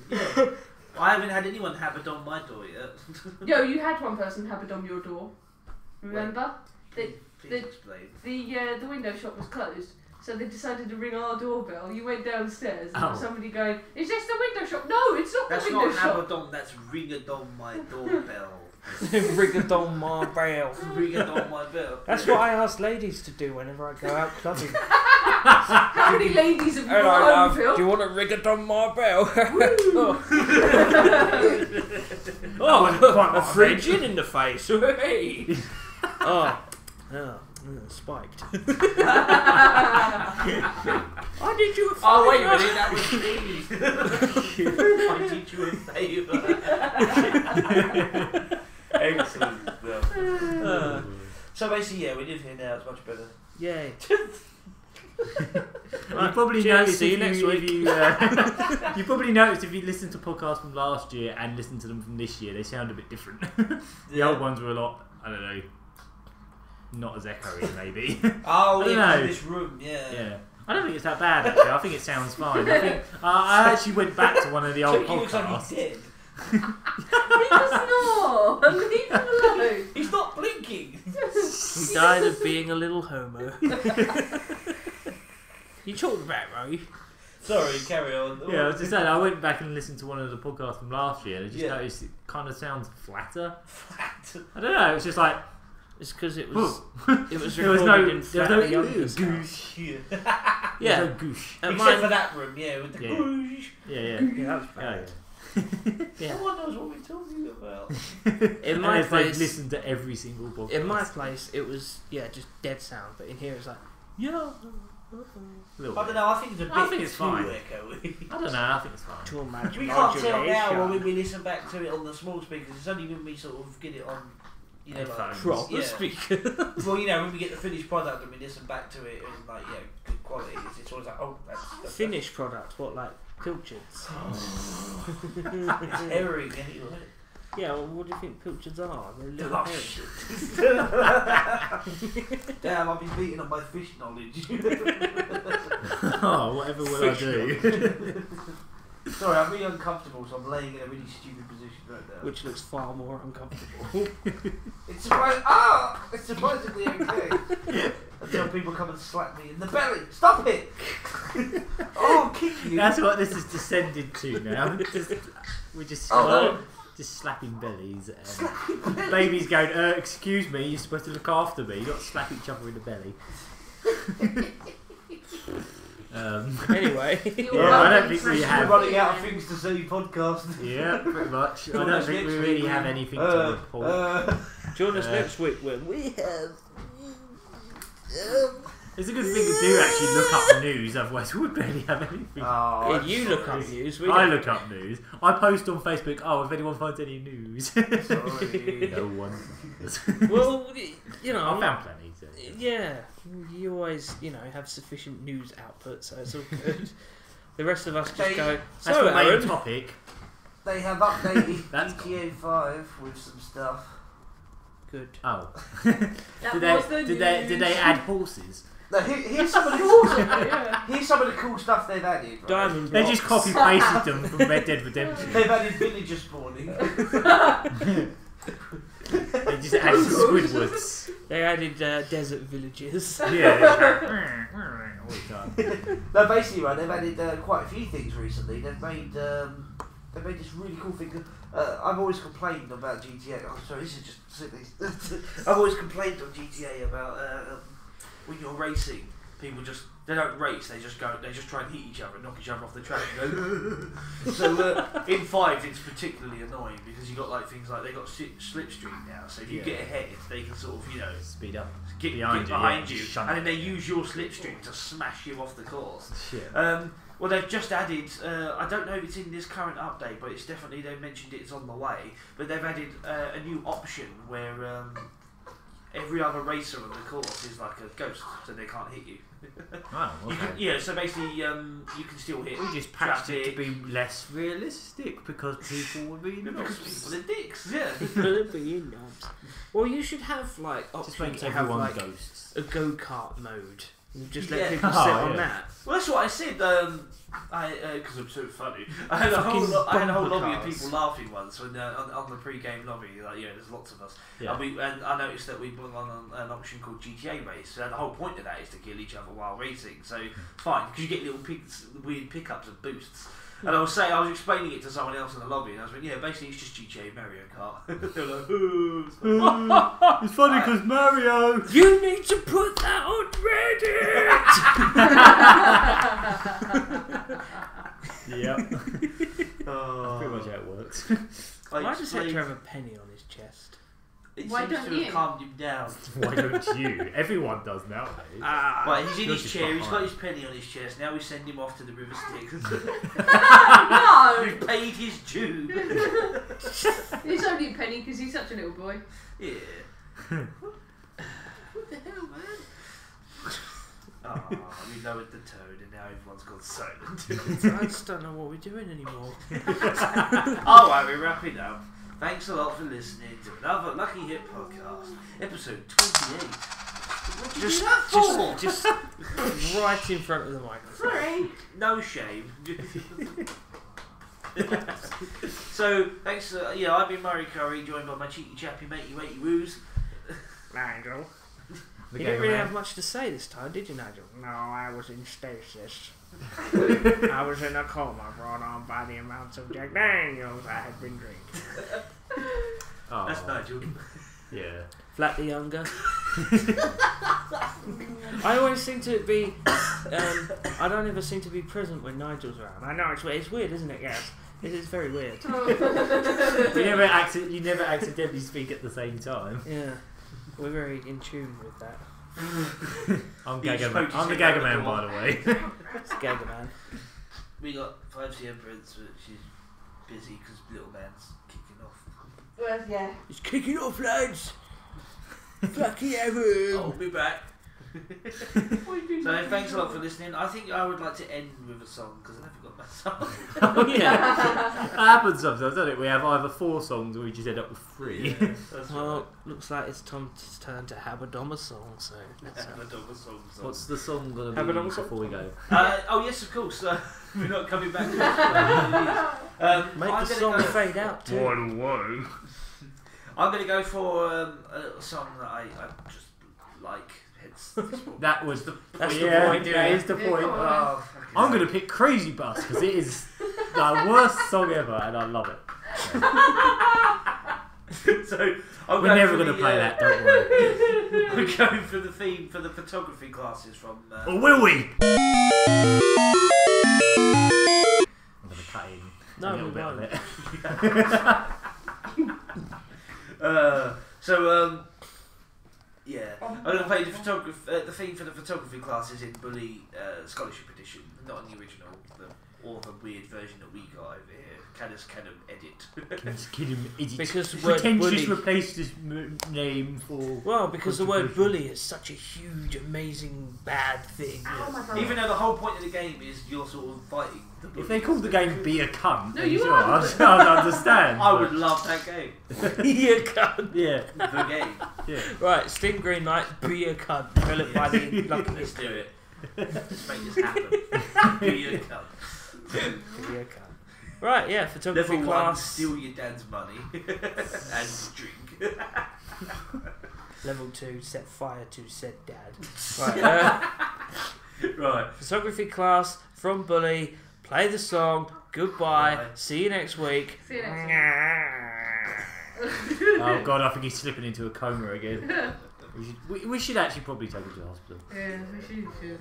Speaker 1: I haven't had anyone haberdom my door yet.
Speaker 3: Yo, you had one person haberdom your door. Remember?
Speaker 1: Please explain.
Speaker 3: The window shop was closed, so they decided to ring our doorbell. You went downstairs and there was
Speaker 2: Oh.
Speaker 3: somebody going, "Is this the window shop?" No, it's not
Speaker 1: That's
Speaker 3: the window
Speaker 1: not
Speaker 3: shop.
Speaker 1: haberdom, that's ring-a-dom my doorbell.
Speaker 5: Rigadon my bell.
Speaker 1: Ring-a-dom my bell.
Speaker 5: That's what I ask ladies to do whenever I go out clubbing.
Speaker 3: How many ladies have you
Speaker 5: Hello,
Speaker 3: got
Speaker 5: love.
Speaker 3: home,
Speaker 5: Do
Speaker 3: Phil?
Speaker 5: you want a rigadon my bell?
Speaker 2: Oh,
Speaker 5: A free gin in the face. Hey. Oh, spiked. I did you a favour.
Speaker 1: Oh, wait a minute, that was me. I did you a favour. Excellent stuff. So basically, yeah, we live here now, it's much better.
Speaker 5: Yay.
Speaker 2: You probably
Speaker 5: Cheers,
Speaker 2: noticed
Speaker 5: see you
Speaker 2: if
Speaker 5: next
Speaker 2: you,
Speaker 5: week.
Speaker 2: if you, you probably noticed if you listen to podcasts from last year and listen to them from this year, they sound a bit different. The old ones were a lot, I don't know, not as echoey maybe.
Speaker 1: Oh,
Speaker 2: I don't
Speaker 1: yeah,
Speaker 2: know.
Speaker 1: this room, yeah.
Speaker 2: Yeah. I don't think it's that bad actually. I think it sounds fine. I think I actually went back to one of the old
Speaker 1: He looks like
Speaker 2: podcasts.
Speaker 1: he's dead.
Speaker 3: He does not. Leave him alone.
Speaker 1: He's not blinking.
Speaker 5: He died of being a little homo. You talked about Ray.
Speaker 1: Sorry, carry on.
Speaker 2: Yeah, I was just saying, I went back and listened to one of the podcasts from last year and I just
Speaker 1: Yeah.
Speaker 2: noticed it kind of sounds flatter.
Speaker 1: Flat.
Speaker 2: I don't know, it's just like,
Speaker 5: It's because it was it was
Speaker 2: there was
Speaker 5: recorded
Speaker 2: no,
Speaker 5: in
Speaker 2: there was no
Speaker 5: flattheyounger style.
Speaker 2: goosh.
Speaker 1: Yeah.
Speaker 5: Yeah.
Speaker 2: There's no goosh.
Speaker 5: At
Speaker 1: Except
Speaker 5: mine-
Speaker 1: for that room, yeah, with the
Speaker 2: Yeah.
Speaker 1: goosh.
Speaker 2: Yeah,
Speaker 5: Yeah, that was
Speaker 2: yeah.
Speaker 5: bad.
Speaker 2: Yeah.
Speaker 1: No one knows what we're talking about.
Speaker 5: In my
Speaker 2: And if they've
Speaker 5: place,
Speaker 2: listened to every single podcast.
Speaker 5: in my place, it was just dead sound. But in here, it's like
Speaker 2: Little
Speaker 1: I
Speaker 2: bit.
Speaker 1: don't know, I think it's a bit
Speaker 2: I think it's
Speaker 1: too
Speaker 2: fine.
Speaker 1: echoey.
Speaker 2: I don't know, I think it's fine.
Speaker 5: too much
Speaker 1: We can't tell now
Speaker 5: modulation.
Speaker 1: when we listen back to it on the small speakers. It's only when we sort of get it on, you know, like,
Speaker 2: Headphones.
Speaker 5: Proper
Speaker 1: yeah.
Speaker 5: speaker.
Speaker 1: Well, you know, when we get the finished product and we listen back to it and like, yeah, good quality, it's always like, oh, that's
Speaker 5: Finished product. What, like pilchards?
Speaker 1: It's herring anyway.
Speaker 5: Yeah. Well, what do you think pilchards are? They're little
Speaker 1: Oh,
Speaker 5: herrings.
Speaker 1: shit. Damn, I've been beating on my fish knowledge.
Speaker 2: Oh, whatever will I do?
Speaker 1: Sorry, I'm really uncomfortable, so I'm laying in a really stupid position right now.
Speaker 5: Which looks far more uncomfortable.
Speaker 1: It's surprisingly okay. Until people come and slap me in the belly. Stop it! Oh, I'll kick you.
Speaker 2: That's what this has descended to now. We just
Speaker 1: Oh,
Speaker 2: Just slapping bellies. And babies going, excuse me, you're supposed to look after me, not slap each other in the belly.
Speaker 5: Anyway.
Speaker 2: Yeah, I don't think we have.
Speaker 1: We're running out of things to say podcast.
Speaker 2: Yeah, pretty much. I don't think we really have anything to report.
Speaker 5: Join us next week when we have.
Speaker 2: It's a good thing to do actually look up the news, otherwise we would barely have anything.
Speaker 5: Yeah, you look up news.
Speaker 2: I look up news. I post on Facebook, if anyone finds any news.
Speaker 1: Sorry.
Speaker 2: No one.
Speaker 5: Well, you know.
Speaker 2: I found plenty. So.
Speaker 5: Yeah, you always, have sufficient news output, so it's all good. The rest of us just go.
Speaker 2: That's the main topic.
Speaker 1: They have updated
Speaker 2: That's
Speaker 1: GTA 5 with some stuff.
Speaker 5: Good.
Speaker 2: Oh.
Speaker 3: Did
Speaker 2: Did they add horses?
Speaker 1: Now, here's some of the cool here's some of the cool stuff they've added. Right?
Speaker 5: Diamond
Speaker 2: They
Speaker 5: blocks.
Speaker 2: just copy pasted them from Red Dead Redemption.
Speaker 1: They've added villager spawning.
Speaker 2: They just added Squidwards.
Speaker 5: They added desert villages.
Speaker 2: Yeah. All the time.
Speaker 1: No, basically, right, they've added quite a few things recently. They've made this really cool thing. I've always complained about GTA. Oh, sorry, this is just silly. I've always complained on GTA about when you're racing, people they don't race. They just try and hit each other and knock each other off the track. So in 5, it's particularly annoying because you got things like they got slipstream now. So if you get ahead, they can sort of
Speaker 2: speed up,
Speaker 1: get behind you, and then they use your slipstream to smash you off the course.
Speaker 2: Shit.
Speaker 1: Well, they've just added, I don't know if it's in this current update, but it's definitely, they've mentioned it's on the way, but they've added a new option where every other racer on the course is like a ghost, so they can't hit you.
Speaker 2: Oh, okay.
Speaker 1: So basically you can still hit
Speaker 2: We just patched it to
Speaker 1: traffic.
Speaker 2: be less realistic because people were being
Speaker 1: Because people are dicks, yeah.
Speaker 5: People are being knobs. Well, you should have
Speaker 2: Just
Speaker 5: options
Speaker 2: makes
Speaker 5: to have
Speaker 2: everyone ghosts.
Speaker 5: a go-kart mode. And just let
Speaker 1: Yeah.
Speaker 5: people sit on that.
Speaker 1: Well, that's what I said. Because I'm so funny. I had a whole
Speaker 5: bumper
Speaker 1: lobby of
Speaker 5: cars.
Speaker 1: people laughing once when on the pre-game lobby. There's lots of us.
Speaker 2: Yeah.
Speaker 1: And I noticed that we put on an option called GTA Race. So the whole point of that is to kill each other while racing. So fine, because you get little weird pickups and boosts. And I was explaining it to someone else in the lobby, and I was like, yeah, basically it's just GTA Mario Kart. They were like, ooh.
Speaker 2: It's funny because Mario.
Speaker 5: You need to put that on Reddit!
Speaker 2: Yep. Pretty much how it works.
Speaker 5: Why does Hector have a penny on his chest?
Speaker 1: It
Speaker 3: Why
Speaker 1: seems
Speaker 3: don't
Speaker 1: to have
Speaker 3: you?
Speaker 1: calmed him down.
Speaker 2: Why don't you? Everyone does nowadays.
Speaker 1: Right, he's in
Speaker 2: You're
Speaker 1: his
Speaker 2: just
Speaker 1: chair, he's got
Speaker 2: behind.
Speaker 1: his penny on his chest, now we send him off to the River Styx.
Speaker 3: No!
Speaker 1: We've paid his due.
Speaker 3: It's only a penny because he's such a little boy.
Speaker 1: Yeah. What the hell, man? Oh, we lowered the tone and now everyone's gone silent.
Speaker 5: I just don't know what we're doing anymore.
Speaker 1: Alright, we're wrapping up. Thanks a lot for listening to another Lucky Hit podcast, episode 28. What did you do that for?
Speaker 5: Just right in front of the microphone.
Speaker 3: Sorry.
Speaker 1: No shame. So, thanks. I've been Murray Curry, joined by my cheeky chappy matey Matey Woos.
Speaker 5: Nigel.
Speaker 2: The
Speaker 5: You
Speaker 2: game
Speaker 5: didn't really
Speaker 2: man.
Speaker 5: have much to say this time, did you, Nigel? No, I was in stasis. I was in a coma brought on by the amounts of Jack Daniels I had been drinking.
Speaker 2: Oh,
Speaker 1: That's Nigel.
Speaker 2: Yeah.
Speaker 5: Flat the Younger. I always seem to be. I don't ever seem to be present when Nigel's around. I know it's weird, isn't it? Yes, it is very weird.
Speaker 2: You never accidentally speak at the same time.
Speaker 5: Yeah, we're very in tune with that.
Speaker 2: I'm
Speaker 1: You
Speaker 2: Gagger
Speaker 1: spoke
Speaker 2: Man.
Speaker 1: to
Speaker 2: I'm the
Speaker 1: Sega
Speaker 2: Gagger
Speaker 1: at
Speaker 2: Man,
Speaker 1: the
Speaker 2: by
Speaker 1: door.
Speaker 2: the way.
Speaker 5: It's Gagger Man.
Speaker 1: We got 5cm Prince, but she's busy because little man's kicking off.
Speaker 3: Well, yeah.
Speaker 5: It's kicking off, lads. Fucking heaven.
Speaker 1: I'll be back. So thanks a lot for listening. I think I would like to end with a song because I never got my song.
Speaker 2: Oh yeah. That happens sometimes, doesn't it? We have either 4 songs or we just end up with 3.
Speaker 1: Yeah, that's
Speaker 5: Well, looks like it's Tom's turn to have a Doma song, so let's
Speaker 1: right.
Speaker 2: What's the song gonna
Speaker 5: Have
Speaker 2: be
Speaker 5: it on song?
Speaker 2: before we go?
Speaker 1: Oh yes, of course. We're not coming back to it.
Speaker 5: make the song fade out too.
Speaker 2: Whoa.
Speaker 1: I'm going to go for a song that I just like.
Speaker 2: That was the
Speaker 5: That's the
Speaker 2: yeah,
Speaker 5: point,
Speaker 2: that
Speaker 5: yeah.
Speaker 2: is the point.
Speaker 1: Oh,
Speaker 2: I'm gonna pick Crazy Bus because it is the worst song ever and I love it.
Speaker 1: So
Speaker 2: We're never going to play that, don't worry.
Speaker 1: We're going for the theme for the photography classes from.
Speaker 2: Or will we? I'm going to cut in
Speaker 5: No,
Speaker 2: a little
Speaker 5: we
Speaker 2: bit of
Speaker 5: won't.
Speaker 1: it. Yeah, I'm going to play the theme for the photography classes in Bully Scholarship Edition, not in the original, or the weird version that we got over here. Can edit.
Speaker 5: Because the word
Speaker 2: Pretentious
Speaker 5: bully.
Speaker 2: replaced his name for.
Speaker 5: Well, because the word bully is such a huge, amazing, bad thing.
Speaker 3: Oh my God.
Speaker 1: Even though the whole point of the game is you're sort of fighting the bully.
Speaker 2: If they called the game Be a Cunt,
Speaker 3: No,
Speaker 2: then
Speaker 3: you
Speaker 2: sure,
Speaker 3: are.
Speaker 2: I'd understand.
Speaker 1: I would love that game.
Speaker 5: Be a cunt.
Speaker 2: Yeah,
Speaker 1: The game.
Speaker 2: yeah.
Speaker 5: Right, Steam Greenlight, be a cunt. Developed by the
Speaker 1: Let's
Speaker 5: luckiest.
Speaker 1: do it. Let's make this happen. Be a cunt.
Speaker 5: Be a cunt. Right, yeah, photography
Speaker 1: Level 1,
Speaker 5: class.
Speaker 1: steal your dad's money and drink.
Speaker 5: Level 2, set fire to said dad. Right,
Speaker 1: Right.
Speaker 5: photography class from Bully. Play the song. Goodbye.
Speaker 1: Right.
Speaker 5: See you next week.
Speaker 3: See you next
Speaker 2: Oh god, I think he's slipping into a coma again. We should actually probably take him to the hospital.
Speaker 3: Yeah, we should.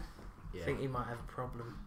Speaker 5: I think he might have a problem.